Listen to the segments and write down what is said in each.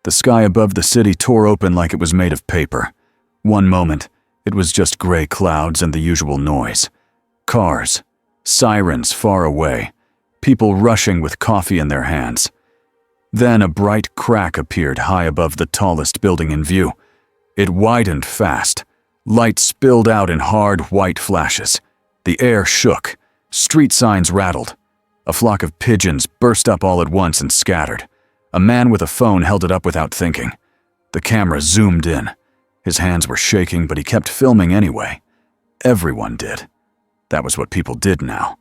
The sky above the city tore open like it was made of paper. One moment, it was just gray clouds and the usual noise. Cars, sirens far away, people rushing with coffee in their hands. Then a bright crack appeared high above the tallest building in view. It widened fast. Light spilled out in hard, white flashes. The air shook. Street signs rattled. A flock of pigeons burst up all at once and scattered. A man with a phone held it up without thinking. The camera zoomed in. His hands were shaking, but he kept filming anyway. Everyone did. That was what people did now.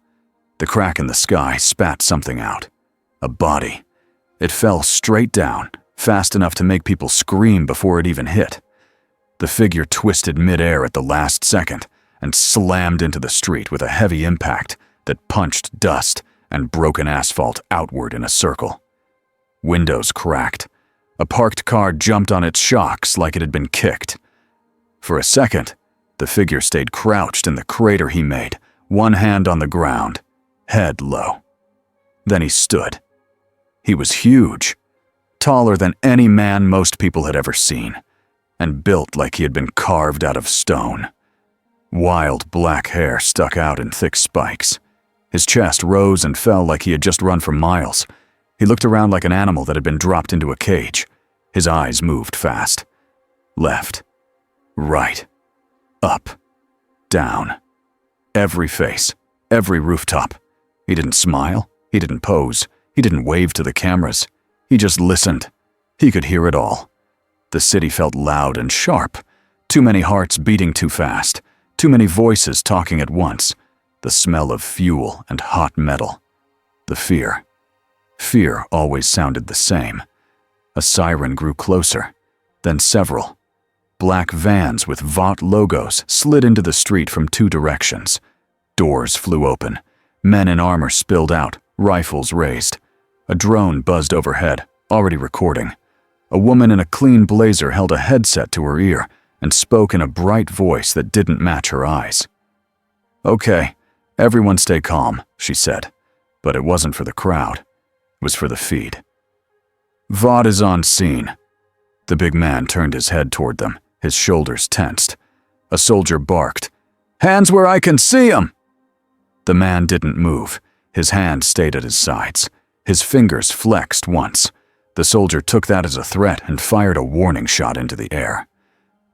The crack in the sky spat something out. A body. It fell straight down, fast enough to make people scream before it even hit. The figure twisted mid-air at the last second and slammed into the street with a heavy impact that punched dust and broken asphalt outward in a circle. Windows cracked. A parked car jumped on its shocks like it had been kicked. For a second, the figure stayed crouched in the crater he made, one hand on the ground, head low. Then he stood. He was huge, taller than any man most people had ever seen, and built like he had been carved out of stone. Wild black hair stuck out in thick spikes. His chest rose and fell like he had just run for miles. He looked around like an animal that had been dropped into a cage. His eyes moved fast. Left, right, up, down. Every face, every rooftop. He didn't smile, he didn't pose, he didn't wave to the cameras. He just listened. He could hear it all. The city felt loud and sharp. Too many hearts beating too fast. Too many voices talking at once. The smell of fuel and hot metal. The fear. Fear always sounded the same. A siren grew closer, then several. Black vans with Vought logos slid into the street from two directions. Doors flew open. Men in armor spilled out, rifles raised. A drone buzzed overhead, already recording. A woman in a clean blazer held a headset to her ear and spoke in a bright voice that didn't match her eyes. "Okay, everyone stay calm," she said, but it wasn't for the crowd. It was for the feed. "Vought is on scene." The big man turned his head toward them, his shoulders tensed. A soldier barked, "Hands where I can see 'em!" The man didn't move. His hands stayed at his sides. His fingers flexed once. The soldier took that as a threat and fired a warning shot into the air.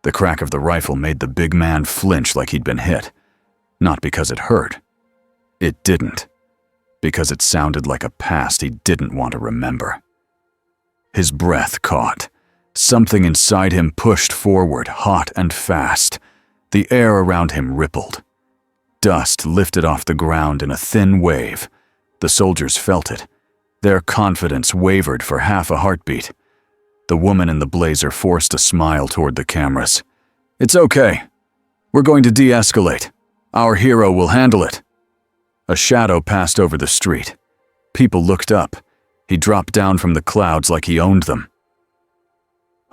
The crack of the rifle made the big man flinch like he'd been hit. Not because it hurt. It didn't. Because it sounded like a past he didn't want to remember. His breath caught. Something inside him pushed forward, hot and fast. The air around him rippled. Dust lifted off the ground in a thin wave. The soldiers felt it. Their confidence wavered for half a heartbeat. The woman in the blazer forced a smile toward the cameras. "It's okay. We're going to de-escalate. Our hero will handle it." A shadow passed over the street. People looked up. He dropped down from the clouds like he owned them.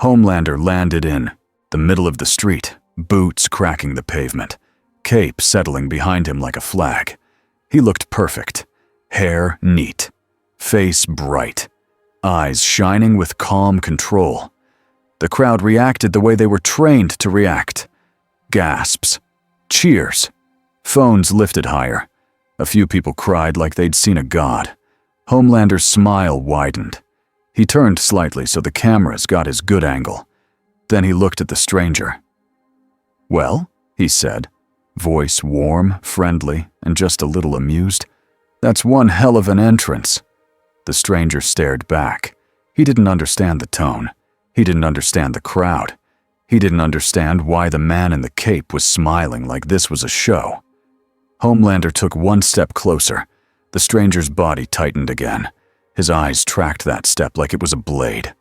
Homelander landed in the middle of the street, boots cracking the pavement, cape settling behind him like a flag. He looked perfect. Hair neat. Face bright. Eyes shining with calm control. The crowd reacted the way they were trained to react. Gasps. Cheers. Phones lifted higher. A few people cried like they'd seen a god. Homelander's smile widened. He turned slightly so the cameras got his good angle. Then he looked at the stranger. "Well," he said, voice warm, friendly, and just a little amused. "That's one hell of an entrance." The stranger stared back. He didn't understand the tone. He didn't understand the crowd. He didn't understand why the man in the cape was smiling like this was a show. Homelander took one step closer. The stranger's body tightened again. His eyes tracked that step like it was a blade.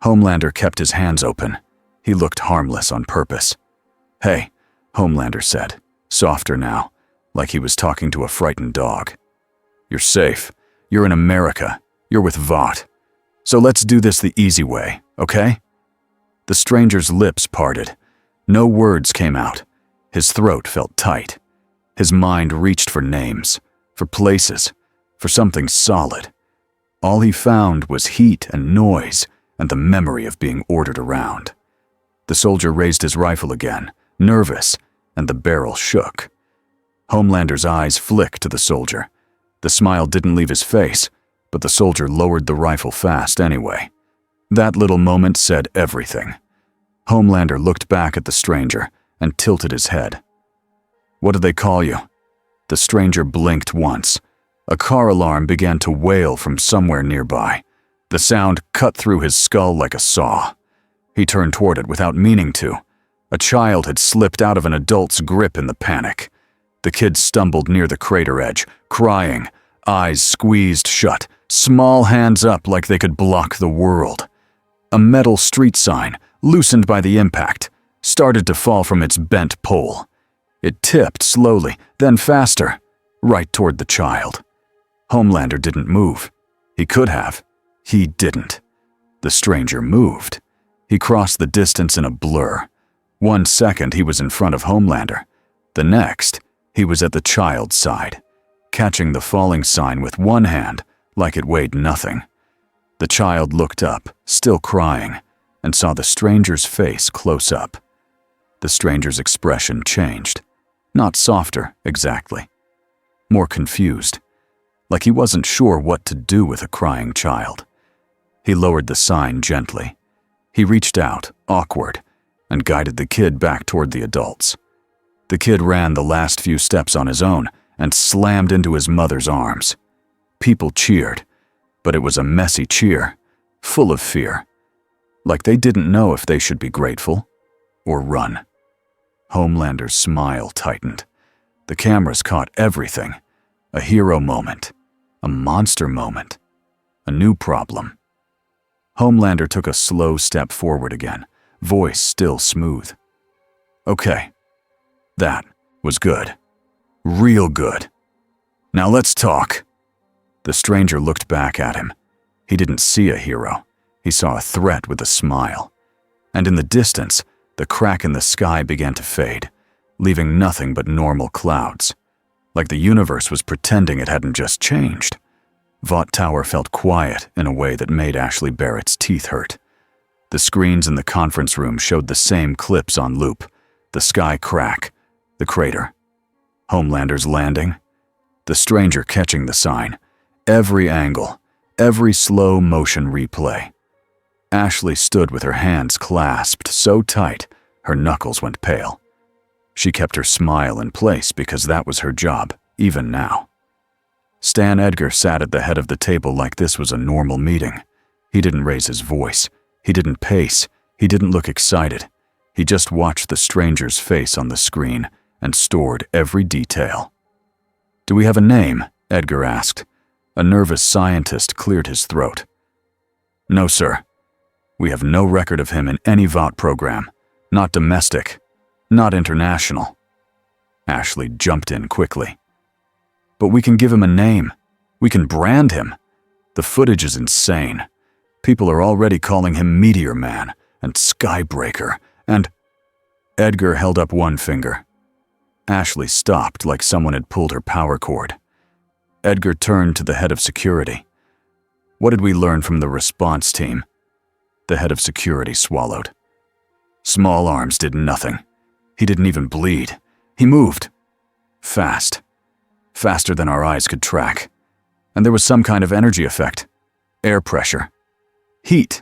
Homelander kept his hands open. He looked harmless on purpose. "Hey," Homelander said, softer now, like he was talking to a frightened dog. "You're safe. You're in America. You're with Vought. So let's do this the easy way, okay?" The stranger's lips parted. No words came out. His throat felt tight. His mind reached for names, for places, for something solid. All he found was heat and noise and the memory of being ordered around. The soldier raised his rifle again, nervous, and the barrel shook. Homelander's eyes flicked to the soldier. The smile didn't leave his face, but the soldier lowered the rifle fast anyway. That little moment said everything. Homelander looked back at the stranger and tilted his head. "What do they call you?" The stranger blinked once. A car alarm began to wail from somewhere nearby. The sound cut through his skull like a saw. He turned toward it without meaning to. A child had slipped out of an adult's grip in the panic. The kid stumbled near the crater edge, crying, eyes squeezed shut, small hands up like they could block the world. A metal street sign, loosened by the impact, started to fall from its bent pole. It tipped slowly, then faster, right toward the child. Homelander didn't move. He could have. He didn't. The stranger moved. He crossed the distance in a blur. 1 second he was in front of Homelander. The next, he was at the child's side, catching the falling sign with one hand like it weighed nothing. The child looked up, still crying, and saw the stranger's face close up. The stranger's expression changed. Not softer, exactly. More confused, like he wasn't sure what to do with a crying child. He lowered the sign gently. He reached out, awkward, and guided the kid back toward the adults. The kid ran the last few steps on his own and slammed into his mother's arms. People cheered, but it was a messy cheer, full of fear, like they didn't know if they should be grateful or run. Homelander's smile tightened. The cameras caught everything. A hero moment, a monster moment, a new problem. Homelander took a slow step forward again, voice still smooth. "Okay, that was good. Real good. Now let's talk." The stranger looked back at him. He didn't see a hero. He saw a threat with a smile. And in the distance, the crack in the sky began to fade, leaving nothing but normal clouds. Like the universe was pretending it hadn't just changed. Vought Tower felt quiet in a way that made Ashley Barrett's teeth hurt. The screens in the conference room showed the same clips on loop. The sky crack, the crater, Homelander's landing, the stranger catching the sign, every angle, every slow motion replay. Ashley stood with her hands clasped so tight, her knuckles went pale. She kept her smile in place because that was her job, even now. Stan Edgar sat at the head of the table like this was a normal meeting. He didn't raise his voice. He didn't pace. He didn't look excited. He just watched the stranger's face on the screen and stored every detail. "Do we have a name?" Edgar asked. A nervous scientist cleared his throat. "No, sir. We have no record of him in any Vought program. Not domestic. Not international." Ashley jumped in quickly. "But we can give him a name. We can brand him. The footage is insane. People are already calling him Meteor Man and Skybreaker and—" Edgar held up one finger. Ashley stopped like someone had pulled her power cord. Edgar turned to the head of security. "What did we learn from the response team?" The head of security swallowed. "Small arms did nothing. He didn't even bleed. He moved. Fast. Faster than our eyes could track. And there was some kind of energy effect. Air pressure. Heat.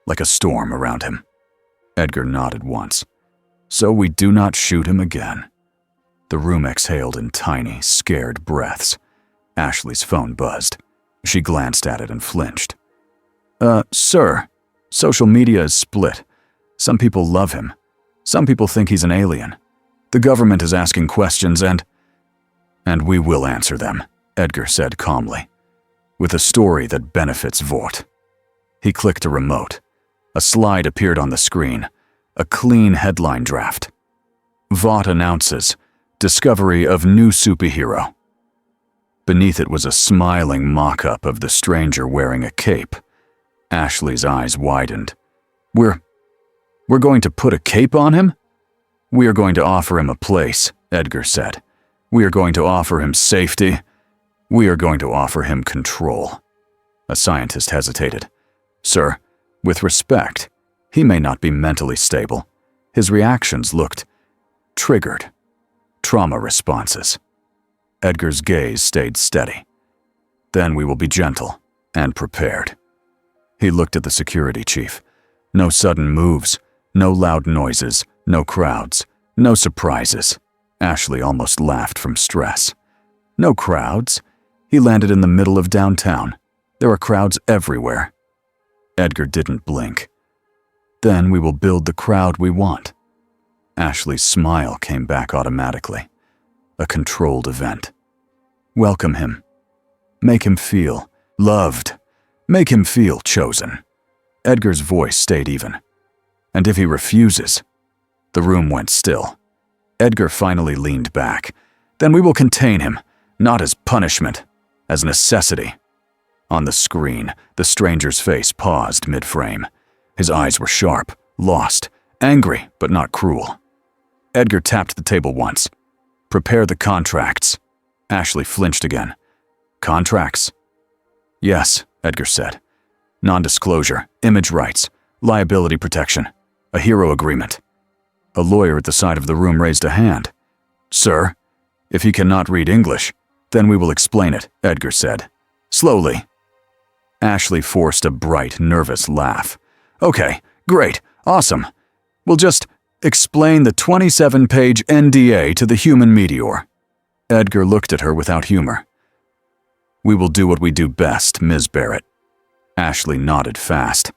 Like a storm around him." Edgar nodded once. "So we do not shoot him again." The room exhaled in tiny, scared breaths. Ashley's phone buzzed. She glanced at it and flinched. Sir, social media is split. Some people love him. Some people think he's an alien. The government is asking questions and we will answer them," Edgar said calmly, "with a story that benefits Vought." He clicked a remote. A slide appeared on the screen, a clean headline draft. Vought announces, "Discovery of new superhero." Beneath it was a smiling mock-up of the stranger wearing a cape. Ashley's eyes widened. We're going to put a cape on him?" "We are going to offer him a place," Edgar said. "We are going to offer him safety. We are going to offer him control." A scientist hesitated. "Sir, With respect, he may not be mentally stable. His reactions looked triggered. Trauma responses. Edgar's gaze stayed steady. Then we will be gentle and prepared. He looked at the security chief. No sudden moves, no loud noises, no crowds, no surprises. Ashley almost laughed from stress. No crowds. He landed in the middle of downtown. There are crowds everywhere. Edgar didn't blink. Then we will build the crowd we want. Ashley's smile came back automatically. A controlled event. Welcome him. Make him feel loved. Make him feel chosen. Edgar's voice stayed even. And if he refuses, the room went still. Edgar finally leaned back. Then we will contain him, not as punishment, as necessity. On the screen, the stranger's face paused mid-frame. His eyes were sharp, lost, angry, but not cruel. Edgar tapped the table once. Prepare the contracts. Ashley flinched again. Contracts? Yes, Edgar said. Non-disclosure, image rights, liability protection, a hero agreement. A lawyer at the side of the room raised a hand. Sir, if he cannot read English, then we will explain it, Edgar said. Slowly. Ashley forced a bright, nervous laugh. Okay, great, awesome. We'll just explain the 27-page NDA to the human meteor. Edgar looked at her without humor. We will do what we do best, Ms. Barrett. Ashley nodded fast.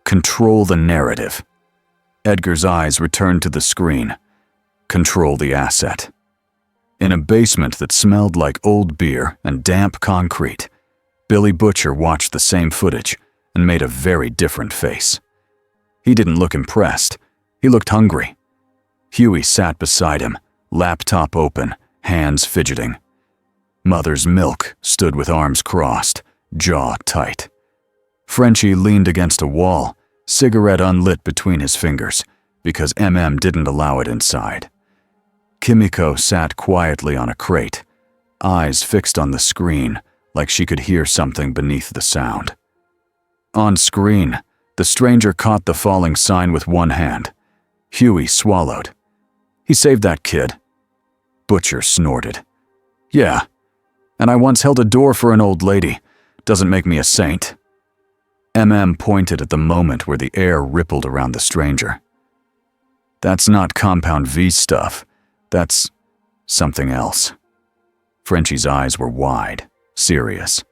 Control the narrative. Edgar's eyes returned to the screen. Control the asset. In a basement that smelled like old beer and damp concrete, Billy Butcher watched the same footage and made a very different face. He didn't look impressed. He looked hungry. Huey sat beside him, laptop open, hands fidgeting. Mother's Milk stood with arms crossed, jaw tight. Frenchie leaned against a wall, cigarette unlit between his fingers, because didn't allow it inside. Kimiko sat quietly on a crate, eyes fixed on the screen, like she could hear something beneath the sound. On screen, the stranger caught the falling sign with one hand. Huey swallowed. He saved that kid. Butcher snorted. Yeah, and I once held a door for an old lady. Doesn't make me a saint. Pointed at the moment where the air rippled around the stranger. That's not Compound V stuff. That's something else. Frenchie's eyes were wide, serious.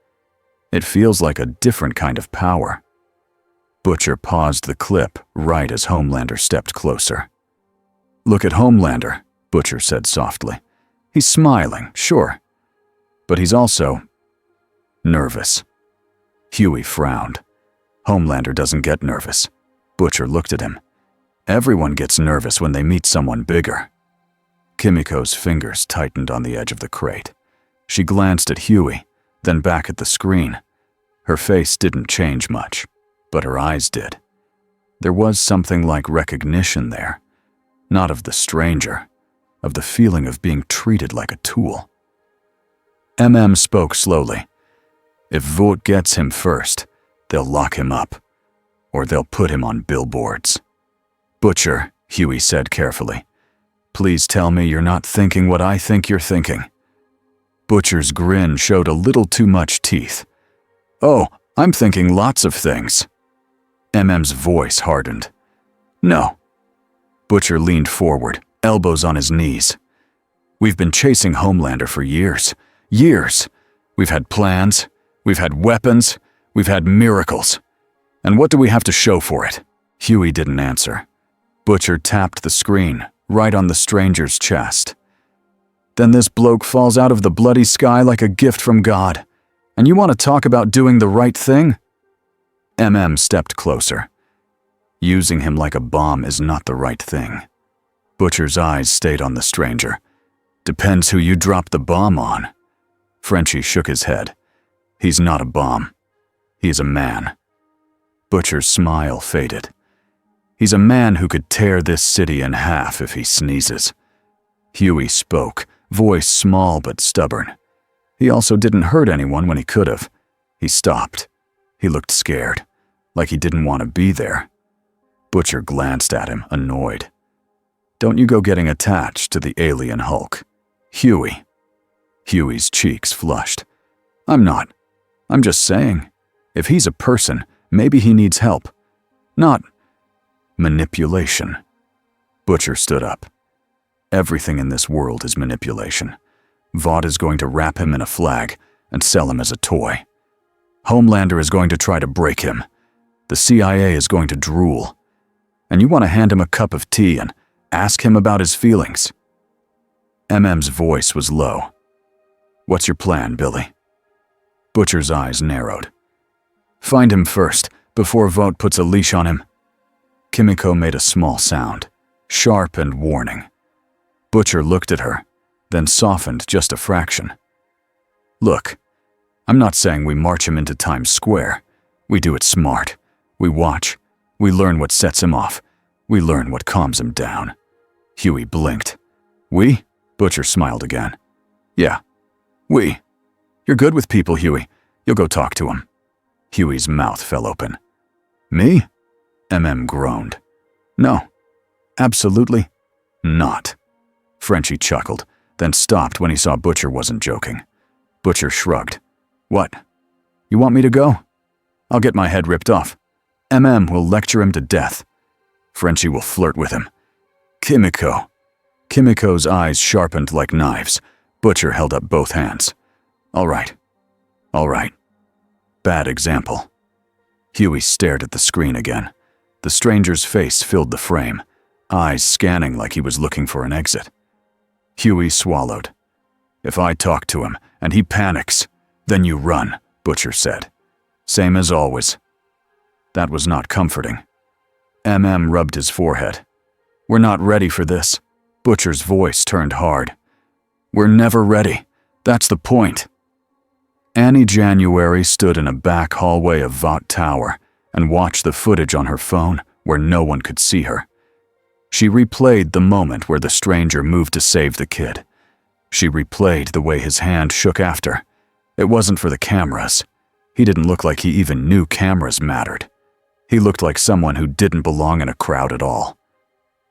It feels like a different kind of power. Butcher paused the clip right as Homelander stepped closer. Look at Homelander, Butcher said softly. He's smiling, sure. But he's also nervous. Huey frowned. Homelander doesn't get nervous. Butcher looked at him. Everyone gets nervous when they meet someone bigger. Kimiko's fingers tightened on the edge of the crate. She glanced at Huey, then back at the screen. Her face didn't change much, but her eyes did. There was something like recognition there, not of the stranger, of the feeling of being treated like a tool. Spoke slowly. If Vought gets him first, they'll lock him up, or they'll put him on billboards. Butcher, Huey said carefully. Please tell me you're not thinking what I think you're thinking. Butcher's grin showed a little too much teeth. Oh, I'm thinking lots of things. MM's voice hardened. No. Butcher leaned forward, elbows on his knees. We've been chasing Homelander for years. Years. We've had plans. We've had weapons. We've had miracles. And what do we have to show for it? Huey didn't answer. Butcher tapped the screen, right on the stranger's chest. Then this bloke falls out of the bloody sky like a gift from God. And you want to talk about doing the right thing? Stepped closer. Using him like a bomb is not the right thing. Butcher's eyes stayed on the stranger. Depends who you drop the bomb on. Frenchie shook his head. He's not a bomb. He's a man. Butcher's smile faded. He's a man who could tear this city in half if he sneezes. Huey spoke, voice small but stubborn. He also didn't hurt anyone when he could have. He stopped. He looked scared. like he didn't want to be there. Butcher glanced at him, annoyed. Don't you go getting attached to the alien Hulk. Huey. Huey's cheeks flushed. I'm not. I'm just saying. If he's a person, maybe he needs help. Not manipulation. Butcher stood up. Everything in this world is manipulation. Vought is going to wrap him in a flag and sell him as a toy. Homelander is going to try to break him. The CIA is going to drool. And you want to hand him a cup of tea and ask him about his feelings. MM's voice was low. What's your plan, Billy? Butcher's eyes narrowed. Find him first, before Vought puts a leash on him. Kimiko made a small sound, sharp and warning. Butcher looked at her, then softened just a fraction. Look, I'm not saying we march him into Times Square. We do it smart. We watch. We learn what sets him off. We learn what calms him down. Huey blinked. We? Butcher smiled again. Yeah, we. You're good with people, Huey. You'll go talk to him. Huey's mouth fell open. Me? MM groaned. No, absolutely not. Frenchie chuckled, then stopped when he saw Butcher wasn't joking. Butcher shrugged. What? You want me to go? I'll get my head ripped off. MM will lecture him to death. Frenchie will flirt with him. Kimiko. Kimiko's eyes sharpened like knives. Butcher held up both hands. All right. All right. Bad example. Huey stared at the screen again. The stranger's face filled the frame, eyes scanning like he was looking for an exit. Huey swallowed. If I talk to him and he panics, then you run, Butcher said. Same as always. That was not comforting. MM rubbed his forehead. We're not ready for this. Butcher's voice turned hard. We're never ready. That's the point. Annie January stood in a back hallway of Vought Tower and watched the footage on her phone where no one could see her. She replayed the moment where the stranger moved to save the kid. She replayed the way his hand shook after. It wasn't for the cameras. He didn't look like he even knew cameras mattered. He looked like someone who didn't belong in a crowd at all.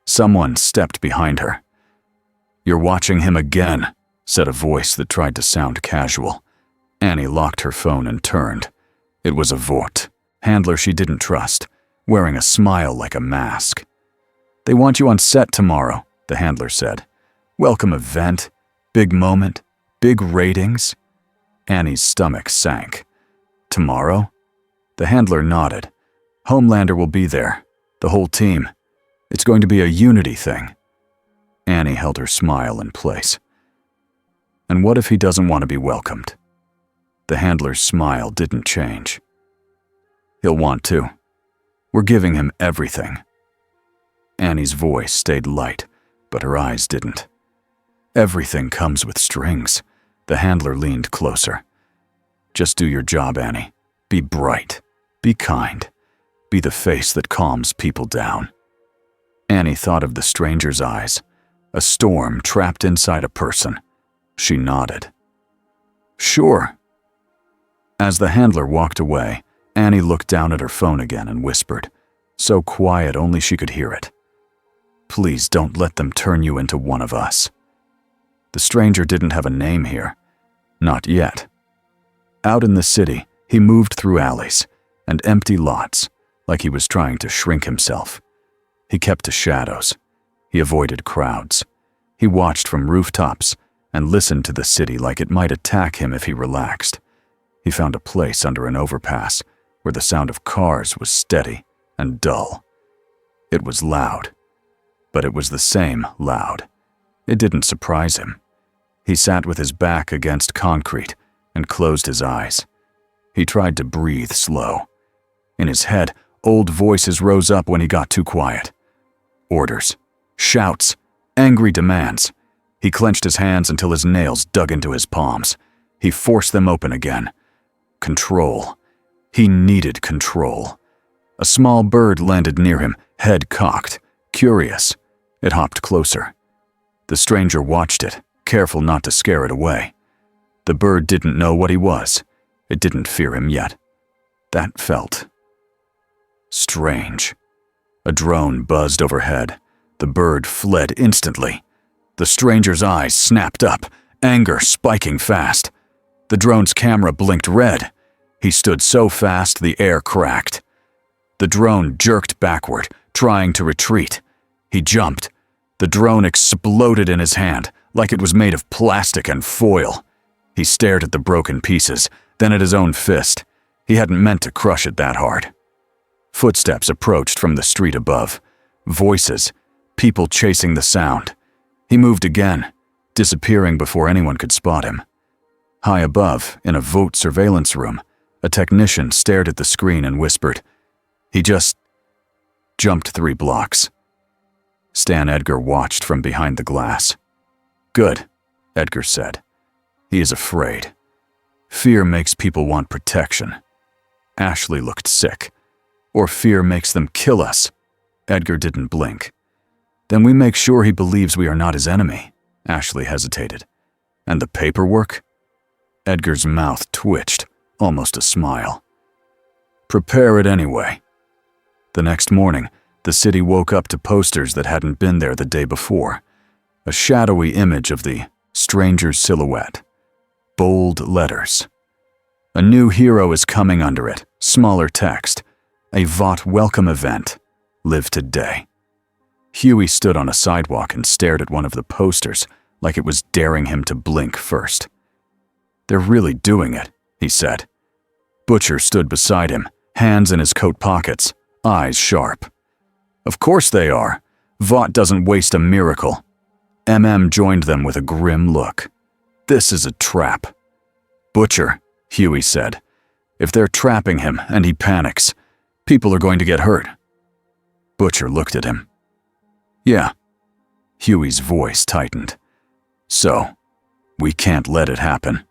Someone stepped behind her. You're watching him again, said a voice that tried to sound casual. Annie locked her phone and turned. It was a Vought, handler she didn't trust, wearing a smile like a mask. They want you on set tomorrow, the handler said. Welcome event, big moment, big ratings. Annie's stomach sank. Tomorrow? The handler nodded. Homelander will be there, the whole team. It's going to be a unity thing. Annie held her smile in place. And what if he doesn't want to be welcomed? The handler's smile didn't change. He'll want to. We're giving him everything. Annie's voice stayed light, but her eyes didn't. Everything comes with strings. The handler leaned closer. Just do your job, Annie. Be bright. Be kind. Be the face that calms people down. Annie thought of the stranger's eyes, a storm trapped inside a person. She nodded. Sure. As the handler walked away, Annie looked down at her phone again and whispered, so quiet only she could hear it. Please don't let them turn you into one of us. The stranger didn't have a name here. Not yet. Out in the city, he moved through alleys and empty lots, like he was trying to shrink himself. He kept to shadows. He avoided crowds. He watched from rooftops and listened to the city like it might attack him if he relaxed. He found a place under an overpass where the sound of cars was steady and dull. It was loud, but it was the same loud. It didn't surprise him. He sat with his back against concrete and closed his eyes. He tried to breathe slow. In his head, old voices rose up when he got too quiet. Orders, shouts, angry demands. He clenched his hands until his nails dug into his palms. He forced them open again. Control. He needed control. A small bird landed near him, head cocked, curious. It hopped closer. The stranger watched it, careful not to scare it away. The bird didn't know what he was. It didn't fear him yet. That felt Strange. A drone buzzed overhead. The bird fled instantly. The stranger's eyes snapped up, anger spiking fast. The drone's camera blinked red. He stood so fast the air cracked. The drone jerked backward, trying to retreat. He jumped. The drone exploded in his hand, like it was made of plastic and foil. He stared at the broken pieces, then at his own fist. He hadn't meant to crush it that hard. Footsteps approached from the street above. Voices, people chasing the sound. He moved again, disappearing before anyone could spot him. High above, in a vote surveillance room, a technician stared at the screen and whispered, "He just jumped 3 blocks." Stan Edgar watched from behind the glass. "Good," Edgar said. "He is afraid. Fear makes people want protection." Ashley looked sick. "Or fear makes them kill us." Edgar didn't blink. "Then we make sure he believes we are not his enemy." Ashley hesitated. "And the paperwork?" Edgar's mouth twitched, almost a smile. "Prepare it anyway." The next morning, the city woke up to posters that hadn't been there the day before. A shadowy image of the stranger's silhouette. Bold letters. "A new hero is coming" under it, smaller text. "A VOT welcome event. Live today." Huey stood on a sidewalk and stared at one of the posters like it was daring him to blink first. "They're really doing it," he said. Butcher stood beside him, hands in his coat pockets, eyes sharp. "Of course they are. VOT doesn't waste a miracle." MM joined them with a grim look. "This is a trap." "Butcher," Huey said. "If they're trapping him and he panics, people are going to get hurt." Butcher looked at him. "Yeah." Huey's voice tightened. "So, we can't let it happen."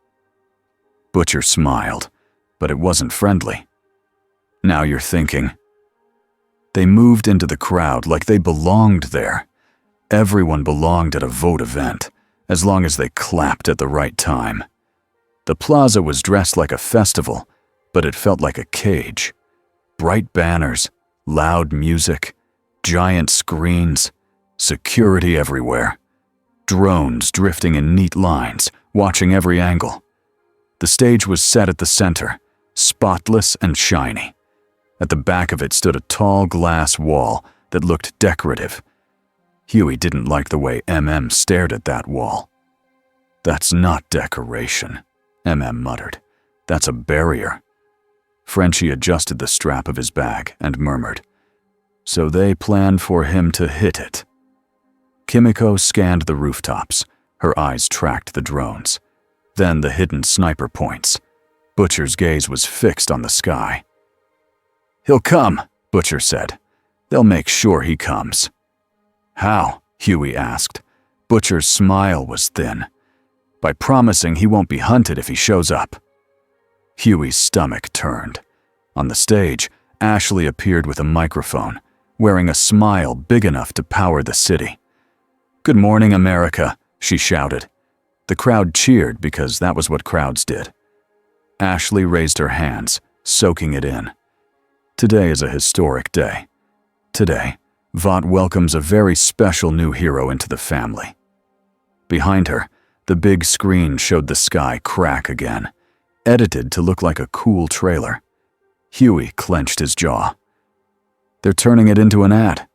Butcher smiled, but it wasn't friendly. "Now you're thinking." They moved into the crowd like they belonged there. Everyone belonged at a vote event, as long as they clapped at the right time. The plaza was dressed like a festival, but it felt like a cage. Bright banners, loud music, giant screens, security everywhere. Drones drifting in neat lines, watching every angle. The stage was set at the center, spotless and shiny. At the back of it stood a tall glass wall that looked decorative. Huey didn't like the way MM stared at that wall. "That's not decoration," MM muttered. "That's a barrier." Frenchie adjusted the strap of his bag and murmured, "So they plan for him to hit it." Kimiko scanned the rooftops. Her eyes tracked the drones. Then the hidden sniper points. Butcher's gaze was fixed on the sky. "He'll come," Butcher said. "They'll make sure he comes." "How?" Huey asked. Butcher's smile was thin. "By promising he won't be hunted if he shows up." Huey's stomach turned. On the stage, Ashley appeared with a microphone, wearing a smile big enough to power the city. "Good morning, America," she shouted. The crowd cheered because that was what crowds did. Ashley raised her hands, soaking it in. Today is a historic day. Today, VOT welcomes a very special new hero into the family. Behind her, the big screen showed the sky crack again, edited to look like a cool trailer. Huey clenched his jaw. "They're turning it into an ad."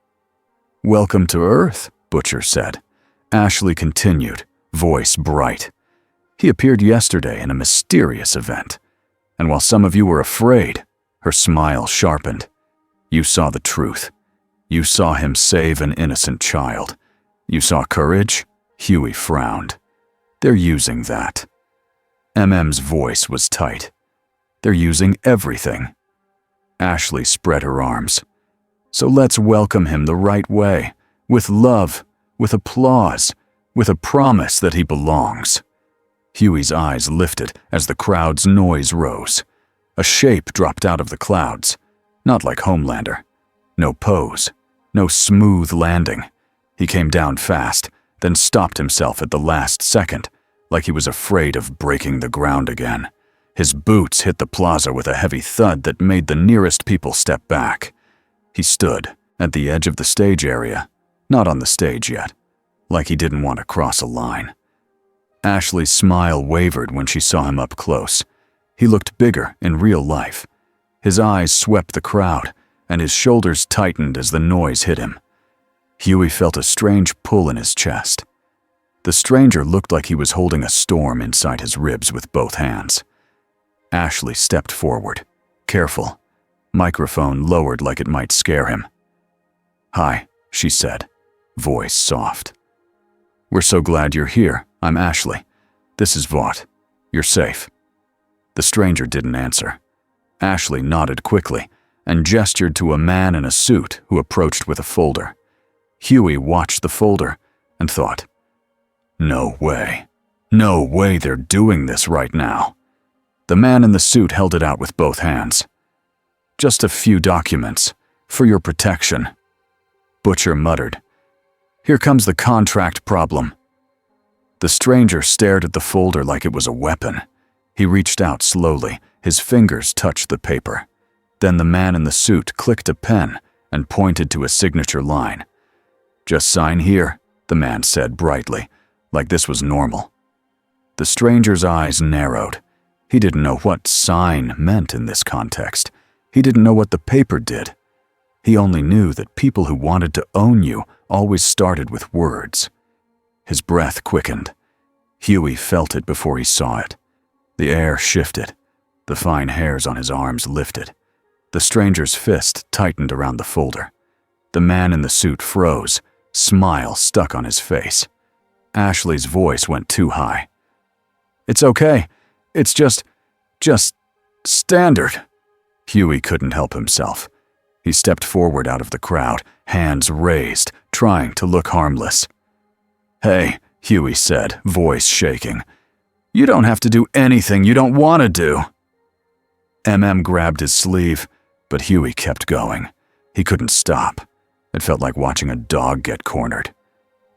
"Welcome to Earth," Butcher said. Ashley continued, voice bright. "He appeared yesterday in a mysterious event. And while some of you were afraid," her smile sharpened, "you saw the truth. You saw him save an innocent child. You saw courage?" Huey frowned. "They're using that." MM's voice was tight. "They're using everything." Ashley spread her arms. "So let's welcome him the right way, with love, with applause, with a promise that he belongs." Huey's eyes lifted as the crowd's noise rose. A shape dropped out of the clouds, not like Homelander. No pose, no smooth landing. He came down fast, then stopped himself at the last second, like he was afraid of breaking the ground again. His boots hit the plaza with a heavy thud that made the nearest people step back. He stood at the edge of the stage area, not on the stage yet, like he didn't want to cross a line. Ashley's smile wavered when she saw him up close. He looked bigger in real life. His eyes swept the crowd, and his shoulders tightened as the noise hit him. Huey felt a strange pull in his chest. The stranger looked like he was holding a storm inside his ribs with both hands. Ashley stepped forward, careful, microphone lowered like it might scare him. "Hi," she said, voice soft. "We're so glad you're here. I'm Ashley. This is Vought. You're safe." The stranger didn't answer. Ashley nodded quickly and gestured to a man in a suit who approached with a folder. Huey watched the folder and thought, "No way. No way they're doing this right now." The man in the suit held it out with both hands. "Just a few documents, for your protection." Butcher muttered, "Here comes the contract problem." The stranger stared at the folder like it was a weapon. He reached out slowly, his fingers touched the paper. Then the man in the suit clicked a pen and pointed to a signature line. "Just sign here," the man said brightly, like this was normal. The stranger's eyes narrowed. He didn't know what sign meant in this context. He didn't know what the paper did. He only knew that people who wanted to own you always started with words. His breath quickened. Huey felt it before he saw it. The air shifted. The fine hairs on his arms lifted. The stranger's fist tightened around the folder. The man in the suit froze, smile stuck on his face. Ashley's voice went too high. "It's okay. It's just standard." Huey couldn't help himself. He stepped forward out of the crowd, hands raised, trying to look harmless. "Hey," Huey said, voice shaking. "You don't have to do anything you don't want to do." Grabbed his sleeve, but Huey kept going. He couldn't stop. It felt like watching a dog get cornered.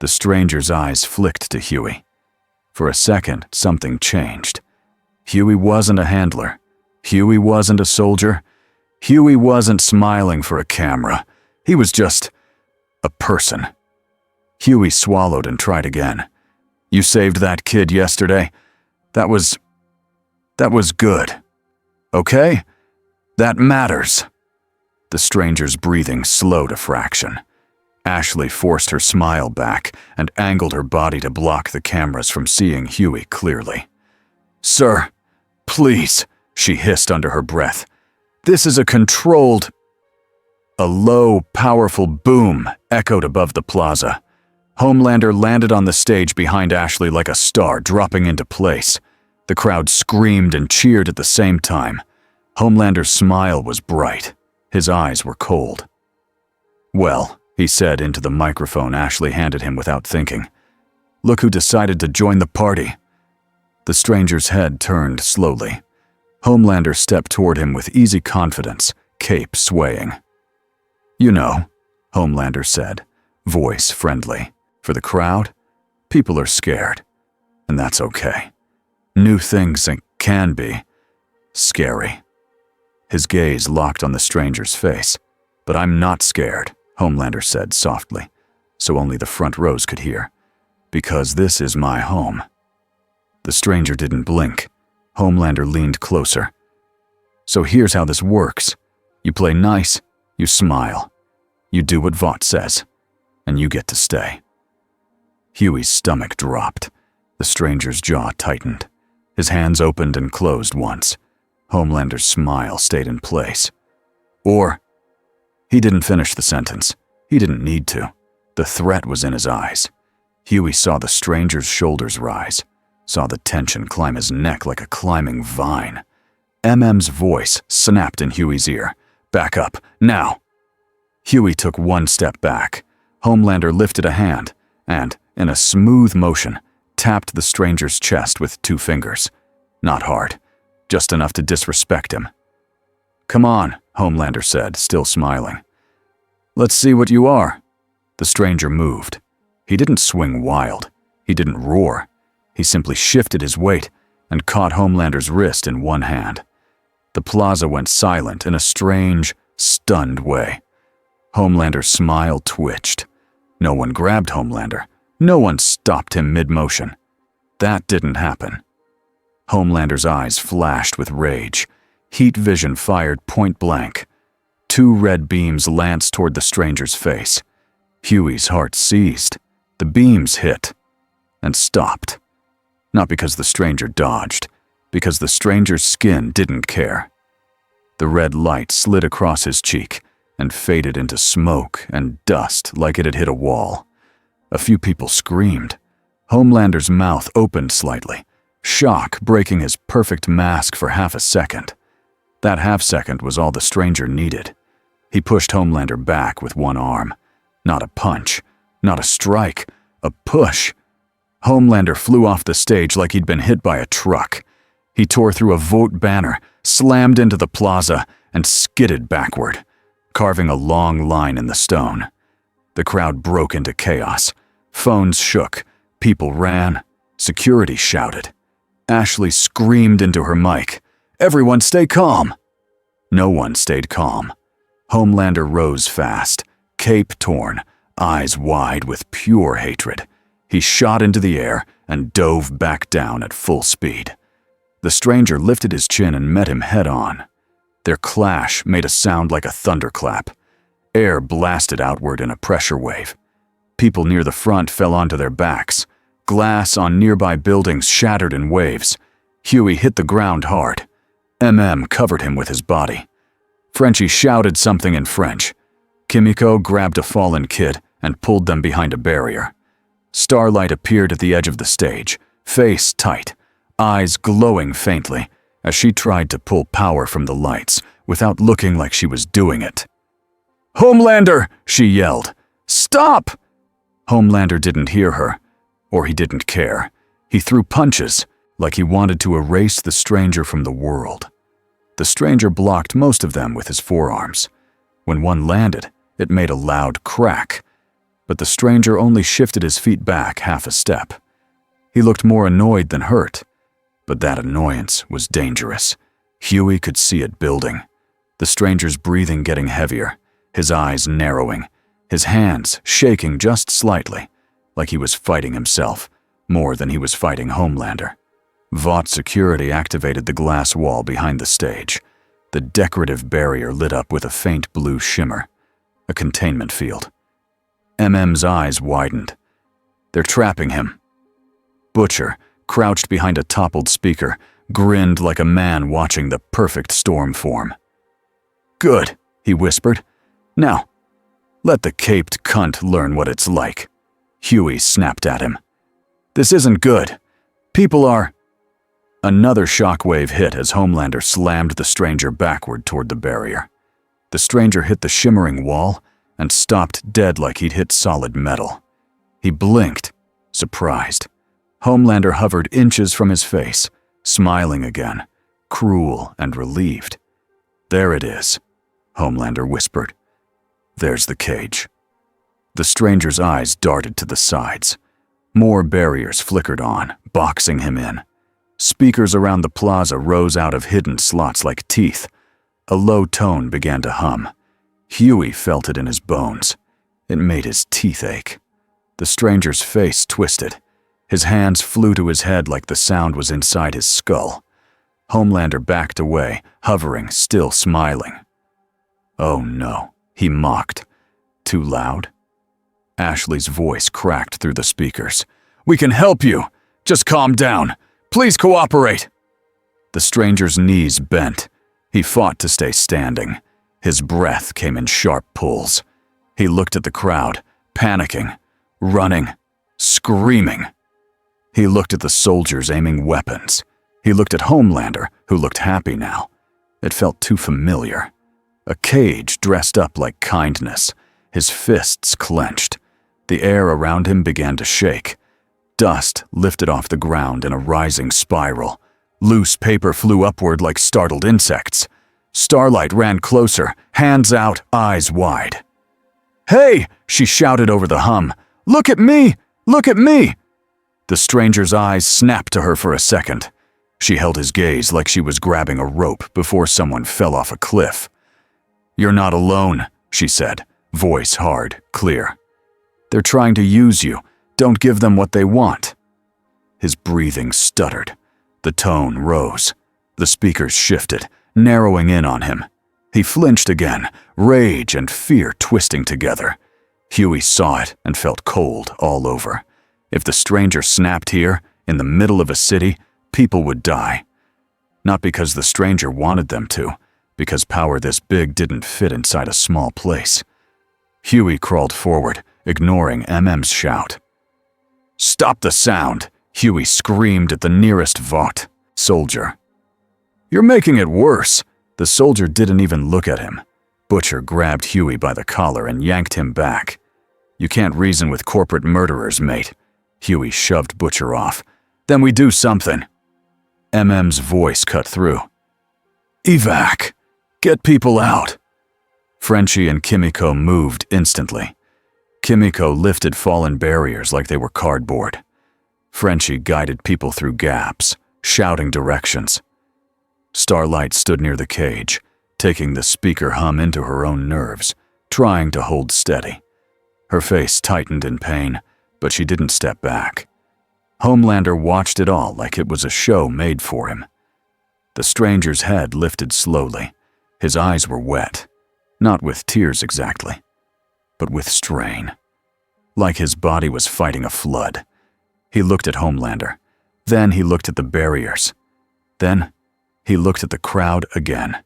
The stranger's eyes flicked to Huey. For a second, something changed. Huey wasn't a handler. Huey wasn't a soldier. Huey wasn't smiling for a camera. He was just a person. Huey swallowed and tried again. "You saved that kid yesterday. That was good. Okay? That matters." The stranger's breathing slowed a fraction. Ashley forced her smile back and angled her body to block the cameras from seeing Huey clearly. "Sir, please," she hissed under her breath. "This is a controlled—" A low, powerful boom echoed above the plaza. Homelander landed on the stage behind Ashley like a star dropping into place. The crowd screamed and cheered at the same time. Homelander's smile was bright. His eyes were cold. "Well," he said into the microphone Ashley handed him without thinking. "Look who decided to join the party." The stranger's head turned slowly. Homelander stepped toward him with easy confidence, cape swaying. "You know," Homelander said, voice friendly. "For the crowd, people are scared. And that's okay. New things can be scary." His gaze locked on the stranger's face. "But I'm not scared," Homelander said softly, so only the front rows could hear. "Because this is my home." The stranger didn't blink. Homelander leaned closer. "So here's how this works. You play nice, you smile. You do what Vought says, and you get to stay." Huey's stomach dropped. The stranger's jaw tightened. His hands opened and closed once. Homelander's smile stayed in place. "Or—" He didn't finish the sentence. He didn't need to. The threat was in his eyes. Huey saw the stranger's shoulders rise, saw the tension climb his neck like a climbing vine. MM's voice snapped in Huey's ear. "Back up, now!" Huey took one step back. Homelander lifted a hand and, in a smooth motion, tapped the stranger's chest with 2 fingers. Not hard, just enough to disrespect him. "Come on," Homelander said, still smiling. "Let's see what you are." The stranger moved. He didn't swing wild. He didn't roar. He simply shifted his weight and caught Homelander's wrist in one hand. The plaza went silent in a strange, stunned way. Homelander's smile twitched. No one grabbed Homelander. No one stopped him mid-motion. That didn't happen. Homelander's eyes flashed with rage. Heat vision fired point blank. 2 red beams lanced toward the stranger's face. Huey's heart seized. The beams hit and stopped. Not because the stranger dodged, because the stranger's skin didn't care. The red light slid across his cheek and faded into smoke and dust like it had hit a wall. A few people screamed. Homelander's mouth opened slightly, shock breaking his perfect mask for half a second. That half-second was all the stranger needed. He pushed Homelander back with one arm. Not a punch, not a strike, a push. Homelander flew off the stage like he'd been hit by a truck. He tore through a vote banner, slammed into the plaza, and skidded backward, carving a long line in the stone. The crowd broke into chaos. Phones shook. People ran. Security shouted. Ashley screamed into her mic, "Everyone stay calm!" No one stayed calm. Homelander rose fast, cape torn, eyes wide with pure hatred. He shot into the air and dove back down at full speed. The stranger lifted his chin and met him head-on. Their clash made a sound like a thunderclap. Air blasted outward in a pressure wave. People near the front fell onto their backs. Glass on nearby buildings shattered in waves. Huey hit the ground hard. Covered him with his body. Frenchie shouted something in French. Kimiko grabbed a fallen kid and pulled them behind a barrier. Starlight appeared at the edge of the stage, face tight, eyes glowing faintly, as she tried to pull power from the lights without looking like she was doing it. "Homelander!" she yelled. "Stop!" Homelander didn't hear her, or he didn't care. He threw punches, like he wanted to erase the stranger from the world. The stranger blocked most of them with his forearms. When one landed, it made a loud crack, but the stranger only shifted his feet back half a step. He looked more annoyed than hurt, but that annoyance was dangerous. Huey could see it building. The stranger's breathing getting heavier, his eyes narrowing, his hands shaking just slightly, like he was fighting himself, more than he was fighting Homelander. Vought security activated the glass wall behind the stage. The decorative barrier lit up with a faint blue shimmer. A containment field. MM's eyes widened. They're trapping him. Butcher, crouched behind a toppled speaker, grinned like a man watching the perfect storm form. "Good," he whispered. "Now, let the caped cunt learn what it's like." Huey snapped at him. "This isn't good. People are—" Another shockwave hit as Homelander slammed the stranger backward toward the barrier. The stranger hit the shimmering wall and stopped dead like he'd hit solid metal. He blinked, surprised. Homelander hovered inches from his face, smiling again, cruel and relieved. "There it is," Homelander whispered. "There's the cage." The stranger's eyes darted to the sides. More barriers flickered on, boxing him in. Speakers around the plaza rose out of hidden slots like teeth. A low tone began to hum. Huey felt it in his bones. It made his teeth ache. The stranger's face twisted. His hands flew to his head like the sound was inside his skull. Homelander backed away, hovering, still smiling. "Oh no," he mocked. "Too loud?" Ashley's voice cracked through the speakers. "We can help you! Just calm down! Please cooperate!" The stranger's knees bent. He fought to stay standing. His breath came in sharp pulls. He looked at the crowd, panicking, running, screaming. He looked at the soldiers aiming weapons. He looked at Homelander, who looked happy now. It felt too familiar. A cage dressed up like kindness. His fists clenched. The air around him began to shake. Dust lifted off the ground in a rising spiral. Loose paper flew upward like startled insects. Starlight ran closer, hands out, eyes wide. "Hey!" she shouted over the hum. "Look at me! Look at me!" The stranger's eyes snapped to her for a second. She held his gaze like she was grabbing a rope before someone fell off a cliff. "You're not alone," she said. Voice hard, clear. "They're trying to use you. Don't give them what they want." His breathing stuttered. The tone rose. The speakers shifted, narrowing in on him. He flinched again, rage and fear twisting together. Huey saw it and felt cold all over. If the stranger snapped here, in the middle of a city, people would die. Not because the stranger wanted them to, because power this big didn't fit inside a small place. Huey crawled forward, ignoring MM's shout. "Stop the sound!" Huey screamed at the nearest Vought soldier. "You're making it worse." The soldier didn't even look at him. Butcher grabbed Huey by the collar and yanked him back. "You can't reason with corporate murderers, mate." Huey shoved Butcher off. "Then we do something." MM's voice cut through. "Evac! Get people out!" Frenchie and Kimiko moved instantly. Kimiko lifted fallen barriers like they were cardboard. Frenchie guided people through gaps, shouting directions. Starlight stood near the cage, taking the speaker hum into her own nerves, trying to hold steady. Her face tightened in pain, but she didn't step back. Homelander watched it all like it was a show made for him. The stranger's head lifted slowly. His eyes were wet, not with tears exactly, but with strain. Like his body was fighting a flood. He looked at Homelander. Then he looked at the barriers. Then he looked at the crowd again.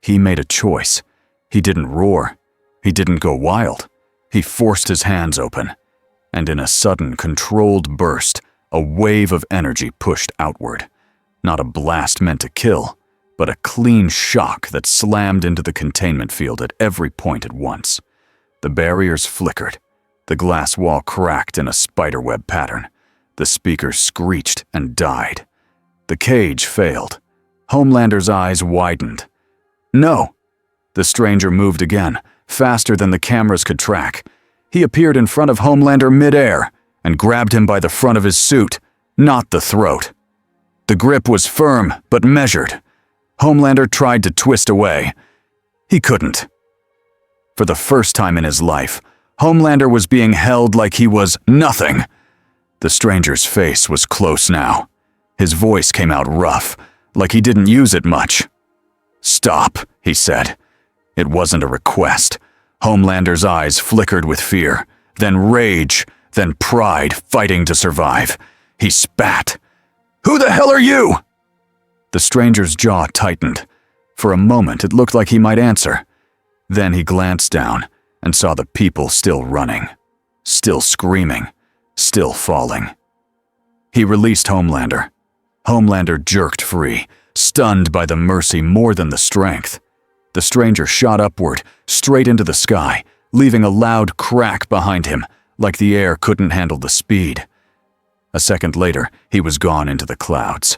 He made a choice. He didn't roar. He didn't go wild. He forced his hands open. And in a sudden, controlled burst, a wave of energy pushed outward. Not a blast meant to kill, but a clean shock that slammed into the containment field at every point at once. The barriers flickered. The glass wall cracked in a spiderweb pattern. The speaker screeched and died. The cage failed. Homelander's eyes widened. "No!" The stranger moved again, faster than the cameras could track. He appeared in front of Homelander midair and grabbed him by the front of his suit, not the throat. The grip was firm but measured. Homelander tried to twist away. He couldn't. For the first time in his life, Homelander was being held like he was nothing. The stranger's face was close now. His voice came out rough, like he didn't use it much. "Stop," he said. It wasn't a request. Homelander's eyes flickered with fear, then rage, then pride fighting to survive. He spat. "Who the hell are you?" The stranger's jaw tightened. For a moment, it looked like he might answer. Then he glanced down and saw the people still running, still screaming, still falling. He released Homelander. Homelander jerked free, stunned by the mercy more than the strength. The stranger shot upward, straight into the sky, leaving a loud crack behind him, like the air couldn't handle the speed. A second later, he was gone into the clouds.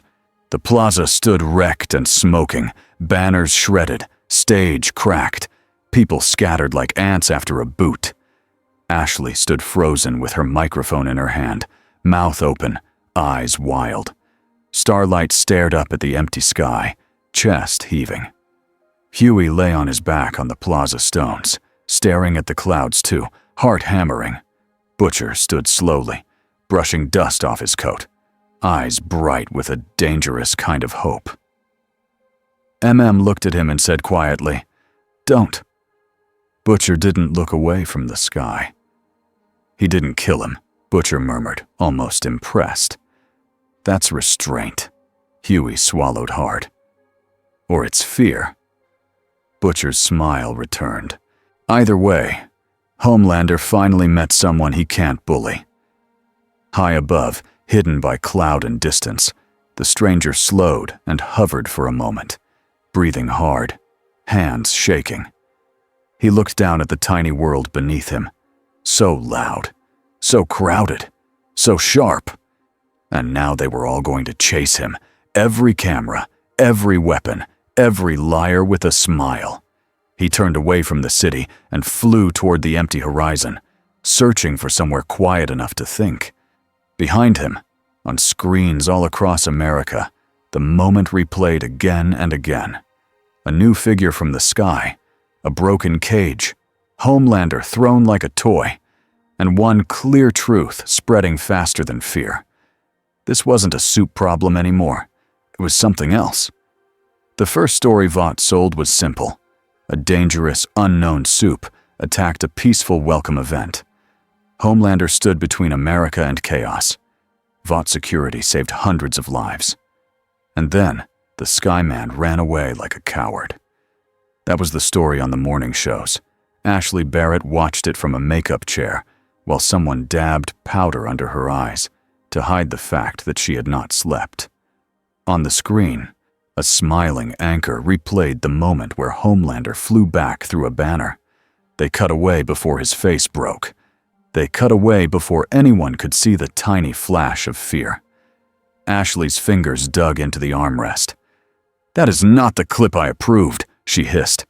The plaza stood wrecked and smoking, banners shredded, stage cracked, people scattered like ants after a boot. Ashley stood frozen with her microphone in her hand, mouth open, eyes wild. Starlight stared up at the empty sky, chest heaving. Huey lay on his back on the plaza stones, staring at the clouds too, heart hammering. Butcher stood slowly, brushing dust off his coat, eyes bright with a dangerous kind of hope. Looked at him and said quietly, "Don't." Butcher didn't look away from the sky. "He didn't kill him," Butcher murmured, almost impressed. "That's restraint." Huey swallowed hard. "Or it's fear." Butcher's smile returned. Either way, Homelander finally met someone he can't bully. High above, hidden by cloud and distance, the stranger slowed and hovered for a moment, breathing hard, hands shaking. He looked down at the tiny world beneath him, so loud, so crowded, so sharp. And now they were all going to chase him, every camera, every weapon, every liar with a smile. He turned away from the city and flew toward the empty horizon, searching for somewhere quiet enough to think. Behind him, on screens all across America, the moment replayed again and again. A new figure from the sky, a broken cage, Homelander thrown like a toy, and one clear truth spreading faster than fear. This wasn't a soup problem anymore. It was something else. The first story Vought sold was simple. A dangerous, unknown soup attacked a peaceful welcome event. Homelander stood between America and chaos. Vought security saved hundreds of lives. And then, the Skyman ran away like a coward. That was the story on the morning shows. Ashley Barrett watched it from a makeup chair while someone dabbed powder under her eyes to hide the fact that she had not slept. On the screen, a smiling anchor replayed the moment where Homelander flew back through a banner. They cut away before his face broke. They cut away before anyone could see the tiny flash of fear. Ashley's fingers dug into the armrest. "That is not the clip I approved," she hissed.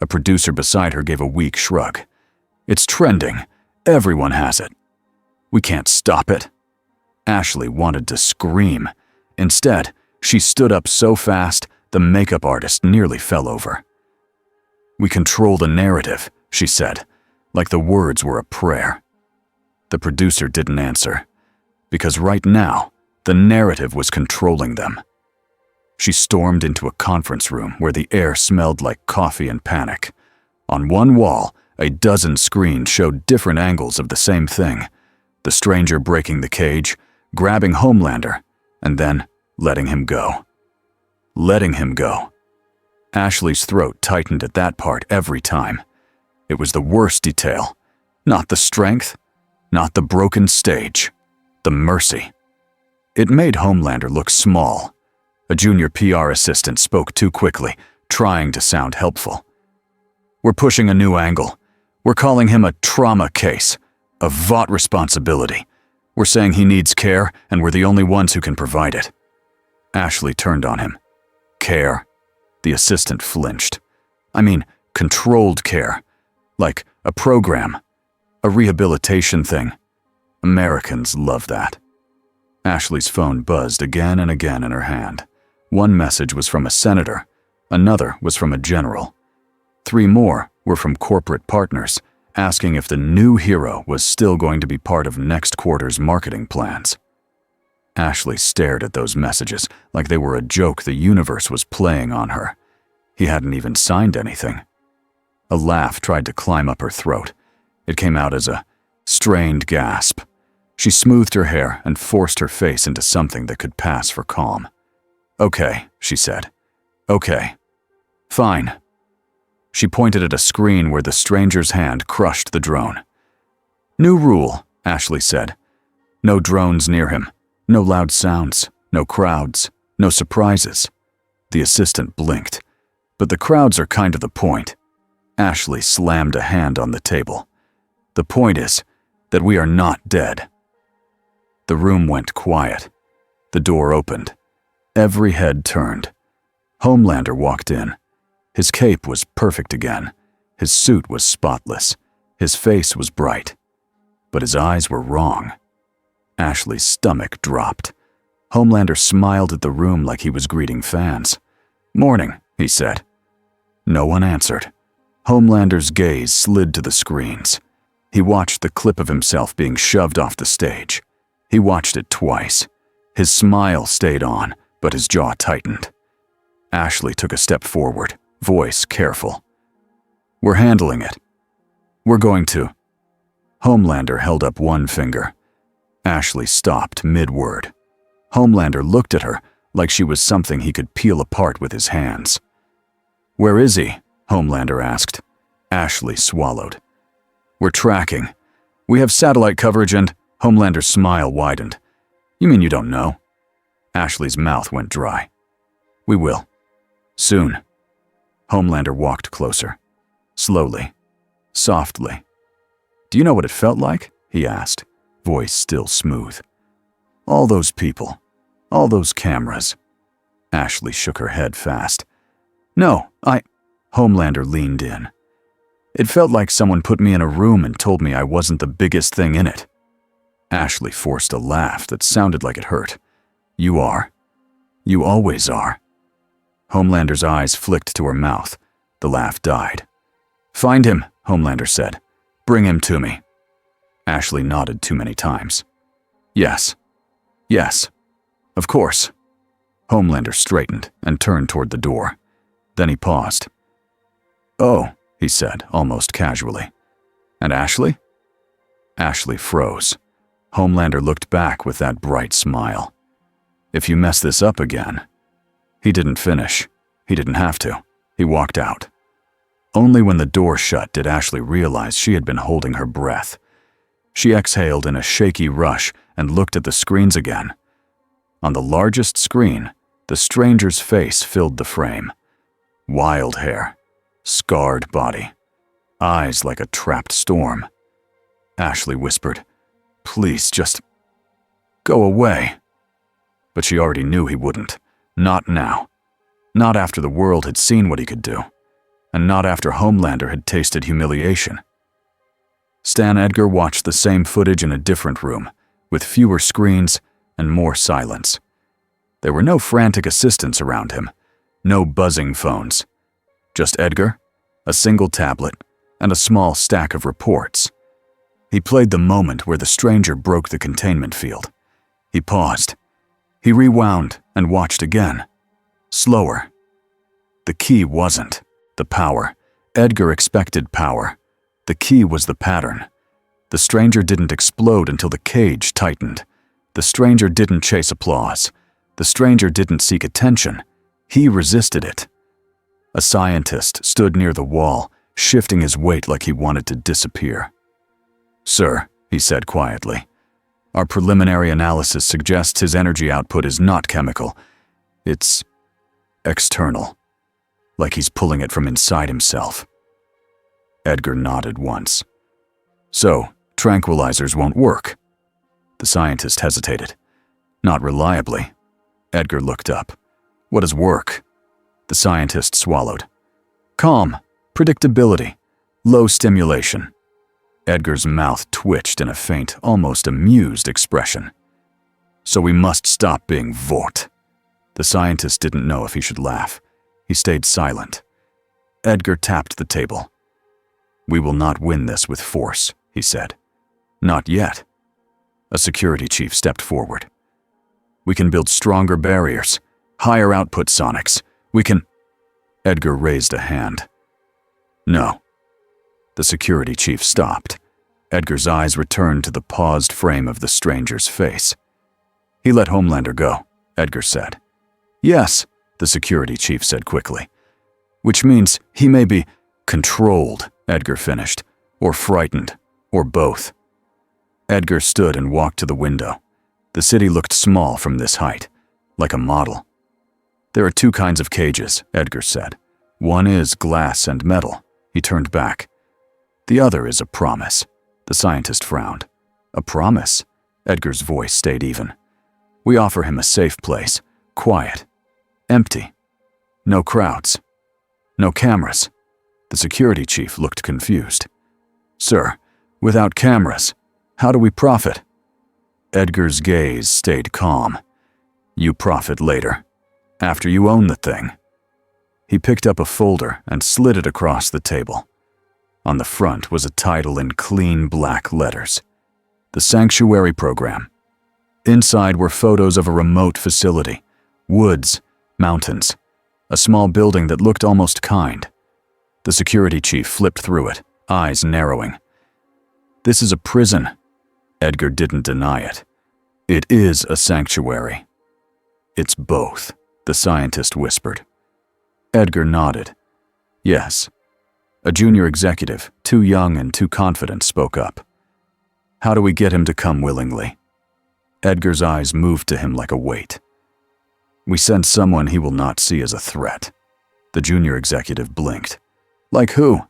A producer beside her gave a weak shrug. "It's trending. Everyone has it. We can't stop it." Ashley wanted to scream. Instead, she stood up so fast, the makeup artist nearly fell over. "We control the narrative," she said, like the words were a prayer. The producer didn't answer, because right now, the narrative was controlling them. She stormed into a conference room where the air smelled like coffee and panic. On one wall, a dozen screens showed different angles of the same thing. The stranger breaking the cage, grabbing Homelander, and then letting him go. Letting him go. Ashley's throat tightened at that part every time. It was the worst detail. Not the strength, not the broken stage, the mercy. It made Homelander look small. A junior PR assistant spoke too quickly, trying to sound helpful. "We're pushing a new angle. We're calling him a trauma case, a Vought responsibility. We're saying he needs care, and we're the only ones who can provide it." Ashley turned on him. "Care?" The assistant flinched. "I mean, controlled care. Like a program. A rehabilitation thing. Americans love that." Ashley's phone buzzed again and again in her hand. One message was from a senator. Another was from a general. 3 more were from corporate partners, asking if the new hero was still going to be part of next quarter's marketing plans. Ashley stared at those messages like they were a joke the universe was playing on her. He hadn't even signed anything. A laugh tried to climb up her throat. It came out as a strained gasp. She smoothed her hair and forced her face into something that could pass for calm. "Okay," she said. "Okay. Fine." She pointed at a screen where the stranger's hand crushed the drone. "New rule," Ashley said. "No drones near him. No loud sounds. No crowds. No surprises." The assistant blinked. "But the crowds are kind of the point." Ashley slammed a hand on the table. "The point is that we are not dead." The room went quiet. The door opened. Every head turned. Homelander walked in. His cape was perfect again. His suit was spotless. His face was bright. But his eyes were wrong. Ashley's stomach dropped. Homelander smiled at the room like he was greeting fans. "Morning," he said. No one answered. Homelander's gaze slid to the screens. He watched the clip of himself being shoved off the stage. He watched it twice. His smile stayed on, but his jaw tightened. Ashley took a step forward, voice careful. "We're handling it. We're going to." Homelander held up one finger. Ashley stopped mid-word. Homelander looked at her like she was something he could peel apart with his hands. "Where is he?" Homelander asked. Ashley swallowed. "We're tracking. We have satellite coverage and—" Homelander's smile widened. "You mean you don't know?" Ashley's mouth went dry. "We will. Soon." Homelander walked closer. Slowly. Softly. "Do you know what it felt like?" he asked, voice still smooth. "All those people. All those cameras." Ashley shook her head fast. "No, Homelander leaned in. "It felt like someone put me in a room and told me I wasn't the biggest thing in it." Ashley forced a laugh that sounded like it hurt. "You are. You always are." Homelander's eyes flicked to her mouth. The laugh died. "Find him," Homelander said. "Bring him to me." Ashley nodded too many times. Yes. Yes. Of course. Homelander straightened and turned toward the door. Then he paused. "Oh," he said, almost casually. "And Ashley?" Ashley froze. Homelander looked back with that bright smile. "If you mess this up again." He didn't finish. He didn't have to. He walked out. Only when the door shut did Ashley realize she had been holding her breath. She exhaled in a shaky rush and looked at the screens again. On the largest screen, the stranger's face filled the frame. Wild hair, scarred body, eyes like a trapped storm. Ashley whispered, "Please, just go away." But she already knew he wouldn't. Not now. Not after the world had seen what he could do. And not after Homelander had tasted humiliation. Stan Edgar watched the same footage in a different room, with fewer screens and more silence. There were no frantic assistants around him, no buzzing phones. Just Edgar, a single tablet, and a small stack of reports. He played the moment where the stranger broke the containment field. He paused. He rewound and watched again. Slower. The key wasn't the power. Edgar expected power. The key was the pattern. The stranger didn't explode until the cage tightened. The stranger didn't chase applause. The stranger didn't seek attention. He resisted it. A scientist stood near the wall, shifting his weight like he wanted to disappear. "Sir," he said quietly, "our preliminary analysis suggests his energy output is not chemical. It's external, like he's pulling it from inside himself." Edgar nodded once. "So, tranquilizers won't work?" The scientist hesitated. "Not reliably." Edgar looked up. "What does work?" The scientist swallowed. "Calm, predictability, low stimulation." Edgar's mouth twitched in a faint, almost amused expression. "So we must stop being Vought." The scientist didn't know if he should laugh. He stayed silent. Edgar tapped the table. "We will not win this with force," he said. "Not yet." A security chief stepped forward. "We can build stronger barriers, higher output sonics. We can—" Edgar raised a hand. "No." The security chief stopped. Edgar's eyes returned to the paused frame of the stranger's face. "He let Homelander go," Edgar said. "Yes," the security chief said quickly. "Which means he may be controlled," Edgar finished, "or frightened, or both." Edgar stood and walked to the window. The city looked small from this height, like a model. "There are two kinds of cages," Edgar said. "One is glass and metal." He turned back. "The other is a promise." The scientist frowned. "A promise?" Edgar's voice stayed even. "We offer him a safe place, quiet, empty. No crowds. No cameras." The security chief looked confused. "Sir, without cameras, how do we profit?" Edgar's gaze stayed calm. "You profit later, after you own the thing." He picked up a folder and slid it across the table. On the front was a title in clean black letters: The Sanctuary Program. Inside were photos of a remote facility, woods, mountains, a small building that looked almost kind. The security chief flipped through it, eyes narrowing. "This is a prison." Edgar didn't deny it. "It is a sanctuary." "It's both," the scientist whispered. Edgar nodded. "Yes." A junior executive, too young and too confident, spoke up. "How do we get him to come willingly?" Edgar's eyes moved to him like a weight. "We send someone he will not see as a threat." The junior executive blinked. "Like who?"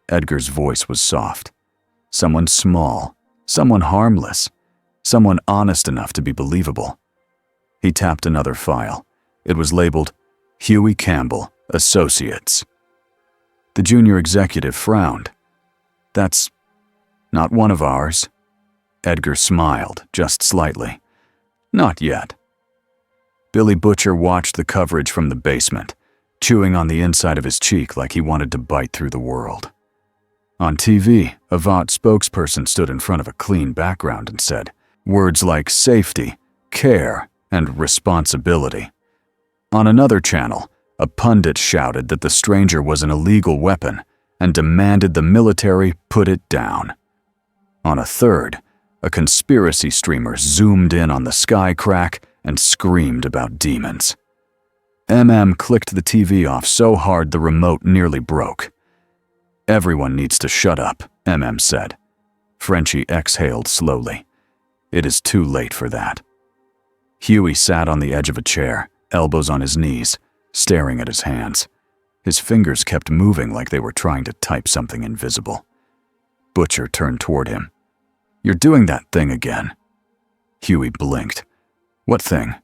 Edgar's voice was soft. "Someone small, someone harmless, someone honest enough to be believable." He tapped another file. It was labeled Huey Campbell, Associates. The junior executive frowned. "That's not one of ours." Edgar smiled, just slightly. "Not yet." Billy Butcher watched the coverage from the basement, chewing on the inside of his cheek like he wanted to bite through the world. On TV, a Vought spokesperson stood in front of a clean background and said words like safety, care, and responsibility. On another channel, a pundit shouted that the stranger was an illegal weapon and demanded the military put it down. On a third, a conspiracy streamer zoomed in on the sky crack and screamed about demons. Clicked the TV off so hard the remote nearly broke. "Everyone needs to shut up," said. Frenchie exhaled slowly. "It is too late for that." Huey sat on the edge of a chair, elbows on his knees, staring at his hands. His fingers kept moving like they were trying to type something invisible. Butcher turned toward him. "You're doing that thing again." Huey blinked. "What thing?"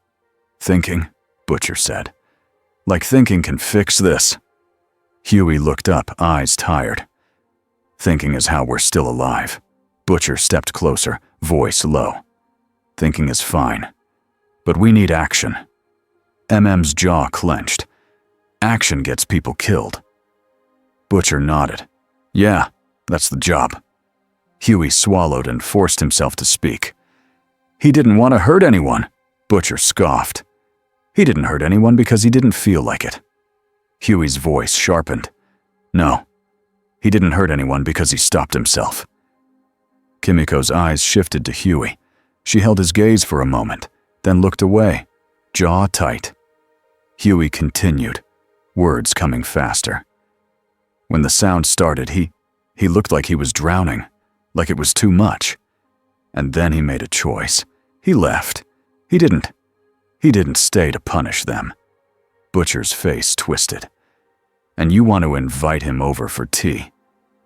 "Thinking," Butcher said. "Like thinking can fix this." Huey looked up, eyes tired. "Thinking is how we're still alive." Butcher stepped closer, voice low. "Thinking is fine. But we need action." MM's jaw clenched. "Action gets people killed." Butcher nodded. "Yeah, that's the job." Huey swallowed and forced himself to speak. "He didn't want to hurt anyone," Butcher scoffed. "He didn't hurt anyone because he didn't feel like it." Huey's voice sharpened. "No, he didn't hurt anyone because he stopped himself." Kimiko's eyes shifted to Huey. She held his gaze for a moment, then looked away, jaw tight. Huey continued, words coming faster. When the sound started, he looked like he was drowning, like it was too much. And then he made a choice. He left. He didn't stay to punish them. Butcher's face twisted. "And you want to invite him over for tea?"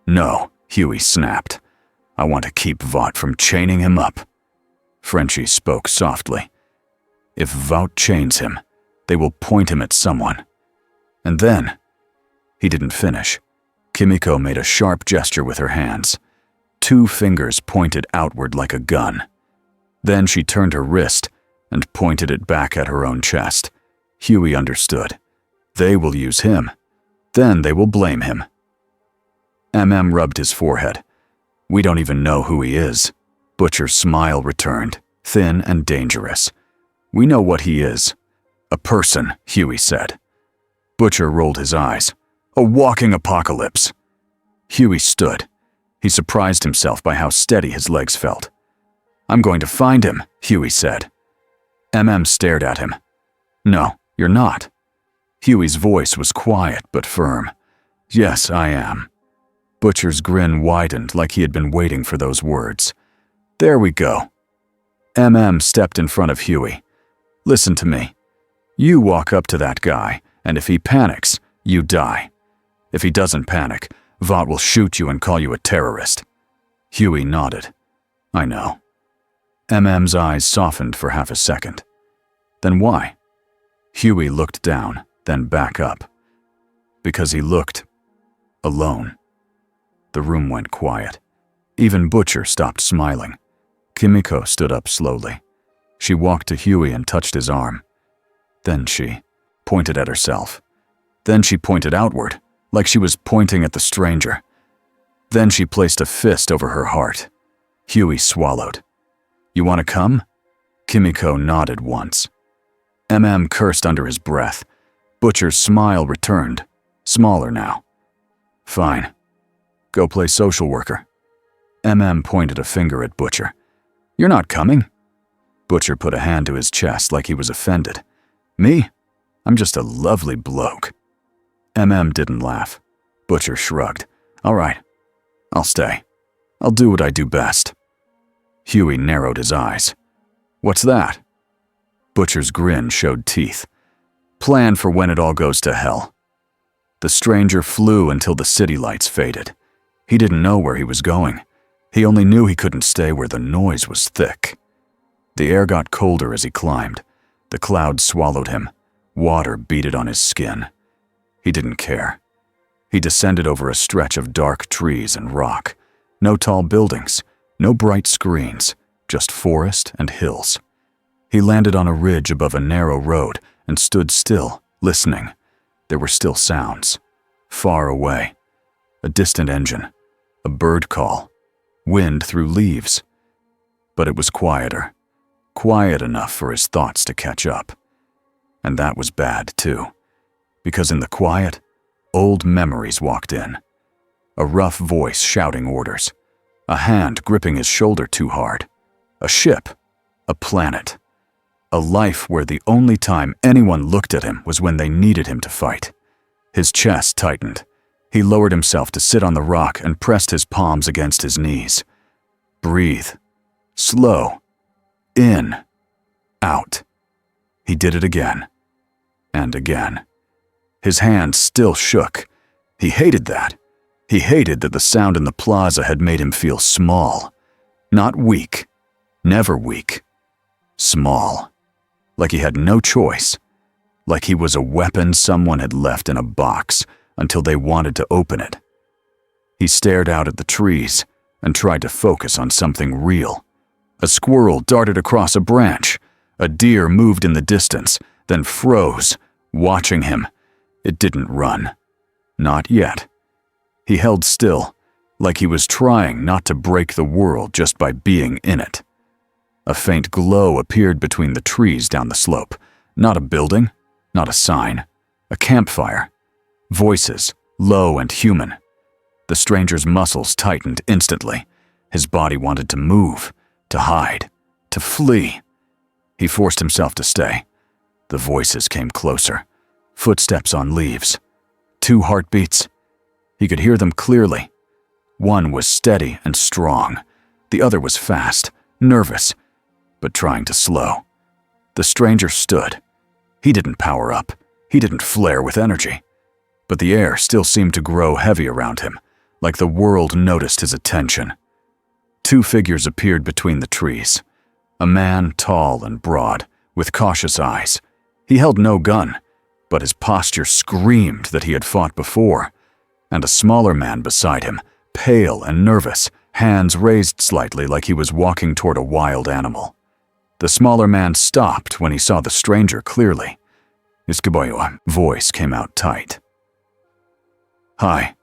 "No," Huey snapped. "I want to keep Vought from chaining him up." Frenchie spoke softly. "If Vought chains him, they will point him at someone. And then—" He didn't finish. Kimiko made a sharp gesture with her hands. 2 fingers pointed outward like a gun. Then she turned her wrist and pointed it back at her own chest. Huey understood. They will use him. Then they will blame him. Rubbed his forehead. "We don't even know who he is." Butcher's smile returned, thin and dangerous. "We know what he is. A person," Huey said. Butcher rolled his eyes. "A walking apocalypse." Huey stood. He surprised himself by how steady his legs felt. "I'm going to find him," Huey said. Stared at him. "No, you're not." Huey's voice was quiet but firm. "Yes, I am." Butcher's grin widened like he had been waiting for those words. "There we go." Stepped in front of Huey. "Listen to me. You walk up to that guy, and if he panics, you die. If he doesn't panic, Vought will shoot you and call you a terrorist." Huey nodded. "I know." Mm's eyes softened for half a second. "Then why?" Huey looked down, then back up. Because he looked alone. The room went quiet. Even Butcher stopped smiling. Kimiko stood up slowly. She walked to Huey and touched his arm. Then she pointed at herself. Then she pointed outward, like she was pointing at the stranger. Then she placed a fist over her heart. Huey swallowed. "You want to come?" Kimiko nodded once. Cursed under his breath. Butcher's smile returned, smaller now. "Fine. Go play social worker." Pointed a finger at Butcher. "You're not coming?" Butcher put a hand to his chest like he was offended. "Me? I'm just a lovely bloke." Didn't laugh. Butcher shrugged. "All right. I'll stay. I'll do what I do best." Huey narrowed his eyes. "What's that?" Butcher's grin showed teeth. "Plan for when it all goes to hell." The stranger flew until the city lights faded. He didn't know where he was going. He only knew he couldn't stay where the noise was thick. The air got colder as he climbed. The clouds swallowed him. Water beaded on his skin. He didn't care. He descended over a stretch of dark trees and rock. No tall buildings, no bright screens, just forest and hills. He landed on a ridge above a narrow road and stood still, listening. There were still sounds. Far away. A distant engine. a bird call, wind through leaves. But it was quieter, quiet enough for his thoughts to catch up. And that was bad, too, because in the quiet, old memories walked in. A rough voice shouting orders, a hand gripping his shoulder too hard, a ship, a planet, a life where the only time anyone looked at him was when they needed him to fight. His chest tightened. He lowered himself to sit on the rock and pressed his palms against his knees. Breathe. Slow. In. Out. He did it again. And again. His hands still shook. He hated that. He hated that the sound in the plaza had made him feel small. Not weak. Never weak. Small. Like he had no choice. Like he was a weapon someone had left in a box until they wanted to open it. He stared out at the trees and tried to focus on something real. A squirrel darted across a branch. A deer moved in the distance, then froze, watching him. It didn't run. Not yet. He held still, like he was trying not to break the world just by being in it. A faint glow appeared between the trees down the slope. Not a building, not a sign. A campfire. Voices, low and human. The stranger's muscles tightened instantly. His body wanted to move, to hide, to flee. He forced himself to stay. The voices came closer. Footsteps on leaves. 2 heartbeats. He could hear them clearly. One was steady and strong. The other was fast, nervous, but trying to slow. The stranger stood. He didn't power up. He didn't flare with energy. But the air still seemed to grow heavy around him, like the world noticed his attention. 2 figures appeared between the trees. A man tall and broad, with cautious eyes. He held no gun, but his posture screamed that he had fought before. And a smaller man beside him, pale and nervous, hands raised slightly like he was walking toward a wild animal. The smaller man stopped when he saw the stranger clearly. His voice came out tight. Hi.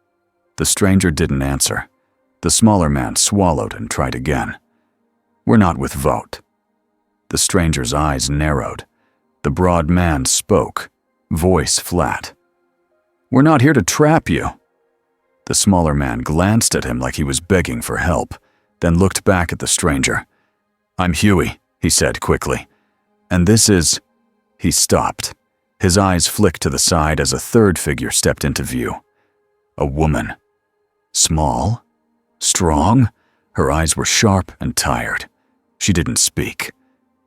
The stranger didn't answer. The smaller man swallowed and tried again. We're not with Vote. The stranger's eyes narrowed. The broad man spoke, voice flat. We're not here to trap you. The smaller man glanced at him like he was begging for help, then looked back at the stranger. I'm Huey, he said quickly. And this is... He stopped. His eyes flicked to the side as a third figure stepped into view. A woman. Small? Strong? Her eyes were sharp and tired. She didn't speak.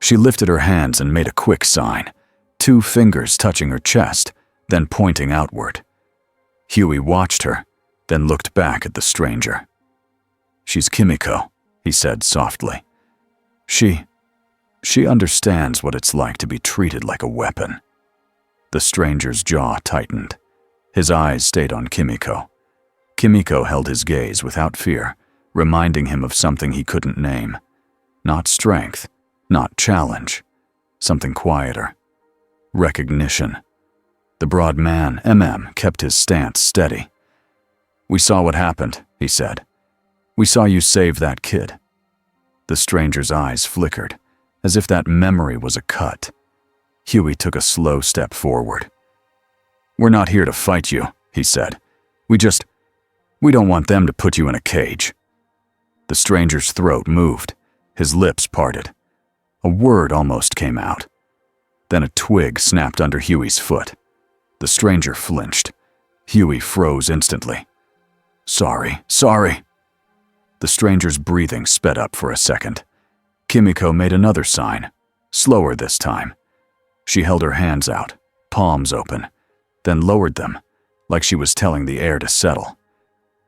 She lifted her hands and made a quick sign, 2 fingers touching her chest, then pointing outward. Huey watched her, then looked back at the stranger. She's Kimiko, he said softly. She understands what it's like to be treated like a weapon. The stranger's jaw tightened. His eyes stayed on Kimiko. Kimiko held his gaze without fear, reminding him of something he couldn't name. Not strength, not challenge, something quieter. Recognition. The broad man, kept his stance steady. We saw what happened, he said. We saw you save that kid. The stranger's eyes flickered, as if that memory was a cut. Huey took a slow step forward. We're not here to fight you, he said. We don't want them to put you in a cage. The stranger's throat moved. His lips parted. A word almost came out. Then a twig snapped under Huey's foot. The stranger flinched. Huey froze instantly. Sorry. The stranger's breathing sped up for a second. Kimiko made another sign, slower this time. She held her hands out, palms open, then lowered them, like she was telling the air to settle.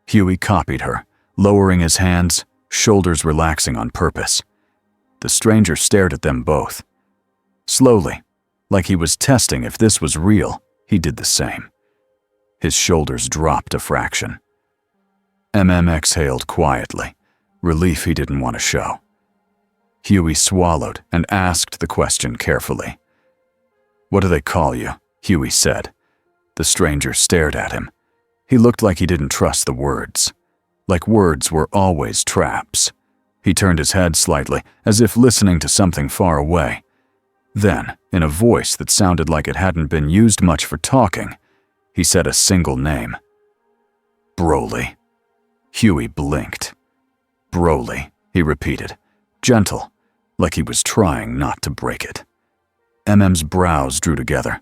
Huey copied her, lowering his hands, shoulders relaxing on purpose. The stranger stared at them both. Slowly, like he was testing if this was real, he did the same. His shoulders dropped a fraction. Exhaled quietly, relief he didn't want to show. Huey swallowed and asked the question carefully. What do they call you? Huey said. The stranger stared at him. He looked like he didn't trust the words. like words were always traps. He turned his head slightly, as if listening to something far away. Then, in a voice that sounded like it hadn't been used much for talking, he said a single name. Broly. Huey blinked. Broly, he repeated, gentle, like he was trying not to break it. MM's brows drew together.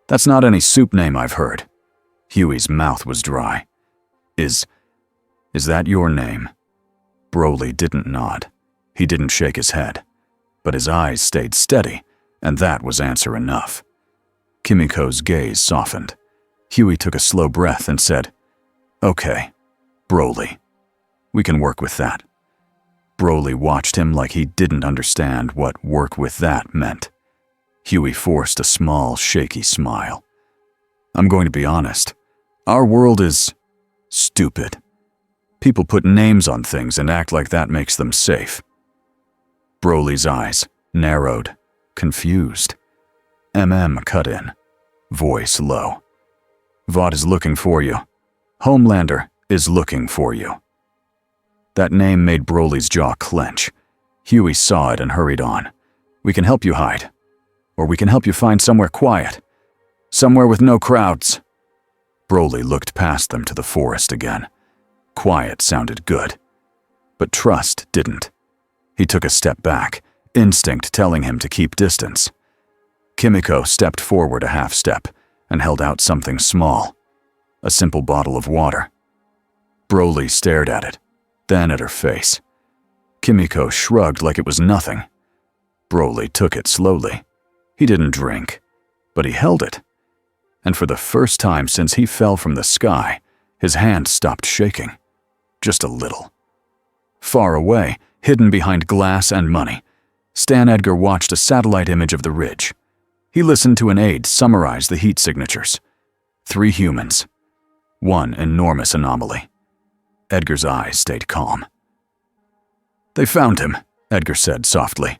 That's not any soup name I've heard. Huey's mouth was dry. Is that your name? Broly didn't nod. He didn't shake his head. But his eyes stayed steady, and that was answer enough. Kimiko's gaze softened. Huey took a slow breath and said, Okay, Broly. We can work with that. Broly watched him like he didn't understand what work with that meant. Huey forced a small, shaky smile. I'm going to be honest. Our world is stupid. People put names on things and act like that makes them safe. Broly's eyes narrowed, confused. cut in, voice low. Vought is looking for you. Homelander is looking for you. That name made Broly's jaw clench. Huey saw it and hurried on. We can help you hide. Or we can help you find somewhere quiet. Somewhere with no crowds. Broly looked past them to the forest again. Quiet sounded good. But trust didn't. He took a step back, instinct telling him to keep distance. Kimiko stepped forward a half step and held out something small. A simple bottle of water. Broly stared at it, then at her face. Kimiko shrugged like it was nothing. Broly took it slowly. He didn't drink, but he held it. And for the first time since he fell from the sky, his hand stopped shaking. Just a little. Far away, hidden behind glass and money, Stan Edgar watched a satellite image of the ridge. He listened to an aide summarize the heat signatures. 3 humans. 1 enormous anomaly. Edgar's eyes stayed calm. They found him, Edgar said softly.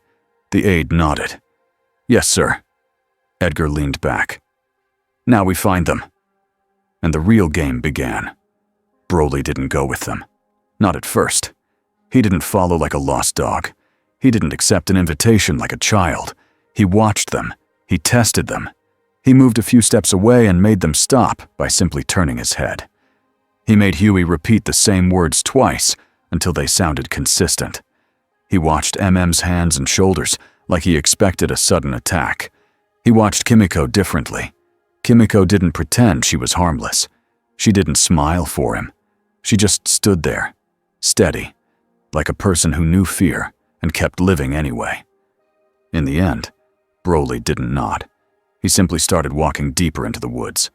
The aide nodded. Yes, sir. Edgar leaned back. Now we find them. And the real game began. Broly didn't go with them. Not at first. He didn't follow like a lost dog. He didn't accept an invitation like a child. He watched them. He tested them. He moved a few steps away and made them stop by simply turning his head. He made Huey repeat the same words twice until they sounded consistent. He watched MM's hands and shoulders like he expected a sudden attack. He watched Kimiko differently. Kimiko didn't pretend she was harmless. She didn't smile for him. She just stood there, steady, like a person who knew fear and kept living anyway. In the end, Broly didn't nod. He simply started walking deeper into the woods.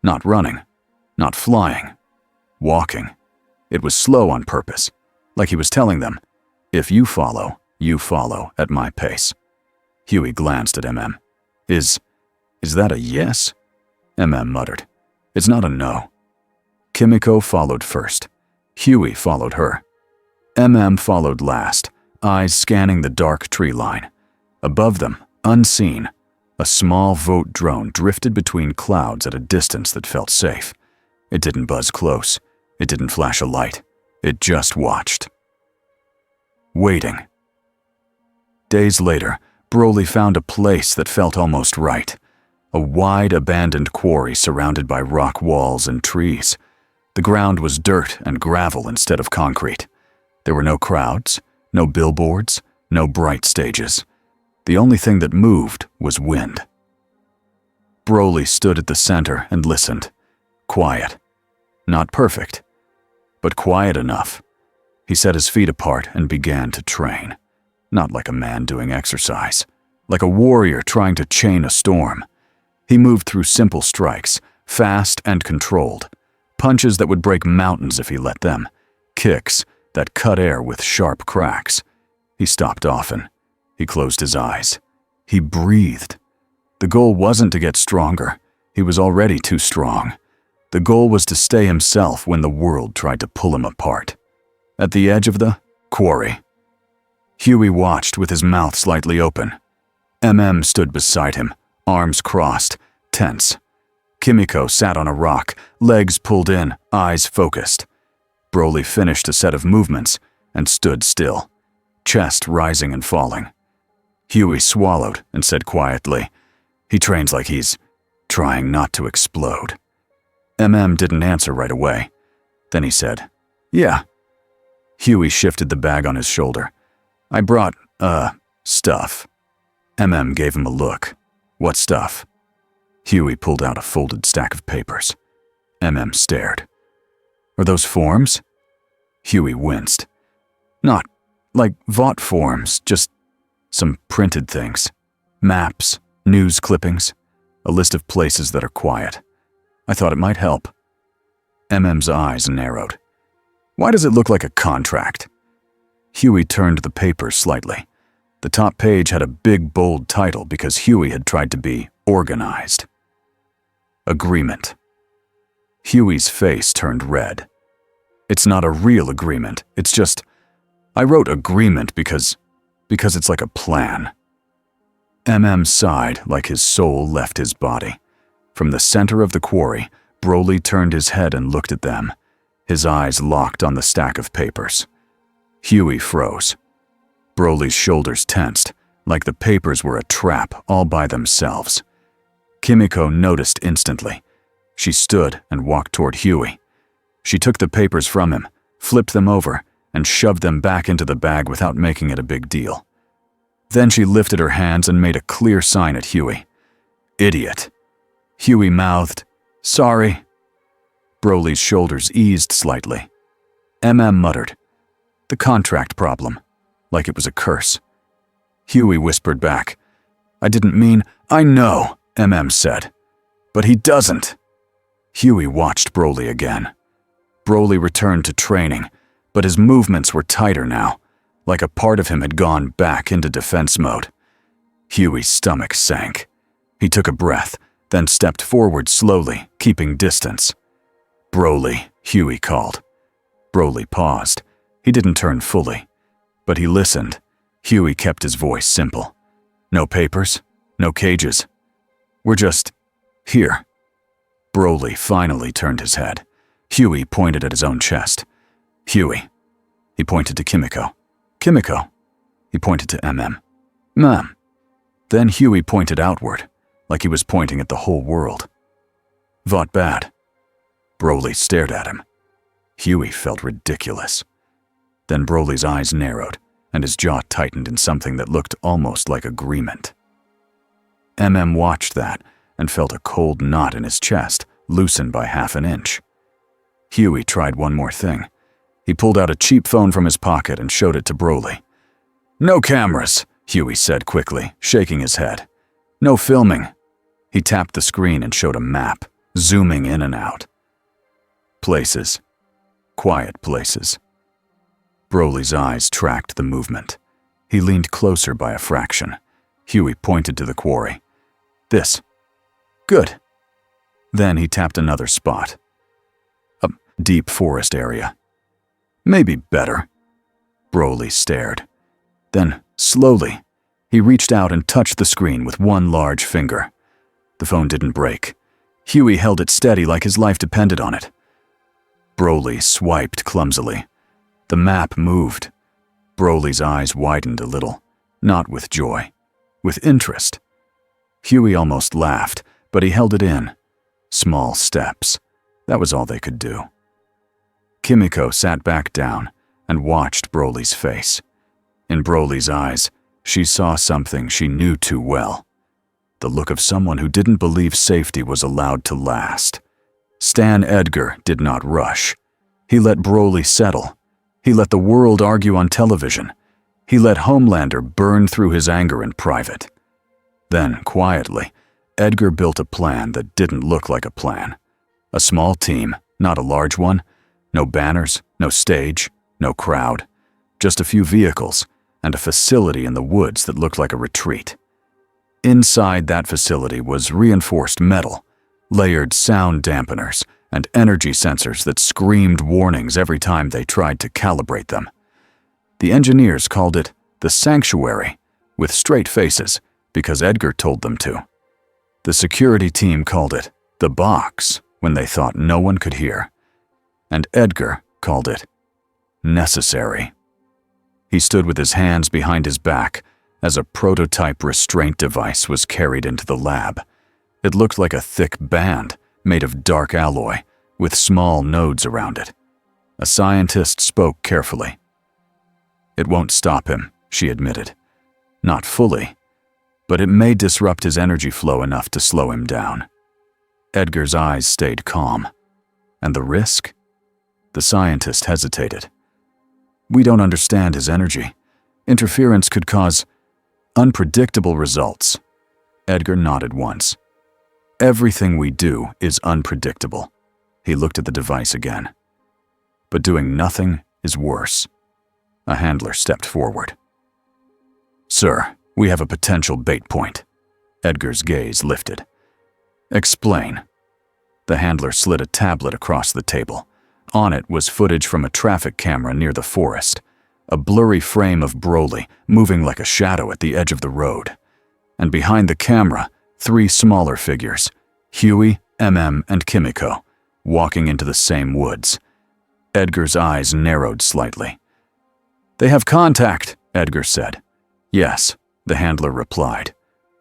Not running, not flying, walking. It was slow on purpose, like he was telling them, if you follow at my pace. Huey glanced at Is that a yes? Muttered. It's not a no. Kimiko followed first. Huey followed her. Followed last, eyes scanning the dark tree line. Above them, unseen, a small vote drone drifted between clouds at a distance that felt safe. It didn't buzz close. It didn't flash a light. It just watched. Waiting. Days later, Broly found a place that felt almost right. A wide, abandoned quarry surrounded by rock walls and trees. The ground was dirt and gravel instead of concrete. There were no crowds, no billboards, no bright stages. The only thing that moved was wind. Broly stood at the center and listened. Quiet. Not perfect, but quiet enough. He set his feet apart and began to train. Not like a man doing exercise, like a warrior trying to chain a storm. He moved through simple strikes, fast and controlled. Punches that would break mountains if he let them. Kicks that cut air with sharp cracks. He stopped often. He closed his eyes. He breathed. The goal wasn't to get stronger. He was already too strong. The goal was to stay himself when the world tried to pull him apart. At the edge of the quarry, Huey watched with his mouth slightly open. Stood beside him, arms crossed, tense. Kimiko sat on a rock, legs pulled in, eyes focused. Broly finished a set of movements and stood still, chest rising and falling. Huey swallowed and said quietly, "He trains like he's trying not to explode." Didn't answer right away. Then he said, "Yeah." Huey shifted the bag on his shoulder. "I brought, stuff." Gave him a look. "What stuff?" Huey pulled out a folded stack of papers. Stared. "Are those forms?" Huey winced. "Not like Vought forms, just some printed things. Maps, news clippings, a list of places that are quiet. I thought it might help." M's eyes narrowed. "Why does it look like a contract?" Huey turned the paper slightly. The top page had a big, bold title because Huey had tried to be organized. Agreement. Huey's face turned red. "It's not a real agreement. It's just, I wrote agreement because it's like a plan." Sighed like his soul left his body. From the center of the quarry, Broly turned his head and looked at them, his eyes locked on the stack of papers. Huey froze. Broly's shoulders tensed, like the papers were a trap all by themselves. Kimiko noticed instantly. She stood and walked toward Huey. She took the papers from him, flipped them over, and shoved them back into the bag without making it a big deal. Then she lifted her hands and made a clear sign at Huey. "Idiot." Huey mouthed, "Sorry." Broly's shoulders eased slightly. Muttered, "The contract problem," like it was a curse. Huey whispered back, "I didn't mean—" "I know," said. "But he doesn't." Huey watched Broly again. Broly returned to training, but his movements were tighter now, like a part of him had gone back into defense mode. Huey's stomach sank. He took a breath, then stepped forward slowly, keeping distance. "Broly," Huey called. Broly paused. He didn't turn fully, but he listened. Huey kept his voice simple. "No papers, no cages. We're just here." Broly finally turned his head. Huey pointed at his own chest. "Huey." He pointed to Kimiko. "Kimiko." He pointed to "Ma'am." Then Huey pointed outward, like he was pointing at the whole world. "Vought bad." Broly stared at him. Huey felt ridiculous. Then Broly's eyes narrowed, and his jaw tightened in something that looked almost like agreement. Watched that and felt a cold knot in his chest loosen by half an inch. Huey tried one more thing. He pulled out a cheap phone from his pocket and showed it to Broly. "No cameras," Huey said quickly, shaking his head. "No filming." He tapped the screen and showed a map, zooming in and out. Places. Quiet places. Broly's eyes tracked the movement. He leaned closer by a fraction. Huey pointed to the quarry. "This. Good." Then he tapped another spot. A deep forest area. "Maybe better." Broly stared. Then, slowly, he reached out and touched the screen with one large finger. The phone didn't break. Huey held it steady like his life depended on it. Broly swiped clumsily. The map moved. Broly's eyes widened a little, not with joy, with interest. Huey almost laughed, but he held it in. Small steps. That was all they could do. Kimiko sat back down and watched Broly's face. In Broly's eyes, she saw something she knew too well. The look of someone who didn't believe safety was allowed to last. Stan Edgar did not rush. He let Broly settle. He let the world argue on television. He let Homelander burn through his anger in private. Then, quietly, Edgar built a plan that didn't look like a plan. A small team, not a large one. No banners, no stage, no crowd. Just a few vehicles and a facility in the woods that looked like a retreat. Inside that facility was reinforced metal, layered sound dampeners, and energy sensors that screamed warnings every time they tried to calibrate them. The engineers called it the Sanctuary, with straight faces, because Edgar told them to. The security team called it the Box when they thought no one could hear. And Edgar called it necessary. He stood with his hands behind his back as a prototype restraint device was carried into the lab. It looked like a thick band made of dark alloy with small nodes around it. A scientist spoke carefully. "It won't stop him," she admitted. "Not fully, but it may disrupt his energy flow enough to slow him down." Edgar's eyes stayed calm. "And the risk?" The scientist hesitated. "We don't understand his energy. Interference could cause unpredictable results." Edgar nodded once. "Everything we do is unpredictable." He looked at the device again. "But doing nothing is worse." A handler stepped forward. "Sir, we have a potential bait point." Edgar's gaze lifted. "Explain." The handler slid a tablet across the table. On it was footage from a traffic camera near the forest, a blurry frame of Broly moving like a shadow at the edge of the road. And behind the camera, 3 smaller figures, Huey, and Kimiko, walking into the same woods. Edgar's eyes narrowed slightly. "They have contact," Edgar said. "Yes," the handler replied.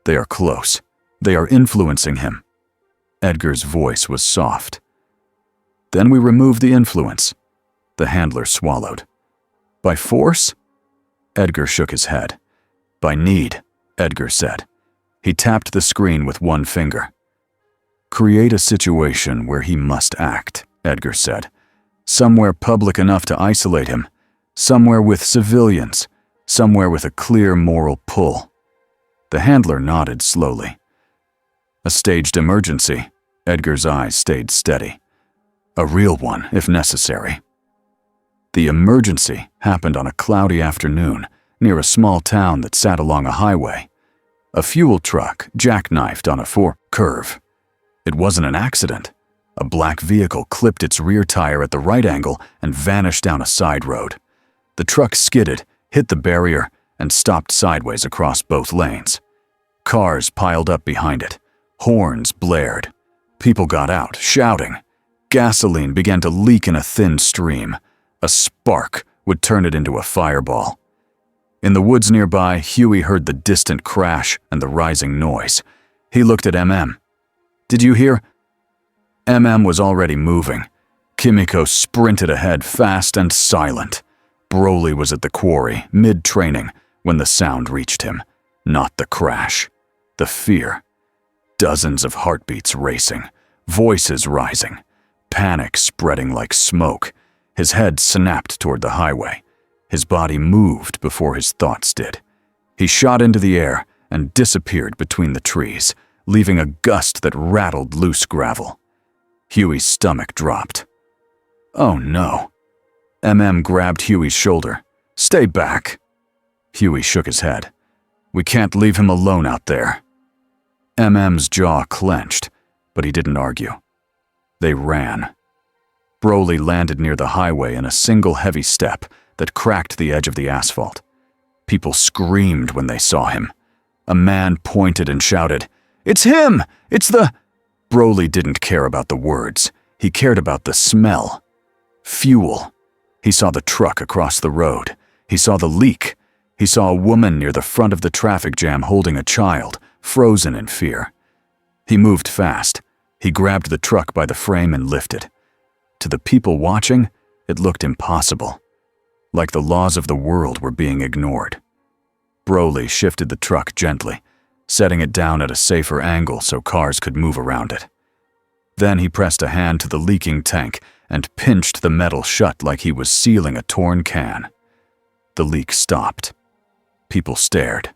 "They are close. They are influencing him." Edgar's voice was soft. "Then we remove the influence." The handler swallowed. "By force?" Edgar shook his head. "By need," Edgar said. He tapped the screen with one finger. "Create a situation where he must act," Edgar said. "Somewhere public enough to isolate him. Somewhere with civilians. Somewhere with a clear moral pull." The handler nodded slowly. "A staged emergency." Edgar's eyes stayed steady. "A real one, if necessary." The emergency happened on a cloudy afternoon near a small town that sat along a highway. A fuel truck jackknifed on a curve. It wasn't an accident. A black vehicle clipped its rear tire at the right angle and vanished down a side road. The truck skidded, hit the barrier, and stopped sideways across both lanes. Cars piled up behind it. Horns blared. People got out, shouting. Gasoline began to leak in a thin stream. A spark would turn it into a fireball. In the woods nearby, Huey heard the distant crash and the rising noise. He looked at "Did you hear?" Was already moving. Kimiko sprinted ahead, fast and silent. Broly was at the quarry, mid-training, when the sound reached him. Not the crash. The fear. Dozens of heartbeats racing. Voices rising. Panic spreading like smoke. His head snapped toward the highway. His body moved before his thoughts did. He shot into the air and disappeared between the trees, leaving a gust that rattled loose gravel. Huey's stomach dropped. "Oh no." Grabbed Huey's shoulder. "Stay back." Huey shook his head. "We can't leave him alone out there." MM's jaw clenched, but he didn't argue. They ran. Broly landed near the highway in a single heavy step that cracked the edge of the asphalt. People screamed when they saw him. A man pointed and shouted, "It's him! It's the—" Broly didn't care about the words. He cared about the smell. Fuel. He saw the truck across the road. He saw the leak. He saw a woman near the front of the traffic jam holding a child, frozen in fear. He moved fast. He grabbed the truck by the frame and lifted. To the people watching, it looked impossible. Like the laws of the world were being ignored. Broly shifted the truck gently, setting it down at a safer angle so cars could move around it. Then he pressed a hand to the leaking tank and pinched the metal shut like he was sealing a torn can. The leak stopped. People stared.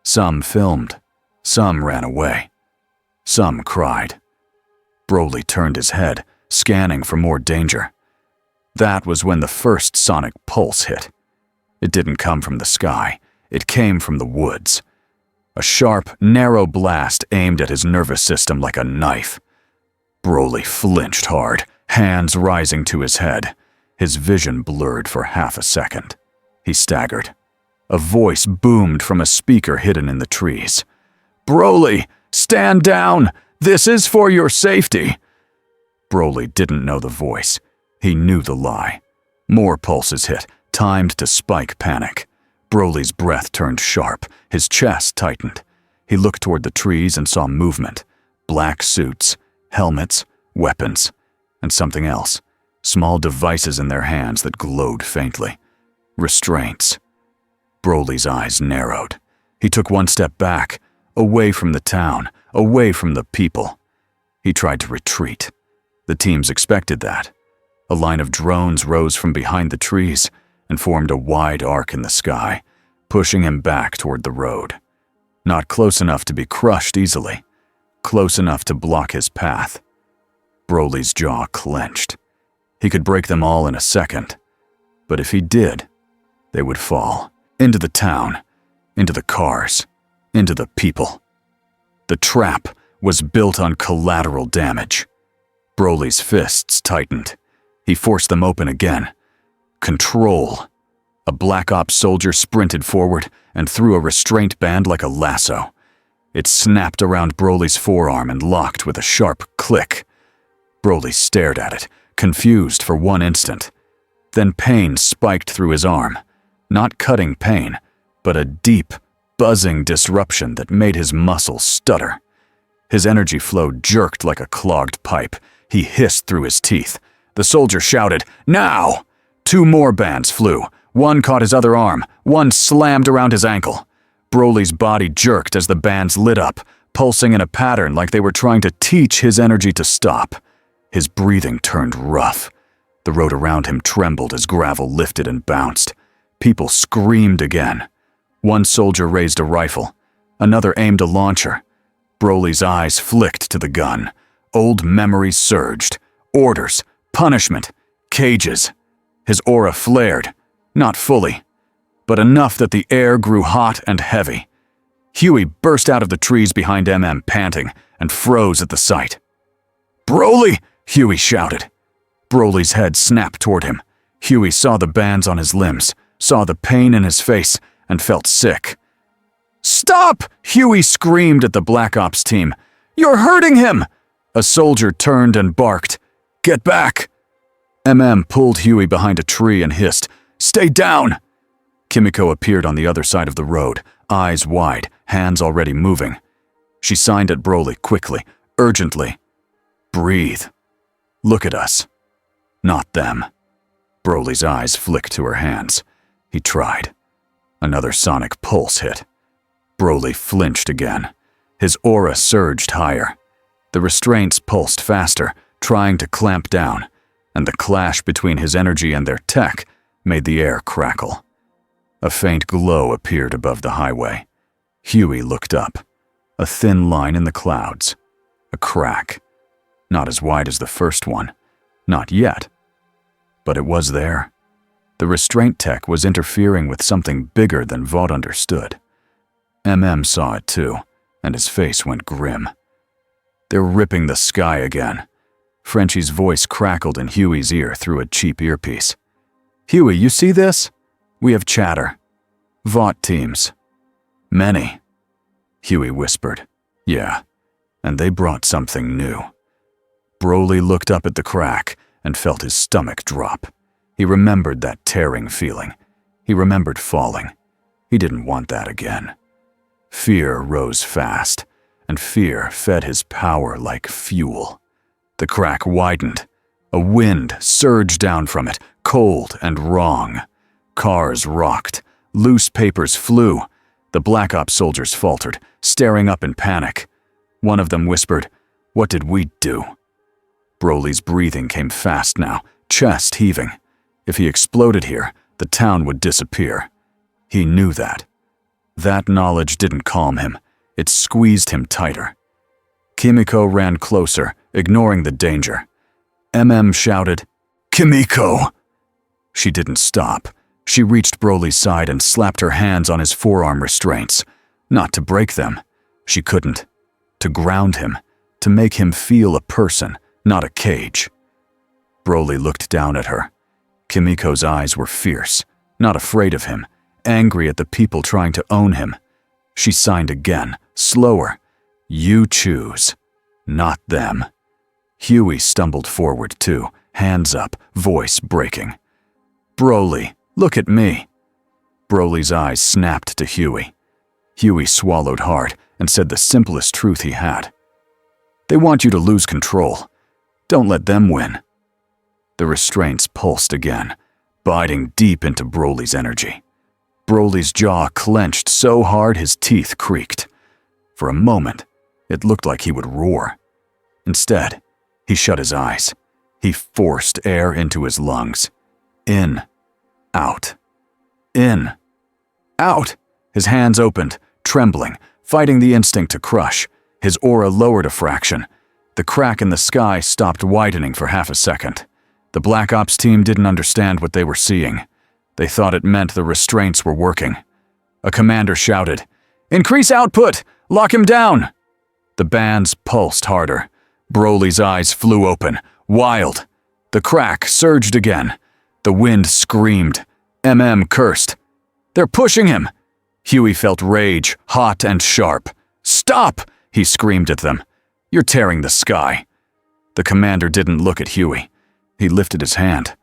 Some filmed. Some ran away. Some cried. Broly turned his head, scanning for more danger. That was when the first sonic pulse hit. It didn't come from the sky. It came from the woods. A sharp, narrow blast aimed at his nervous system like a knife. Broly flinched hard, hands rising to his head. His vision blurred for half a second. He staggered. A voice boomed from a speaker hidden in the trees. "Broly, stand down! This is for your safety!" Broly didn't know the voice. He knew the lie. More pulses hit, timed to spike panic. Broly's breath turned sharp, his chest tightened. He looked toward the trees and saw movement. Black suits, helmets, weapons, and something else. Small devices in their hands that glowed faintly. Restraints. Broly's eyes narrowed. He took one step back, away from the town, away from the people. He tried to retreat. The teams expected that. A line of drones rose from behind the trees and formed a wide arc in the sky, pushing him back toward the road. Not close enough to be crushed easily, close enough to block his path. Broly's jaw clenched. He could break them all in a second, but if he did, they would fall. Into the town, into the cars, into the people. The trap was built on collateral damage. Broly's fists tightened. He forced them open again. Control. A Black Ops soldier sprinted forward and threw a restraint band like a lasso. It snapped around Broly's forearm and locked with a sharp click. Broly stared at it, confused for one instant. Then pain spiked through his arm. Not cutting pain, but a deep, buzzing disruption that made his muscles stutter. His energy flow jerked like a clogged pipe. He hissed through his teeth. The soldier shouted, "Now!" 2 more bands flew. One caught his other arm. One slammed around his ankle. Broly's body jerked as the bands lit up, pulsing in a pattern like they were trying to teach his energy to stop. His breathing turned rough. The road around him trembled as gravel lifted and bounced. People screamed again. One soldier raised a rifle. Another aimed a launcher. Broly's eyes flicked to the gun. Old memories surged. Orders, punishment, cages. His aura flared. Not fully, but enough that the air grew hot and heavy. Huey burst out of the trees behind MM, panting, and froze at the sight. "Broly!" Huey shouted. Broly's head snapped toward him. Huey saw the bands on his limbs, saw the pain in his face, and felt sick. "Stop!" Huey screamed at the Black Ops team. "You're hurting him!" A soldier turned and barked. "Get back!" MM pulled Huey behind a tree and hissed, "Stay down!" Kimiko appeared on the other side of the road, eyes wide, hands already moving. She signed at Broly quickly, urgently. "Breathe. Look at us. Not them." Broly's eyes flicked to her hands. He tried. Another sonic pulse hit. Broly flinched again. His aura surged higher. The restraints pulsed faster, trying to clamp down, and the clash between his energy and their tech made the air crackle. A faint glow appeared above the highway. Huey looked up. A thin line in the clouds. A crack. Not as wide as the first one. Not yet. But it was there. The restraint tech was interfering with something bigger than Vought understood. MM saw it too, and his face went grim. "They're ripping the sky again." Frenchie's voice crackled in Huey's ear through a cheap earpiece. "Huey, you see this? We have chatter. Vought teams. Many." Huey whispered, "Yeah, and they brought something new." Broly looked up at the crack and felt his stomach drop. He remembered that tearing feeling. He remembered falling. He didn't want that again. Fear rose fast, and fear fed his power like fuel. The crack widened. A wind surged down from it, cold and wrong. Cars rocked. Loose papers flew. The Black Ops soldiers faltered, staring up in panic. One of them whispered, "What did we do?" Broly's breathing came fast now, chest heaving. If he exploded here, the town would disappear. He knew that. That knowledge didn't calm him. It squeezed him tighter. Kimiko ran closer, ignoring the danger. MM shouted, "Kimiko!" She didn't stop. She reached Broly's side and slapped her hands on his forearm restraints. Not to break them. She couldn't. To ground him. To make him feel a person, not a cage. Broly looked down at her. Kimiko's eyes were fierce, not afraid of him, angry at the people trying to own him. She signed again, slower. "You choose. Not them." Huey stumbled forward too, hands up, voice breaking. "Broly, look at me." Broly's eyes snapped to Huey. Huey swallowed hard and said the simplest truth he had. "They want you to lose control. Don't let them win." The restraints pulsed again, biting deep into Broly's energy. Broly's jaw clenched so hard his teeth creaked. For a moment, it looked like he would roar. Instead, he shut his eyes. He forced air into his lungs. In, out, in, out. His hands opened, trembling, fighting the instinct to crush. His aura lowered a fraction. The crack in the sky stopped widening for half a second. The Black Ops team didn't understand what they were seeing. They thought it meant the restraints were working. A commander shouted, "Increase output! Lock him down!" The bands pulsed harder. Broly's eyes flew open, wild. The crack surged again. The wind screamed. Cursed. "They're pushing him!" Huey felt rage, hot and sharp. "Stop!" he screamed at them. "You're tearing the sky." The commander didn't look at Huey. He lifted his hand.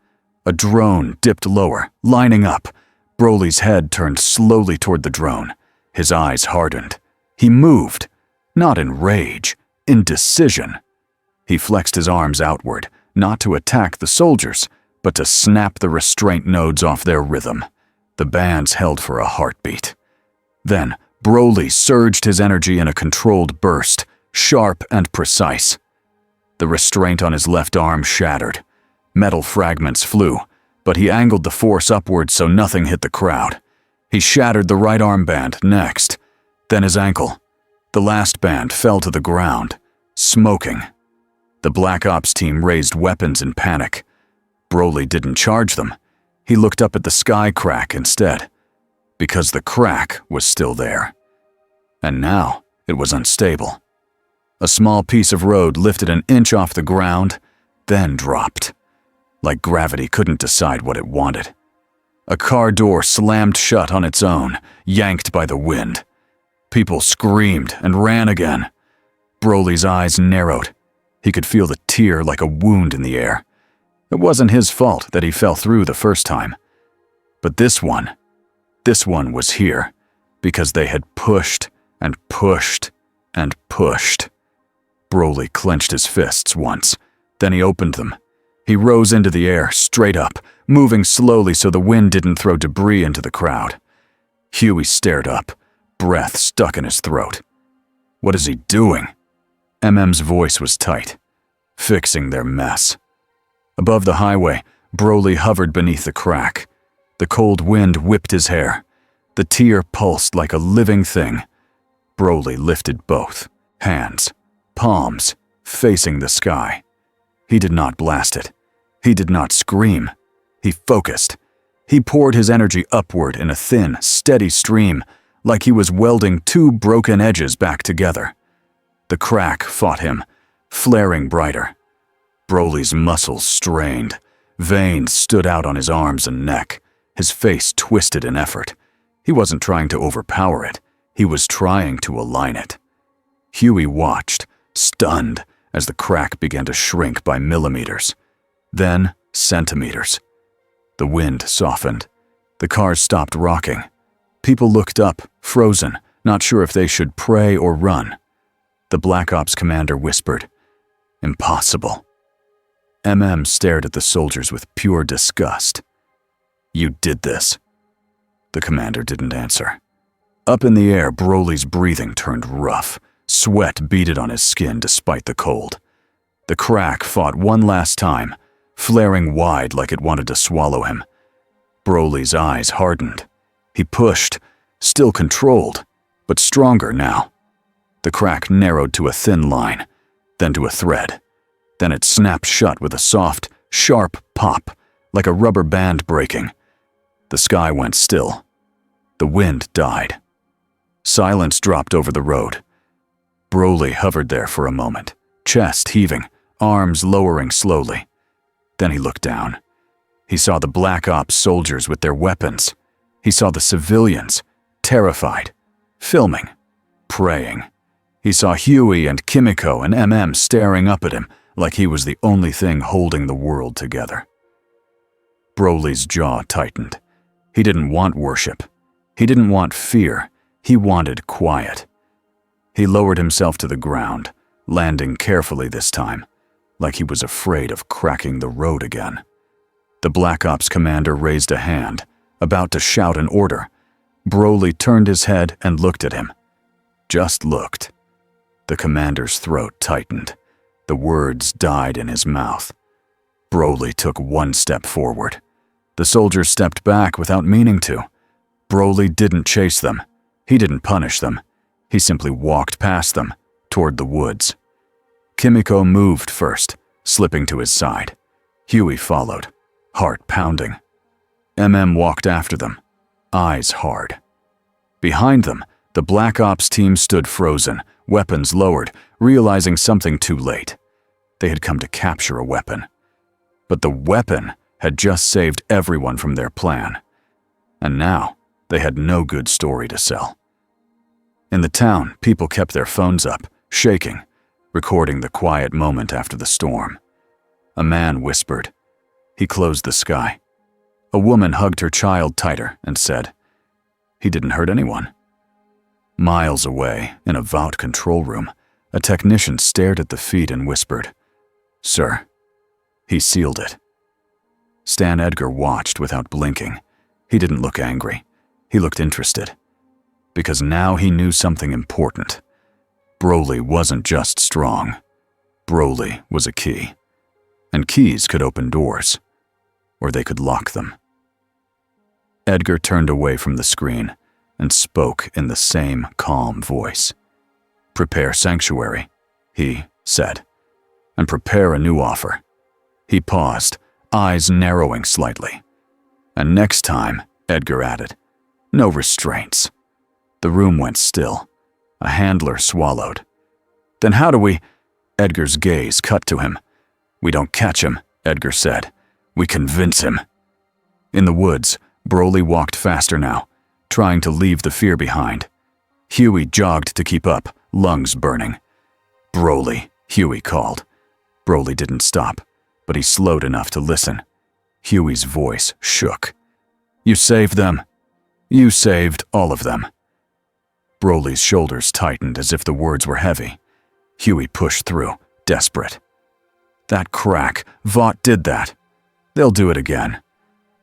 A drone dipped lower, lining up. Broly's head turned slowly toward the drone. His eyes hardened. He moved, not in rage, in decision. He flexed his arms outward, not to attack the soldiers, but to snap the restraint nodes off their rhythm. The bands held for a heartbeat. Then, Broly surged his energy in a controlled burst, sharp and precise. The restraint on his left arm shattered. Metal fragments flew, but he angled the force upward so nothing hit the crowd. He shattered the right armband next, then his ankle. The last band fell to the ground, smoking. The Black Ops team raised weapons in panic. Broly didn't charge them. He looked up at the sky crack instead, because the crack was still there. And now it was unstable. A small piece of road lifted an inch off the ground, then dropped. Like gravity couldn't decide what it wanted. A car door slammed shut on its own, yanked by the wind. People screamed and ran again. Broly's eyes narrowed. He could feel the tear like a wound in the air. It wasn't his fault that he fell through the first time. But this one was here, because they had pushed and pushed and pushed. Broly clenched his fists once, then he opened them. He rose into the air, straight up, moving slowly so the wind didn't throw debris into the crowd. Huey stared up, breath stuck in his throat. What is he doing? MM's voice was tight. Fixing their mess. Above the highway, Broly hovered beneath the crack. The cold wind whipped his hair. The tear pulsed like a living thing. Broly lifted both hands, palms, facing the sky. He did not blast it. He did not scream. He focused. He poured his energy upward in a thin, steady stream, like he was welding two broken edges back together. The crack fought him, flaring brighter. Broly's muscles strained. Veins stood out on his arms and neck. His face twisted in effort. He wasn't trying to overpower it. He was trying to align it. Huey watched, stunned, as the crack began to shrink by millimeters. Then centimeters. The wind softened. The cars stopped rocking. People looked up, frozen, not sure if they should pray or run. The Black Ops commander whispered, "Impossible." Stared at the soldiers with pure disgust. "You did this." The commander didn't answer. Up in the air, Broly's breathing turned rough. Sweat beaded on his skin despite the cold. The crack fought one last time, flaring wide like it wanted to swallow him. Broly's eyes hardened. He pushed, still controlled, but stronger now. The crack narrowed to a thin line, then to a thread. Then it snapped shut with a soft, sharp pop, like a rubber band breaking. The sky went still. The wind died. Silence dropped over the road. Broly hovered there for a moment, chest heaving, arms lowering slowly. Then he looked down. He saw the Black Ops soldiers with their weapons. He saw the civilians, terrified, filming, praying. He saw Huey and Kimiko and staring up at him like he was the only thing holding the world together. Broly's jaw tightened. He didn't want worship. He didn't want fear. He wanted quiet. He lowered himself to the ground, landing carefully this time, like he was afraid of cracking the road again. The Black Ops commander raised a hand, about to shout an order. Broly turned his head and looked at him. Just looked. The commander's throat tightened. The words died in his mouth. Broly took one step forward. The soldiers stepped back without meaning to. Broly didn't chase them. He didn't punish them. He simply walked past them, toward the woods. Kimiko moved first, slipping to his side. Huey followed, heart pounding. Walked after them, eyes hard. Behind them, the Black Ops team stood frozen, weapons lowered, realizing something too late. They had come to capture a weapon. But the weapon had just saved everyone from their plan. And now, they had no good story to sell. In the town, people kept their phones up, shaking, recording the quiet moment after the storm. A man whispered. He closed the sky. A woman hugged her child tighter and said, "He didn't hurt anyone." Miles away, in a Vault control room, a technician stared at the feed and whispered, "Sir." He sealed it. Stan Edgar watched without blinking. He didn't look angry. He looked interested. Because now he knew something important. Broly wasn't just strong. Broly was a key. And keys could open doors. Or they could lock them. Edgar turned away from the screen and spoke in the same calm voice. "Prepare sanctuary," he said, "and prepare a new offer." He paused, eyes narrowing slightly. "And next time," Edgar added, "no restraints." The room went still. A handler swallowed. "Then how do we—" Edgar's gaze cut to him. "We don't catch him," Edgar said. "We convince him." In the woods, Broly walked faster now, trying to leave the fear behind. Huey jogged to keep up, lungs burning. "Broly," Huey called. Broly didn't stop, but he slowed enough to listen. Huey's voice shook. "You saved them. You saved all of them." Broly's shoulders tightened as if the words were heavy. Huey pushed through, desperate. "That crack, Vought did that. They'll do it again.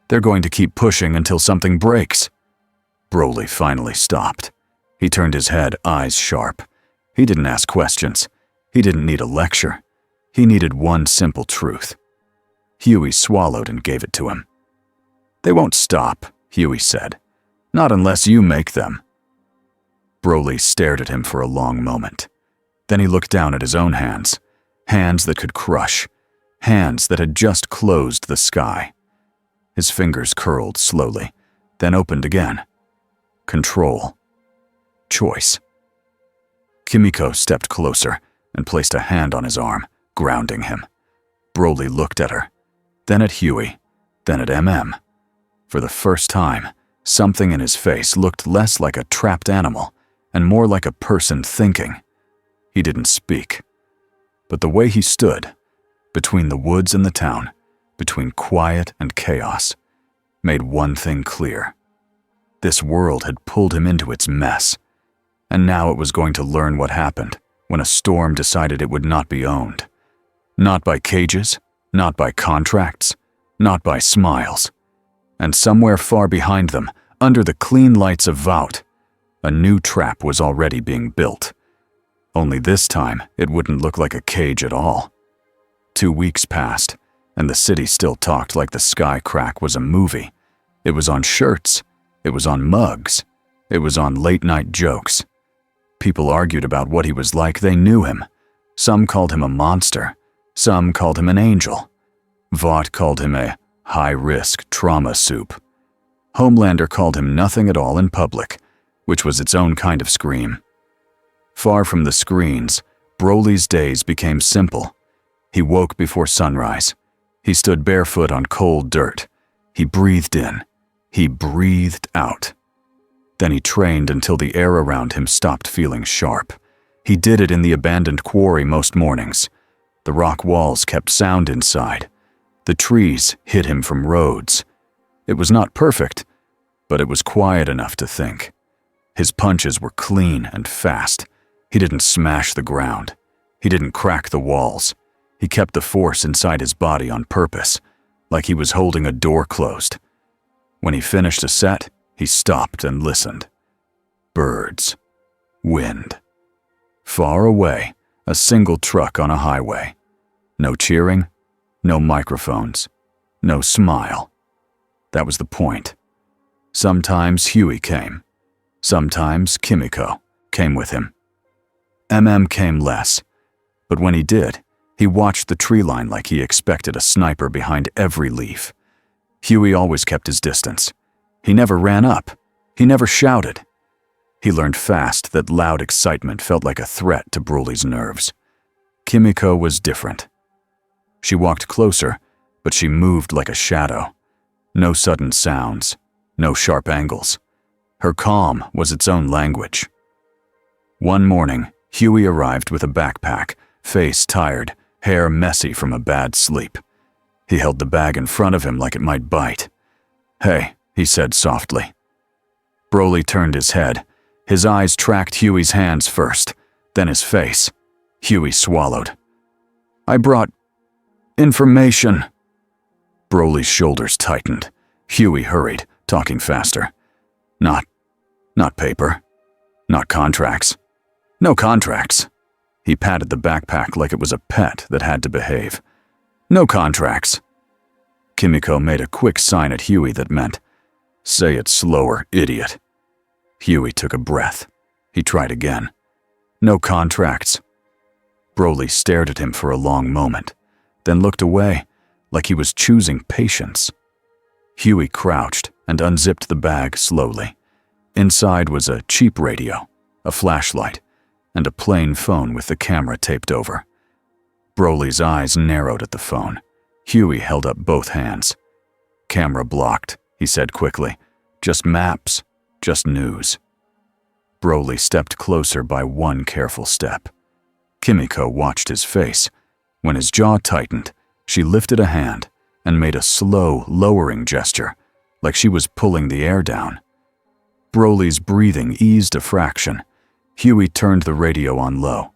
They're going to keep pushing until something breaks." Broly finally stopped. He turned his head, eyes sharp. He didn't ask questions. He didn't need a lecture. He needed one simple truth. Huey swallowed and gave it to him. "They won't stop," Huey said. "Not unless you make them." Broly stared at him for a long moment. Then he looked down at his own hands. Hands that could crush. Hands that had just closed the sky. His fingers curled slowly, then opened again. Control. Choice. Kimiko stepped closer and placed a hand on his arm, grounding him. Broly looked at her, then at Huey, then at For the first time, something in his face looked less like a trapped animal and more like a person thinking. He didn't speak. But the way he stood, between the woods and the town, between quiet and chaos, made one thing clear. This world had pulled him into its mess, and now it was going to learn what happened when a storm decided it would not be owned. Not by cages, not by contracts, not by smiles. And somewhere far behind them, under the clean lights of Vault, a new trap was already being built. Only this time, it wouldn't look like a cage at all. 2 weeks passed, and the city still talked like the sky crack was a movie. It was on shirts. It was on mugs. It was on late-night jokes. People argued about what he was like. They knew him. Some called him a monster. Some called him an angel. Vought called him a high-risk trauma soup. Homelander called him nothing at all in public, which was its own kind of scream. Far from the screens, Broly's days became simple. He woke before sunrise. He stood barefoot on cold dirt. He breathed in. He breathed out. Then he trained until the air around him stopped feeling sharp. He did it in the abandoned quarry most mornings. The rock walls kept sound inside. The trees hid him from roads. It was not perfect, but it was quiet enough to think. His punches were clean and fast. He didn't smash the ground. He didn't crack the walls. He kept the force inside his body on purpose, like he was holding a door closed. When he finished a set, he stopped and listened. Birds. Wind. Far away, a single truck on a highway. No cheering, no microphones, no smile. That was the point. Sometimes Huey came. Sometimes Kimiko came with him. Came less, but when he did, he watched the tree line like he expected a sniper behind every leaf. Huey always kept his distance. He never ran up. He never shouted. He learned fast that loud excitement felt like a threat to Broly's nerves. Kimiko was different. She walked closer, but she moved like a shadow. No sudden sounds, no sharp angles. Her calm was its own language. One morning, Huey arrived with a backpack, face tired, hair messy from a bad sleep. He held the bag in front of him like it might bite. "Hey," he said softly. Broly turned his head. His eyes tracked Huey's hands first, then his face. Huey swallowed. "I brought information." Broly's shoulders tightened. Huey hurried, talking faster. Not paper. Not contracts. No contracts." He patted the backpack like it was a pet that had to behave. "No contracts." Kimiko made a quick sign at Huey that meant, "Say it slower, idiot." Huey took a breath. He tried again. "No contracts." Broly stared at him for a long moment, then looked away, like he was choosing patience. Huey crouched and unzipped the bag slowly. Inside was a cheap radio, a flashlight, and a plain phone with the camera taped over. Broly's eyes narrowed at the phone. Huey held up both hands. "Camera blocked," he said quickly. "Just maps, just news." Broly stepped closer by one careful step. Kimiko watched his face. When his jaw tightened, she lifted a hand and made a slow, lowering gesture, like she was pulling the air down. Broly's breathing eased a fraction. Huey turned the radio on low.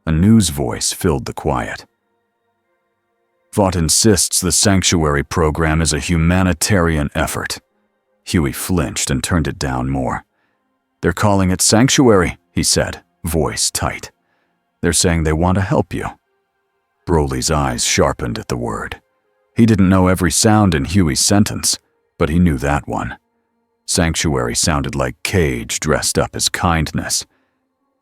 A news voice filled the quiet. "Vought insists the Sanctuary program is a humanitarian effort." Huey flinched and turned it down more. "They're calling it Sanctuary," he said, voice tight. "They're saying they want to help you." Broly's eyes sharpened at the word. He didn't know every sound in Huey's sentence, but he knew that one. Sanctuary sounded like cage dressed up as kindness.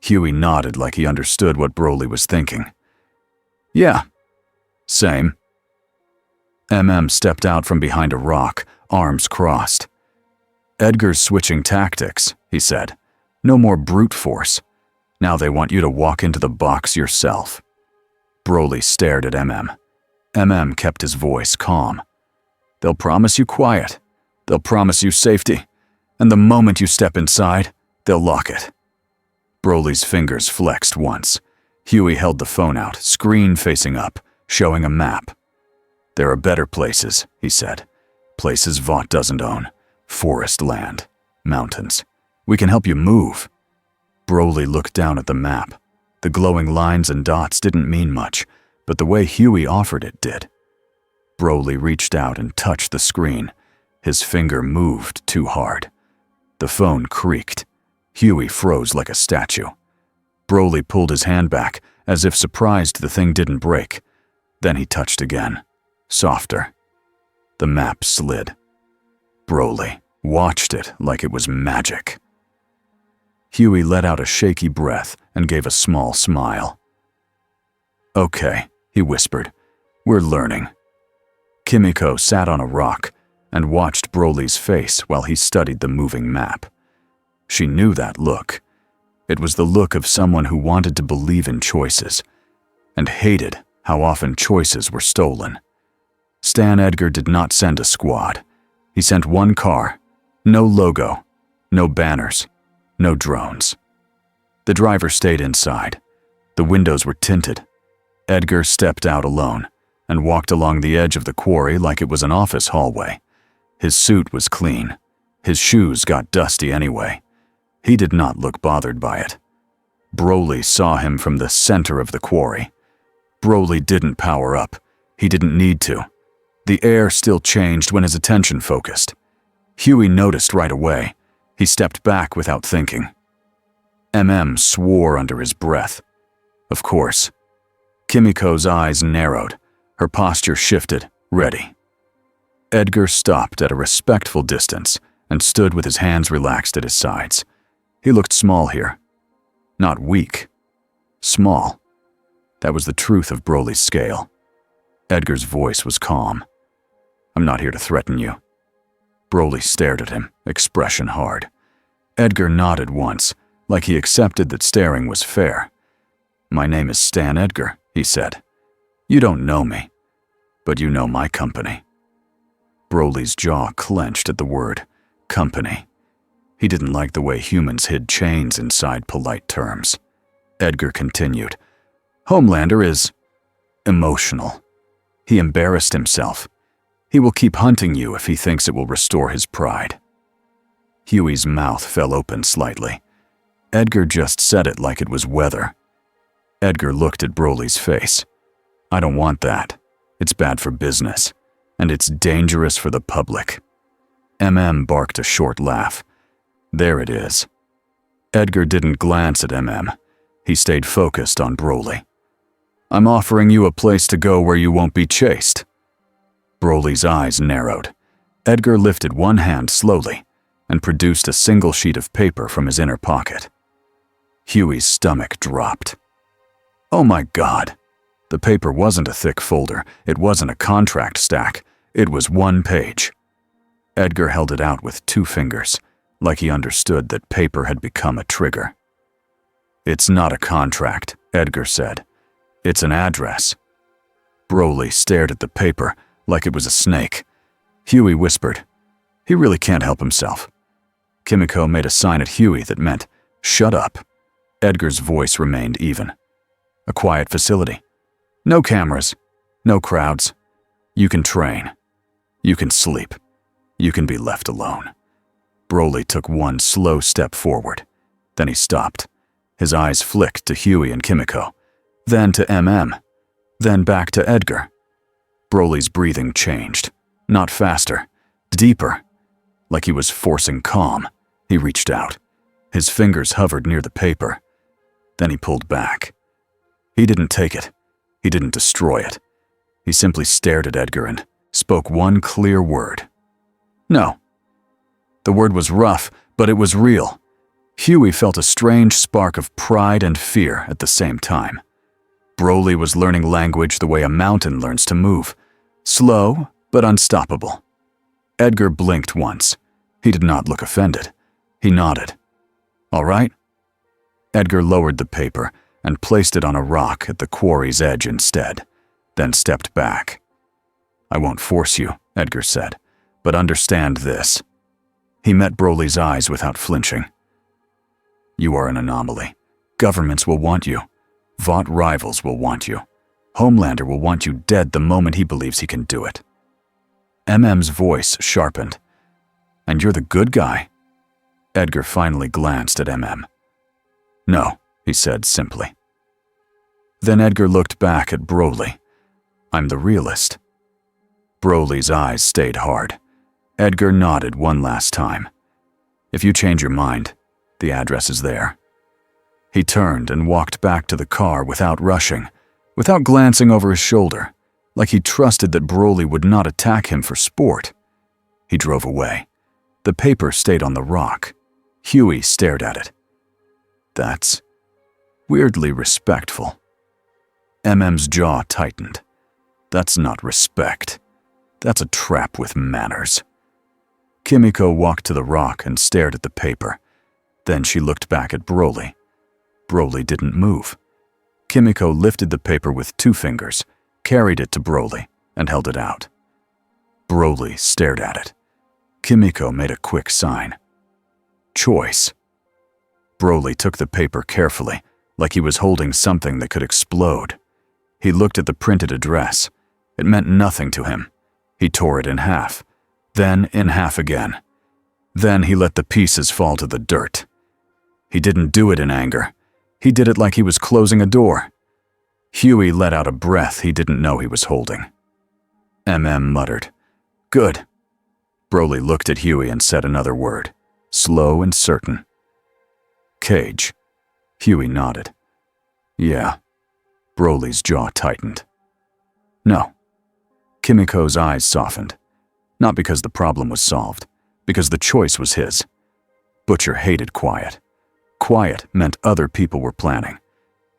Huey nodded like he understood what Broly was thinking. "Yeah, same." Stepped out from behind a rock, arms crossed. "Edgar's switching tactics," he said. "No more brute force. Now they want you to walk into the box yourself." Broly stared at kept his voice calm. "They'll promise you quiet. They'll promise you safety. And the moment you step inside, they'll lock it." Broly's fingers flexed once. Huey held the phone out, screen facing up, showing a map. "There are better places," he said. "Places Vought doesn't own. Forest land. Mountains. We can help you move." Broly looked down at the map. The glowing lines and dots didn't mean much, but the way Huey offered it did. Broly reached out and touched the screen. His finger moved too hard. The phone creaked. Huey froze like a statue. Broly pulled his hand back, as if surprised the thing didn't break. Then he touched again. Softer. The map slid. Broly watched it like it was magic. Huey let out a shaky breath and gave a small smile. "Okay," he whispered. "We're learning." Kimiko sat on a rock and watched Broly's face while he studied the moving map. She knew that look. It was the look of someone who wanted to believe in choices and hated how often choices were stolen. Stan Edgar did not send a squad. He sent one car, no logo, no banners, no drones. The driver stayed inside. The windows were tinted. Edgar stepped out alone, and walked along the edge of the quarry like it was an office hallway. His suit was clean. His shoes got dusty anyway. He did not look bothered by it. Broly saw him from the center of the quarry. Broly didn't power up. He didn't need to. The air still changed when his attention focused. Huey noticed right away. He stepped back without thinking. Swore under his breath. Of course. Kimiko's eyes narrowed. Her posture shifted, ready. Edgar stopped at a respectful distance and stood with his hands relaxed at his sides. He looked small here. Not weak. Small. That was the truth of Broly's scale. Edgar's voice was calm. I'm not here to threaten you. Broly stared at him, expression hard. Edgar nodded once, like he accepted that staring was fair. My name is Stan Edgar, he said. You don't know me, but you know my company. Broly's jaw clenched at the word, company. He didn't like the way humans hid chains inside polite terms. Edgar continued. Homelander is emotional. He embarrassed himself. He will keep hunting you if he thinks it will restore his pride. Huey's mouth fell open slightly. Edgar just said it like it was weather. Edgar looked at Broly's face. I don't want that. It's bad for business, and it's dangerous for the public. Barked a short laugh. There it is. Edgar didn't glance at He stayed focused on Broly. I'm offering you a place to go where you won't be chased. Broly's eyes narrowed. Edgar lifted one hand slowly and produced a single sheet of paper from his inner pocket. Huey's stomach dropped. Oh my God. The paper wasn't a thick folder. It wasn't a contract stack. It was one page. Edgar held it out with 2 fingers, like he understood that paper had become a trigger. It's not a contract, Edgar said. It's an address. Broly stared at the paper like it was a snake. Huey whispered. He really can't help himself. Kimiko made a sign at Huey that meant, shut up. Edgar's voice remained even. A quiet facility. No cameras. No crowds. You can train. You can sleep. You can be left alone. Broly took one slow step forward. Then he stopped. His eyes flicked to Huey and Kimiko. Then to Then back to Edgar. Broly's breathing changed. Not faster. Deeper. Like he was forcing calm. He reached out. His fingers hovered near the paper. Then he pulled back. He didn't take it. He didn't destroy it. He simply stared at Edgar and spoke one clear word. No. The word was rough, but it was real. Huey felt a strange spark of pride and fear at the same time. Broly was learning language the way a mountain learns to move. Slow, but unstoppable. Edgar blinked once. He did not look offended. He nodded. All right? Edgar lowered the paper and placed it on a rock at the quarry's edge instead, then stepped back. I won't force you, Edgar said, but understand this. He met Broly's eyes without flinching. You are an anomaly. Governments will want you. Vought rivals will want you. Homelander will want you dead the moment he believes he can do it. MM's voice sharpened. And you're the good guy? Edgar finally glanced at No, he said simply. Then Edgar looked back at Broly. I'm the realist. Broly's eyes stayed hard. Edgar nodded one last time. If you change your mind, the address is there. He turned and walked back to the car without rushing, without glancing over his shoulder, like he trusted that Broly would not attack him for sport. He drove away. The paper stayed on the rock. Huey stared at it. That's weirdly respectful. MM's jaw tightened. That's not respect. That's a trap with manners. Kimiko walked to the rock and stared at the paper. Then she looked back at Broly. Broly didn't move. Kimiko lifted the paper with 2 fingers, carried it to Broly, and held it out. Broly stared at it. Kimiko made a quick sign. Choice. Broly took the paper carefully, like he was holding something that could explode. He looked at the printed address. It meant nothing to him. He tore it in half, then in half again. Then he let the pieces fall to the dirt. He didn't do it in anger. He did it like he was closing a door. Huey let out a breath he didn't know he was holding. Muttered, "Good." Broly looked at Huey and said another word, slow and certain. "Cage." Huey nodded. "Yeah." Broly's jaw tightened. "No." Kimiko's eyes softened. Not because the problem was solved, because the choice was his. Butcher hated quiet. Quiet meant other people were planning.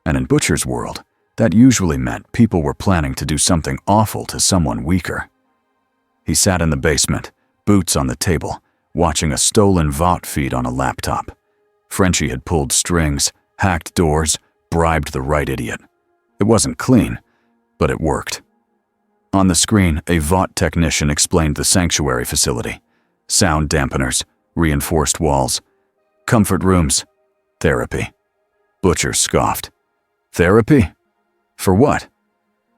And in Butcher's world, that usually meant people were planning to do something awful to someone weaker. He sat in the basement, boots on the table, watching a stolen VOT feed on a laptop. Frenchie had pulled strings, hacked doors, bribed the right idiot. It wasn't clean, but it worked. On the screen, a VOT technician explained the sanctuary facility. Sound dampeners, reinforced walls, comfort rooms, therapy. Butcher scoffed. Therapy? For what?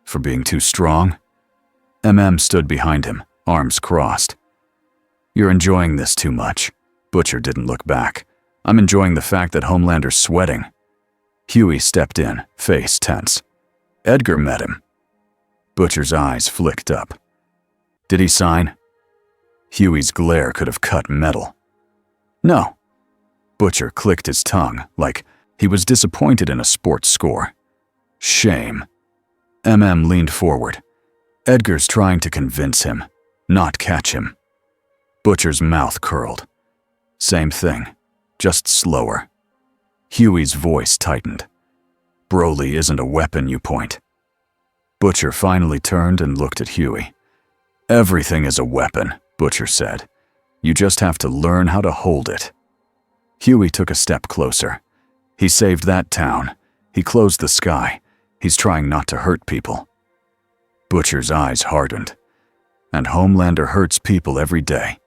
For being too strong? Stood behind him, arms crossed. You're enjoying this too much. Butcher didn't look back. I'm enjoying the fact that Homelander's sweating. Huey stepped in, face tense. Edgar met him. Butcher's eyes flicked up. Did he sign? Huey's glare could have cut metal. No. Butcher clicked his tongue, like he was disappointed in a sports score. Shame. Leaned forward. Edgar's trying to convince him, not catch him. Butcher's mouth curled. Same thing, just slower. Huey's voice tightened. Broly isn't a weapon, you point. Butcher finally turned and looked at Huey. Everything is a weapon, Butcher said. You just have to learn how to hold it. Huey took a step closer. He saved that town. He closed the sky. He's trying not to hurt people. Butcher's eyes hardened. And Homelander hurts people every day.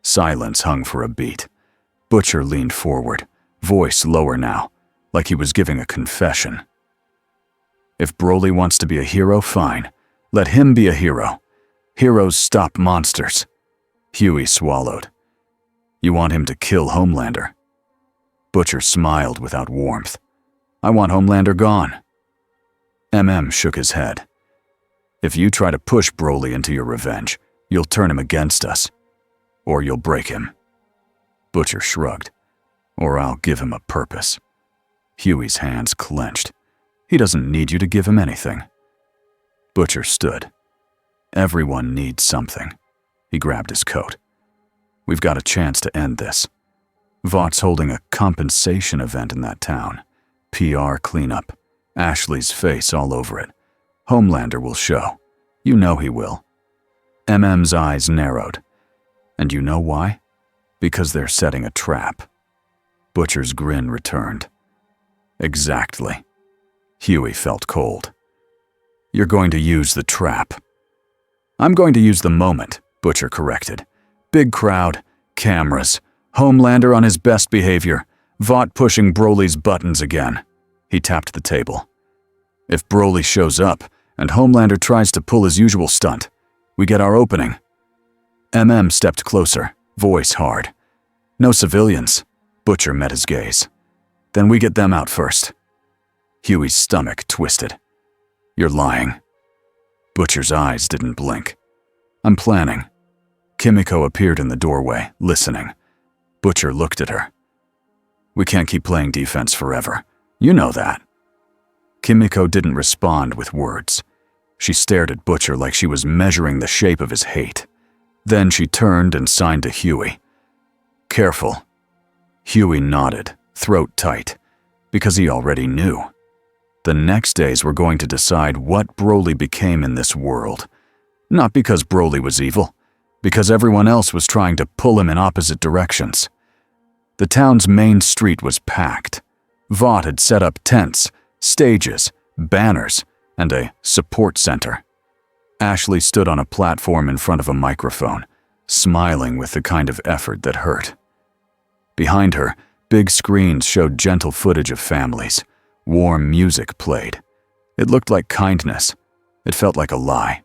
Silence hung for a beat. Butcher leaned forward, voice lower now, like he was giving a confession. If Broly wants to be a hero, fine. Let him be a hero. Heroes stop monsters. Huey swallowed. You want him to kill Homelander? Butcher smiled without warmth. I want Homelander gone. Shook his head. If you try to push Broly into your revenge, you'll turn him against us. Or you'll break him. Butcher shrugged. Or I'll give him a purpose. Huey's hands clenched. He doesn't need you to give him anything. Butcher stood. Everyone needs something. He grabbed his coat. We've got a chance to end this. Vought's holding a compensation event in that town. PR cleanup. Ashley's face all over it. Homelander will show. You know he will. MM's eyes narrowed. And you know why? Because they're setting a trap. Butcher's grin returned. Exactly. Huey felt cold. You're going to use the trap. I'm going to use the moment, Butcher corrected. Big crowd, cameras, Homelander on his best behavior, Vought pushing Broly's buttons again. He tapped the table. If Broly shows up, and Homelander tries to pull his usual stunt, we get our opening. Stepped closer, voice hard. No civilians. Butcher met his gaze. Then we get them out first. Huey's stomach twisted. You're lying. Butcher's eyes didn't blink. I'm planning. Kimiko appeared in the doorway, listening. Butcher looked at her. We can't keep playing defense forever. You know that. Kimiko didn't respond with words. She stared at Butcher like she was measuring the shape of his hate. Then she turned and signed to Huey. Careful. Huey nodded, throat tight, because he already knew. The next days were going to decide what Broly became in this world. Not because Broly was evil, because everyone else was trying to pull him in opposite directions. The town's main street was packed. Vought had set up tents, stages, banners, and a support center. Ashley stood on a platform in front of a microphone, smiling with the kind of effort that hurt. Behind her, big screens showed gentle footage of families. Warm music played. It looked like kindness, It felt like a lie.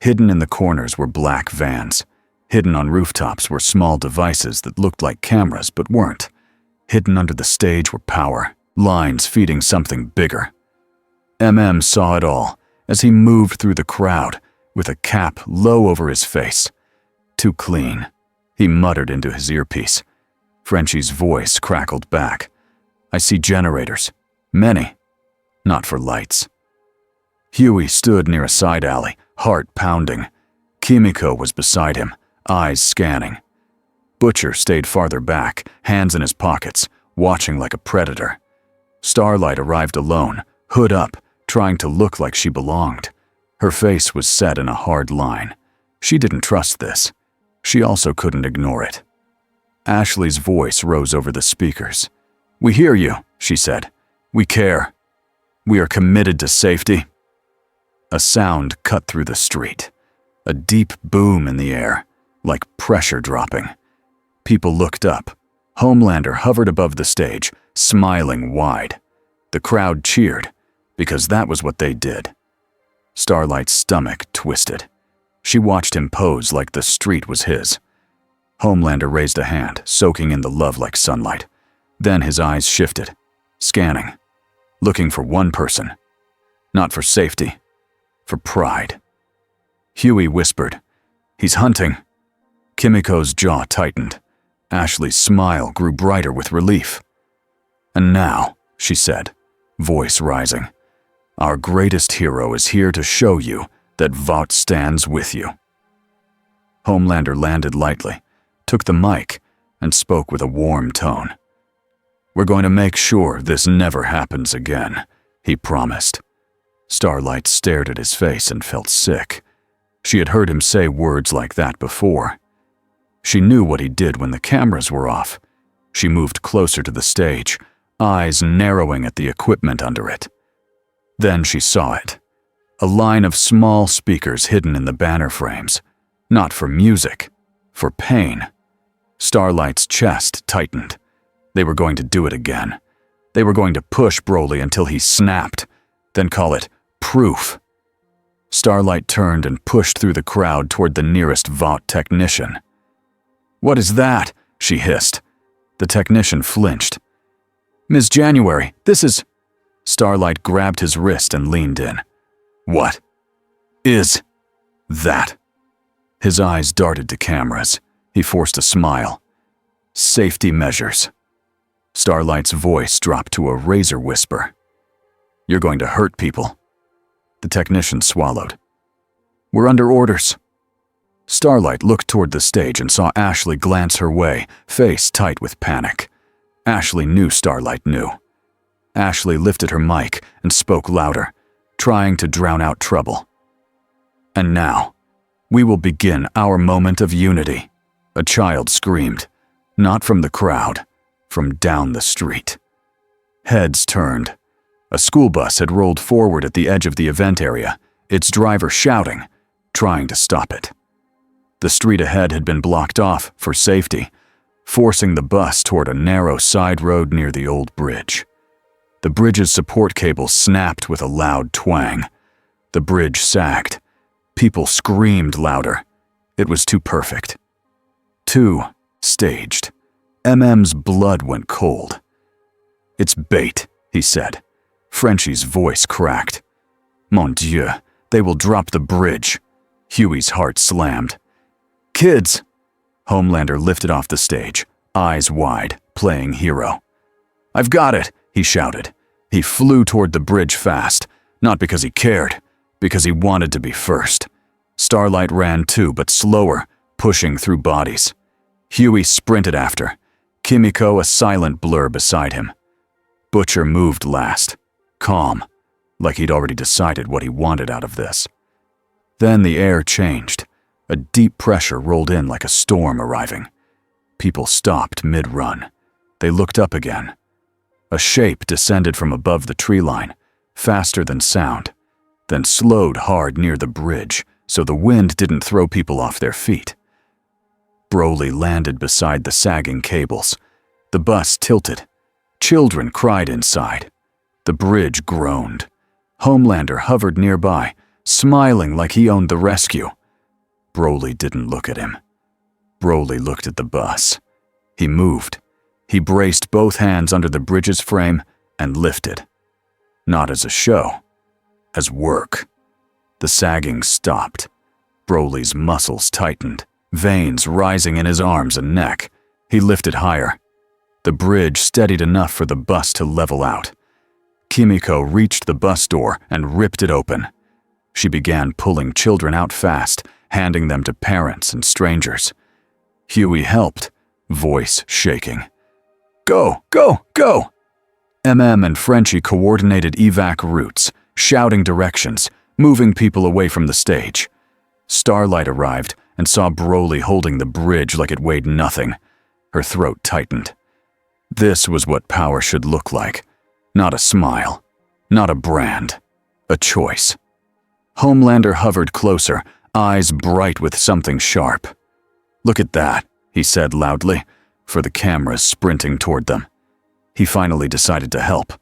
Hidden in the corners were black vans. Hidden on rooftops were small devices that looked like cameras but weren't. Hidden under the stage were power, lines feeding something bigger. Saw it all as he moved through the crowd with a cap low over his face. Too clean, he muttered into his earpiece. Frenchie's voice crackled back. I see generators. Many. Not for lights. Huey stood near a side alley, heart pounding. Kimiko was beside him, eyes scanning. Butcher stayed farther back, hands in his pockets, watching like a predator. Starlight arrived alone, hood up, trying to look like she belonged. Her face was set in a hard line. She didn't trust this. She also couldn't ignore it. Ashley's voice rose over the speakers. We hear you, she said. We care. We are committed to safety. A sound cut through the street. A deep boom in the air, like pressure dropping. People looked up. Homelander hovered above the stage, smiling wide. The crowd cheered, because that was what they did. Starlight's stomach twisted. She watched him pose like the street was his. Homelander raised a hand, soaking in the love like sunlight. Then his eyes shifted, scanning, looking for one person. Not for safety, for pride. Huey whispered, He's hunting. Kimiko's jaw tightened. Ashley's smile grew brighter with relief. And now, she said, voice rising, our greatest hero is here to show you that Vought stands with you. Homelander landed lightly, took the mic, and spoke with a warm tone. We're going to make sure this never happens again, he promised. Starlight stared at his face and felt sick. She had heard him say words like that before. She knew what he did when the cameras were off. She moved closer to the stage, eyes narrowing at the equipment under it. Then she saw it. A line of small speakers hidden in the banner frames. Not for music, for pain. Starlight's chest tightened. They were going to do it again. They were going to push Broly until he snapped, then call it proof. Starlight turned and pushed through the crowd toward the nearest Vought technician. What is that? She hissed. The technician flinched. Ms. January, this is... Starlight grabbed his wrist and leaned in. What is that? His eyes darted to cameras. He forced a smile. Safety measures. Starlight's voice dropped to a razor whisper. You're going to hurt people. The technician swallowed. We're under orders. Starlight looked toward the stage and saw Ashley glance her way, face tight with panic. Ashley knew Starlight knew. Ashley lifted her mic and spoke louder, trying to drown out trouble. And now, we will begin our moment of unity, a child screamed, not from the crowd, from down the street. Heads turned. A school bus had rolled forward at the edge of the event area, its driver shouting, trying to stop it. The street ahead had been blocked off for safety, forcing the bus toward a narrow side road near the old bridge. The bridge's support cable snapped with a loud twang. The bridge sagged. People screamed louder. It was too perfect. Too staged. MM's blood went cold. It's bait, he said. Frenchie's voice cracked. Mon Dieu, they will drop the bridge. Huey's heart slammed. Kids! Homelander lifted off the stage, eyes wide, playing hero. I've got it, he shouted. He flew toward the bridge fast, not because he cared, because he wanted to be first. Starlight ran too, but slower, pushing through bodies. Huey sprinted after, Kimiko a silent blur beside him. Butcher moved last, calm, like he'd already decided what he wanted out of this. Then the air changed. A deep pressure rolled in like a storm arriving. People stopped mid-run. They looked up again. A shape descended from above the tree line, faster than sound, then slowed hard near the bridge so the wind didn't throw people off their feet. Broly landed beside the sagging cables. The bus tilted. Children cried inside. The bridge groaned. Homelander hovered nearby, smiling like he owned the rescue. Broly didn't look at him. Broly looked at the bus. He moved. He braced both hands under the bridge's frame and lifted. Not as a show, as work. The sagging stopped. Broly's muscles tightened, veins rising in his arms and neck. He lifted higher. The bridge steadied enough for the bus to level out. Kimiko reached the bus door and ripped it open. She began pulling children out fast, handing them to parents and strangers. Huey helped, voice shaking. Go, go, go! And Frenchie coordinated evac routes, shouting directions, moving people away from the stage. Starlight arrived and saw Broly holding the bridge like it weighed nothing. Her throat tightened. This was what power should look like. Not a smile, not a brand, a choice. Homelander hovered closer, eyes bright with something sharp. Look at that, he said loudly, for the cameras sprinting toward them. He finally decided to help.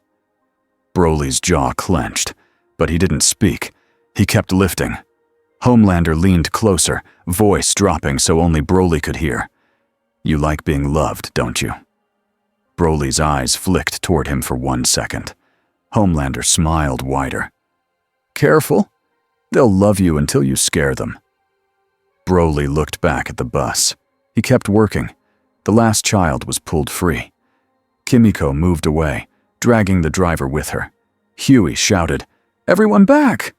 Broly's jaw clenched, but he didn't speak. He kept lifting. Homelander leaned closer, voice dropping so only Broly could hear. You like being loved, don't you? Broly's eyes flicked toward him for 1 second. Homelander smiled wider. Careful. They'll love you until you scare them. Broly looked back at the bus. He kept working. The last child was pulled free. Kimiko moved away, dragging the driver with her. Huey shouted, Everyone back!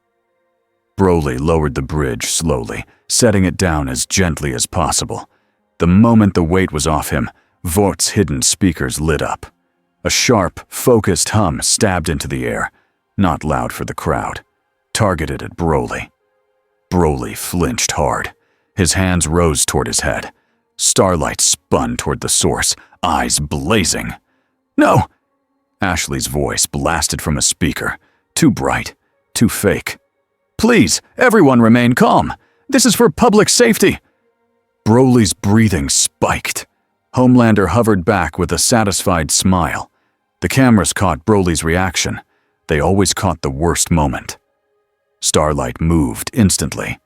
Broly lowered the bridge slowly, setting it down as gently as possible. The moment the weight was off him, Vort's hidden speakers lit up. A sharp, focused hum stabbed into the air, not loud for the crowd, targeted at Broly. Broly flinched hard. His hands rose toward his head. Starlight spun toward the source, eyes blazing. No! Ashley's voice blasted from a speaker. Too bright, too fake. Please, everyone remain calm. This is for public safety. Broly's breathing spiked. Homelander hovered back with a satisfied smile. The cameras caught Broly's reaction. They always caught the worst moment. Starlight moved instantly.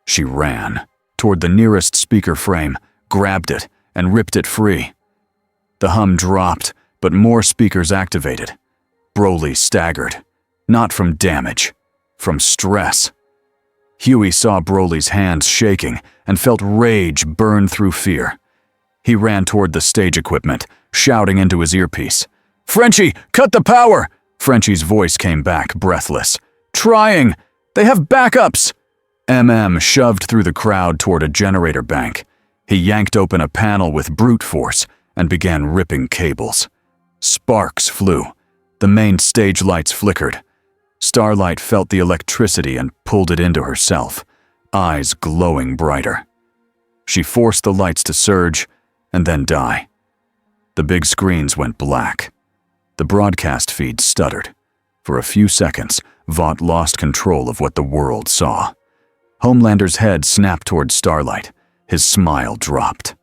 She ran toward the nearest speaker frame, grabbed it, and ripped it free. The hum dropped, but more speakers activated. Broly staggered. Not from damage, from stress. Huey saw Broly's hands shaking and felt rage burn through fear. He ran toward the stage equipment, shouting into his earpiece. Frenchie, cut the power! Frenchie's voice came back, breathless. Trying! They have backups! Shoved through the crowd toward a generator bank. He yanked open a panel with brute force and began ripping cables. Sparks flew. The main stage lights flickered. Starlight felt the electricity and pulled it into herself, eyes glowing brighter. She forced the lights to surge and then die. The big screens went black. The broadcast feed stuttered. For a few seconds, Vought lost control of what the world saw. Homelander's head snapped toward Starlight. His smile dropped.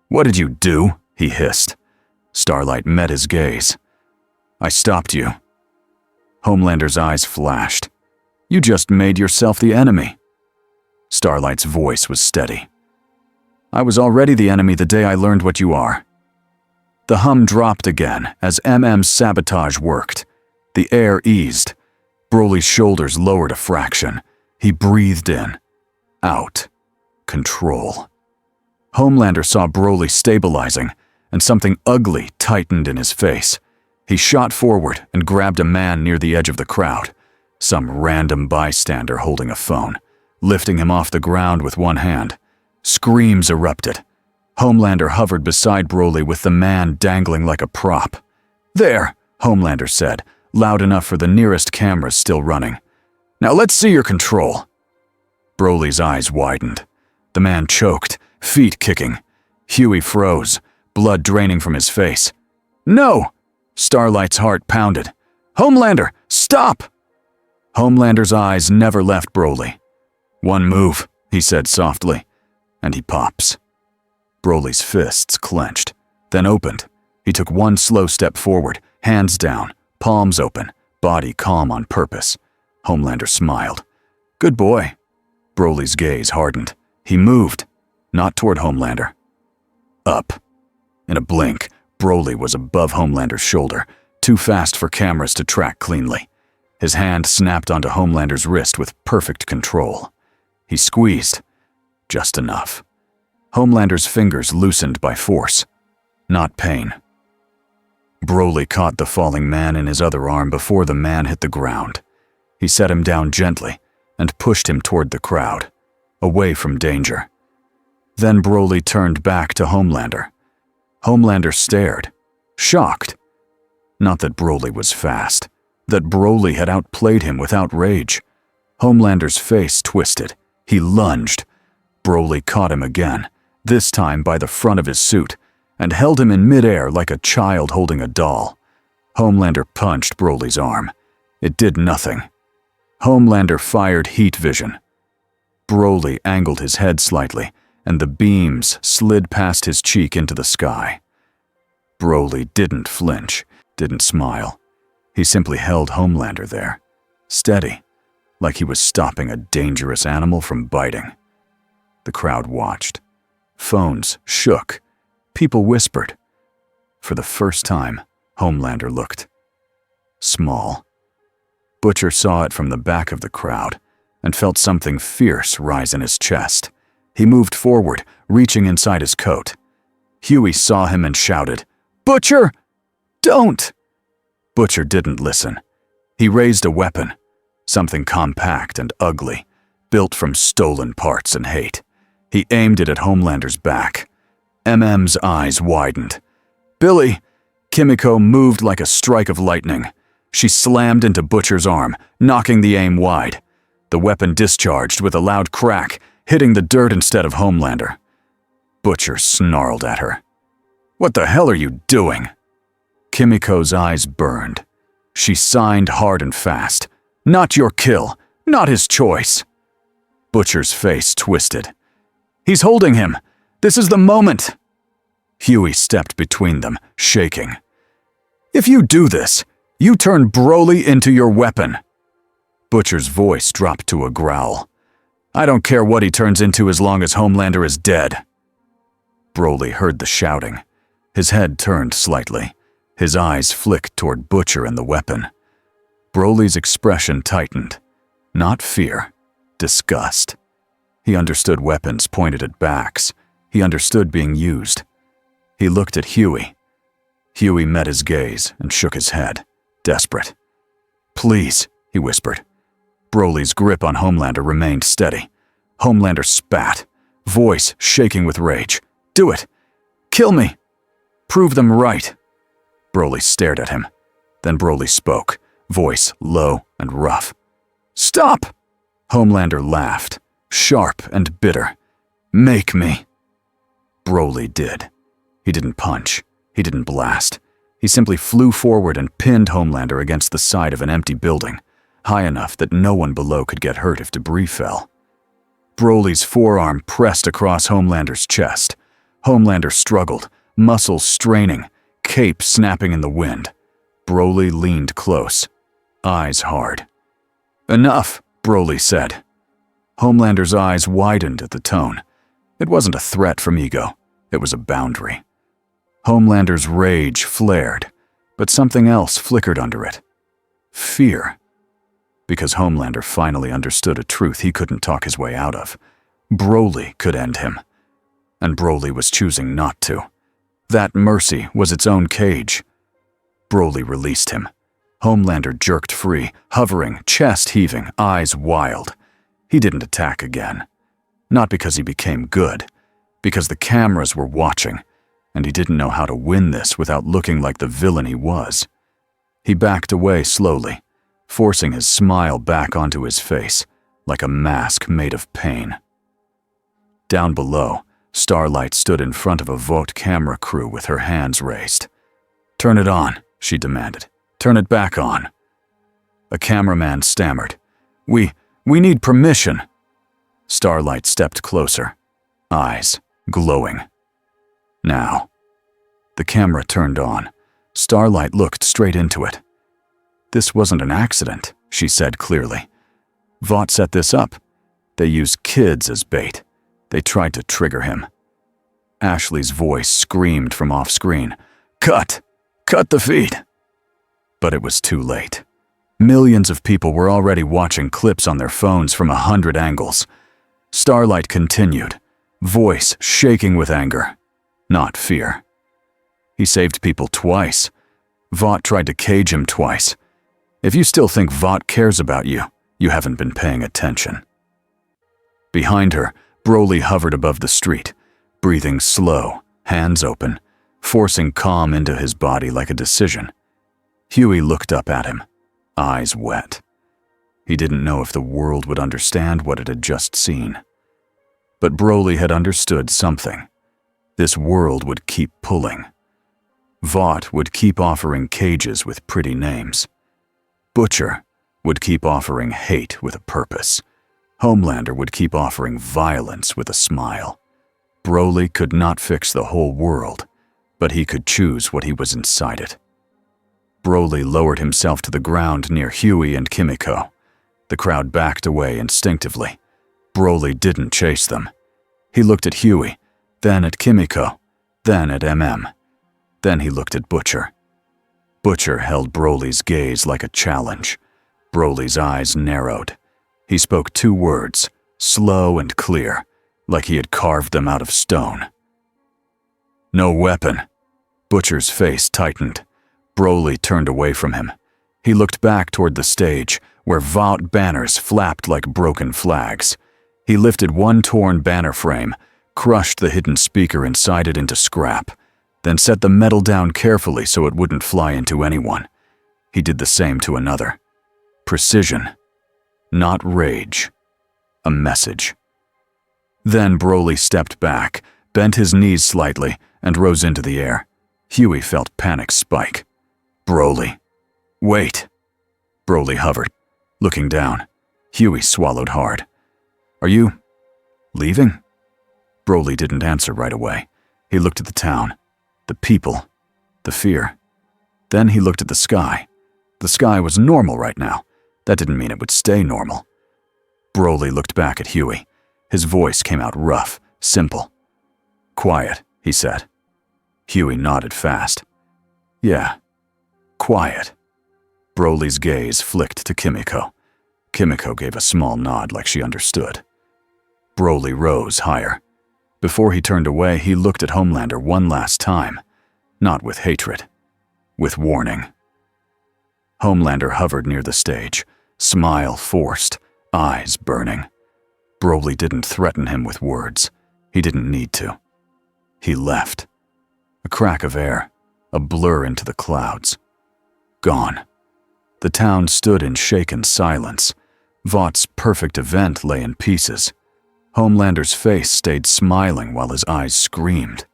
What did you do? He hissed. Starlight met his gaze. I stopped you. Homelander's eyes flashed. You just made yourself the enemy. Starlight's voice was steady. I was already the enemy the day I learned what you are. The hum dropped again as MM's sabotage worked. The air eased. Broly's shoulders lowered a fraction. He breathed in. Out. Control. Homelander saw Broly stabilizing, and something ugly tightened in his face. He shot forward and grabbed a man near the edge of the crowd, some random bystander holding a phone, lifting him off the ground with one hand. Screams erupted. Homelander hovered beside Broly with the man dangling like a prop. There, Homelander said, loud enough for the nearest cameras still running. Now let's see your control. Broly's eyes widened. The man choked, feet kicking. Huey froze, blood draining from his face. No! Starlight's heart pounded. Homelander, stop! Homelander's eyes never left Broly. One move, he said softly, and he pops. Broly's fists clenched, then opened. He took one slow step forward, hands down, palms open, body calm on purpose. Homelander smiled. Good boy. Broly's gaze hardened. He moved, not toward Homelander. Up. In a blink, Broly was above Homelander's shoulder, too fast for cameras to track cleanly. His hand snapped onto Homelander's wrist with perfect control. He squeezed. Just enough. Homelander's fingers loosened by force, not pain. Broly caught the falling man in his other arm before the man hit the ground. He set him down gently and pushed him toward the crowd, away from danger. Then Broly turned back to Homelander. Homelander stared, shocked. Not that Broly was fast, that Broly had outplayed him with outrage. Homelander's face twisted. He lunged. Broly caught him again, this time by the front of his suit, and held him in midair like a child holding a doll. Homelander punched Broly's arm. It did nothing. Homelander fired heat vision. Broly angled his head slightly, and the beams slid past his cheek into the sky. Broly didn't flinch, didn't smile. He simply held Homelander there, steady, like he was stopping a dangerous animal from biting. The crowd watched. Phones shook. People whispered. For the first time, Homelander looked small. Butcher saw it from the back of the crowd and felt something fierce rise in his chest. He moved forward, reaching inside his coat. Huey saw him and shouted, "Butcher! Don't!" Butcher didn't listen. He raised a weapon, something compact and ugly, built from stolen parts and hate. He aimed it at Homelander's back. MM's eyes widened. "Billy!" Kimiko moved like a strike of lightning. She slammed into Butcher's arm, knocking the aim wide. The weapon discharged with a loud crack, hitting the dirt instead of Homelander. Butcher snarled at her. "What the hell are you doing?" Kimiko's eyes burned. She signed hard and fast. "Not your kill, not his choice." Butcher's face twisted. "He's holding him. This is the moment." Huey stepped between them, shaking. "If you do this, you turn Broly into your weapon." Butcher's voice dropped to a growl. "I don't care what he turns into as long as Homelander is dead." Broly heard the shouting. His head turned slightly. His eyes flicked toward Butcher and the weapon. Broly's expression tightened. Not fear, disgust. He understood weapons pointed at backs. He understood being used. He looked at Huey. Huey met his gaze and shook his head, desperate. "Please," he whispered. Broly's grip on Homelander remained steady. Homelander spat, voice shaking with rage. "Do it! Kill me! Prove them right!" Broly stared at him. Then Broly spoke, voice low and rough. "Stop!" Homelander laughed, sharp and bitter. "Make me." Broly did. He didn't punch. He didn't blast. He simply flew forward and pinned Homelander against the side of an empty building, high enough that no one below could get hurt if debris fell. Broly's forearm pressed across Homelander's chest. Homelander struggled, muscles straining, cape snapping in the wind. Broly leaned close, eyes hard. "Enough," Broly said. Homelander's eyes widened at the tone. It wasn't a threat from ego. It was a boundary. Homelander's rage flared, but something else flickered under it. Fear. Because Homelander finally understood a truth he couldn't talk his way out of. Broly could end him. And Broly was choosing not to. That mercy was its own cage. Broly released him. Homelander jerked free, hovering, chest heaving, eyes wild. He didn't attack again. Not because he became good, because the cameras were watching, and he didn't know how to win this without looking like the villain he was. He backed away slowly, forcing his smile back onto his face, like a mask made of pain. Down below, Starlight stood in front of a Vought camera crew with her hands raised. "Turn it on," she demanded. "Turn it back on." A cameraman stammered. We need permission." Starlight stepped closer, eyes glowing. "Now." The camera turned on. Starlight looked straight into it. "This wasn't an accident," she said clearly. Vought set this up. They used kids as bait. They tried to trigger him. Ashley's voice screamed from off-screen. Cut! Cut the feed! But it was too late. Millions of people were already watching clips on their phones from 100 angles. Starlight continued, voice shaking with anger, not fear. He saved people twice. Vought tried to cage him twice. If you still think Vought cares about you, you haven't been paying attention. Behind her, Broly hovered above the street, breathing slow, hands open, forcing calm into his body like a decision. Huey looked up at him, eyes wet. He didn't know if the world would understand what it had just seen. But Broly had understood something. This world would keep pulling. Vought would keep offering cages with pretty names. Butcher would keep offering hate with a purpose. Homelander would keep offering violence with a smile. Broly could not fix the whole world, but he could choose what he was inside it. Broly lowered himself to the ground near Huey and Kimiko. The crowd backed away instinctively. Broly didn't chase them. He looked at Huey, then at Kimiko, then at MM. Then he looked at Butcher. Butcher held Broly's gaze like a challenge. Broly's eyes narrowed. He spoke 2 words, slow and clear, like he had carved them out of stone. No weapon. Butcher's face tightened. Broly turned away from him. He looked back toward the stage, where Vought banners flapped like broken flags. He lifted one torn banner frame, crushed the hidden speaker inside it into scrap, then set the metal down carefully so it wouldn't fly into anyone. He did the same to another. Precision. Not rage. A message. Then Broly stepped back, bent his knees slightly, and rose into the air. Huey felt panic spike. Broly. Wait. Broly hovered, looking down. Huey swallowed hard. Are you leaving? Broly didn't answer right away. He looked at the town, the people, the fear. Then he looked at the sky. The sky was normal right now. That didn't mean it would stay normal. Broly looked back at Huey. His voice came out rough, simple. Quiet, he said. Huey nodded fast. Yeah, quiet. Broly's gaze flicked to Kimiko. Kimiko gave a small nod like she understood. Broly rose higher. Before he turned away, he looked at Homelander one last time. Not with hatred, with warning. Homelander hovered near the stage, smile forced, eyes burning. Broly didn't threaten him with words. He didn't need to. He left. A crack of air, a blur into the clouds. Gone. The town stood in shaken silence. Vought's perfect event lay in pieces. Homelander's face stayed smiling while his eyes screamed.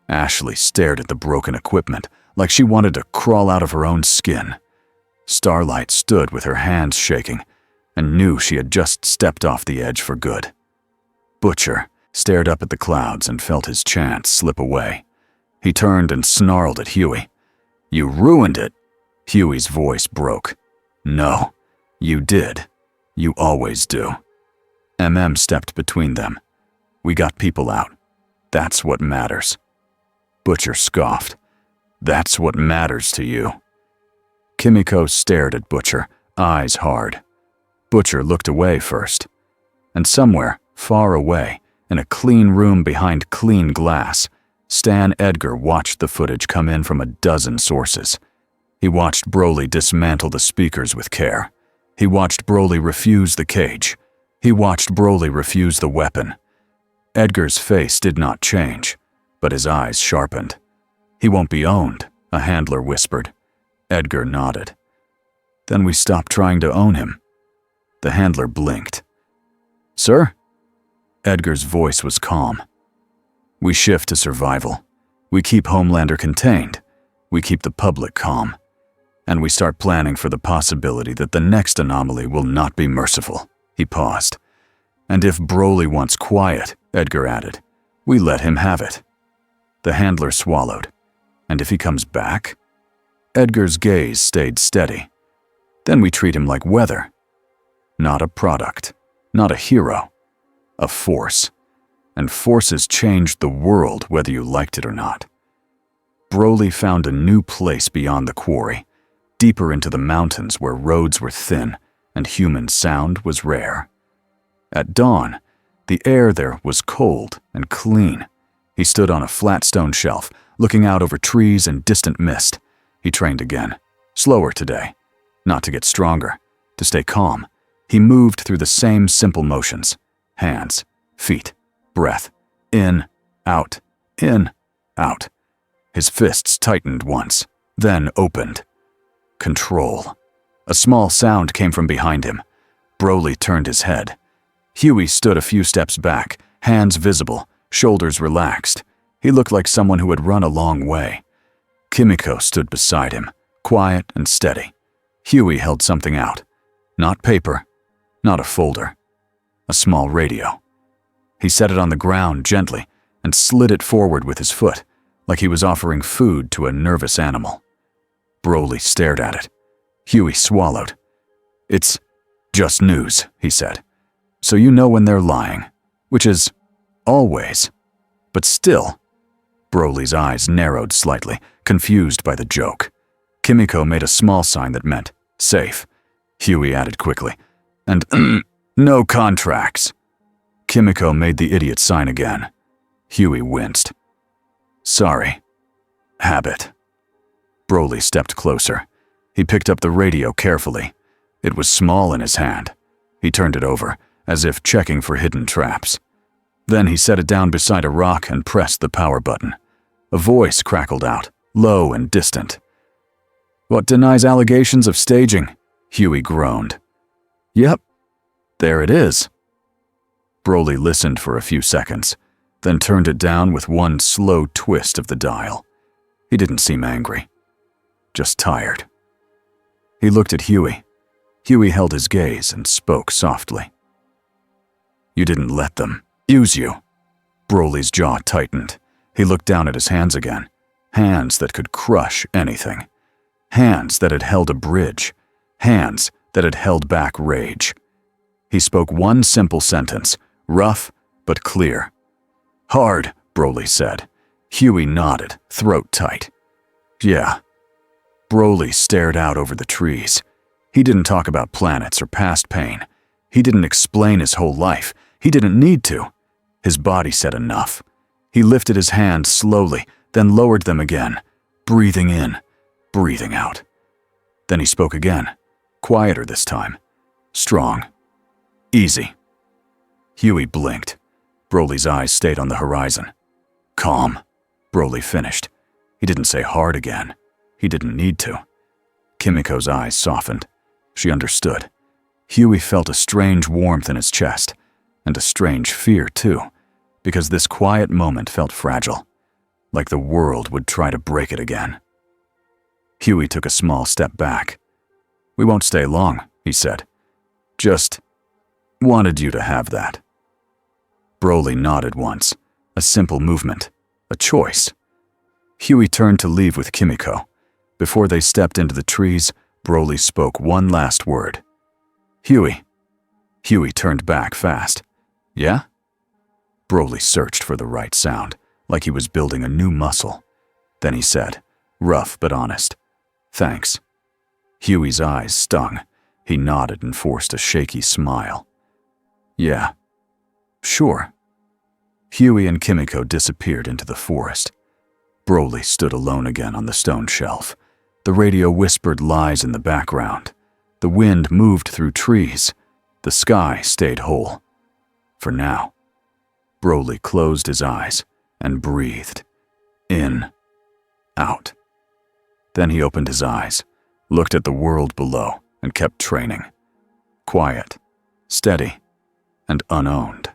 Ashley stared at the broken equipment like she wanted to crawl out of her own skin. Starlight stood with her hands shaking and knew she had just stepped off the edge for good. Butcher stared up at the clouds and felt his chance slip away. He turned and snarled at Huey. You ruined it. Huey's voice broke. No, you did. You always do. MM stepped between them. We got people out. That's what matters. Butcher scoffed. That's what matters to you. Kimiko stared at Butcher, eyes hard. Butcher looked away first. And somewhere, far away, in a clean room behind clean glass, Stan Edgar watched the footage come in from a dozen sources. He watched Broly dismantle the speakers with care. He watched Broly refuse the cage. He watched Broly refuse the weapon. Edgar's face did not change, but his eyes sharpened. He won't be owned, a handler whispered. Edgar nodded. Then we stopped trying to own him. The handler blinked. Sir? Edgar's voice was calm. We shift to survival. We keep Homelander contained. We keep the public calm. And we start planning for the possibility that the next anomaly will not be merciful. He paused. And if Broly wants quiet, Edgar added, we let him have it. The handler swallowed. And if he comes back? Edgar's gaze stayed steady. Then we treat him like weather. Not a product, not a hero, a force. And forces changed the world whether you liked it or not. Broly found a new place beyond the quarry, deeper into the mountains where roads were thin and human sound was rare. At dawn, the air there was cold and clean. He stood on a flat stone shelf, looking out over trees and distant mist. He trained again, slower today, not to get stronger, to stay calm. He moved through the same simple motions, hands, feet, breath, in, out, in, out. His fists tightened once, then opened. Control. A small sound came from behind him. Broly turned his head. Huey stood a few steps back, hands visible, shoulders relaxed. He looked like someone who had run a long way. Kimiko stood beside him, quiet and steady. Huey held something out. Not paper, not a folder. A small radio. He set it on the ground gently and slid it forward with his foot, like he was offering food to a nervous animal. Broly stared at it. Huey swallowed. "It's just news," he said. "So you know when they're lying, which is always. But still." Broly's eyes narrowed slightly, confused by the joke. Kimiko made a small sign that meant safe. Huey added quickly, "And no contracts." Kimiko made the idiot sign again. Huey winced. "Sorry. Habit." Broly stepped closer. He picked up the radio carefully. It was small in his hand. He turned it over, as if checking for hidden traps. Then he set it down beside a rock and pressed the power button. A voice crackled out, low and distant. "What denies allegations of staging?" Huey groaned. "Yep, there it is." Broly listened for a few seconds, then turned it down with one slow twist of the dial. He didn't seem angry, just tired. He looked at Huey. Huey held his gaze and spoke softly. "You didn't let them use you." Broly's jaw tightened. He looked down at his hands again. Hands that could crush anything. Hands that had held a bridge. Hands that had held back rage. He spoke one simple sentence, rough but clear. "Hard," Broly said. Huey nodded, throat tight. "Yeah." Broly stared out over the trees. He didn't talk about planets or past pain. He didn't explain his whole life. He didn't need to. His body said enough. He lifted his hands slowly, then lowered them again, breathing in, breathing out. Then he spoke again, quieter this time. Strong. Easy. Huey blinked. Broly's eyes stayed on the horizon. "Calm," Broly finished. He didn't say hard again. He didn't need to. Kimiko's eyes softened. She understood. Huey felt a strange warmth in his chest, and a strange fear too, because this quiet moment felt fragile, like the world would try to break it again. Huey took a small step back. "We won't stay long," he said. "Just wanted you to have that." Broly nodded once, a simple movement, a choice. Huey turned to leave with Kimiko. Before they stepped into the trees, Broly spoke one last word. "Huey." Huey turned back fast. "Yeah?" Broly searched for the right sound, like he was building a new muscle. Then he said, rough but honest, "Thanks." Huey's eyes stung. He nodded and forced a shaky smile. "Yeah. Sure." Huey and Kimiko disappeared into the forest. Broly stood alone again on the stone shelf. The radio whispered lies in the background. The wind moved through trees. The sky stayed whole. For now. Broly closed his eyes and breathed. In. Out. Then he opened his eyes, looked at the world below, and kept training. Quiet, steady, and unowned.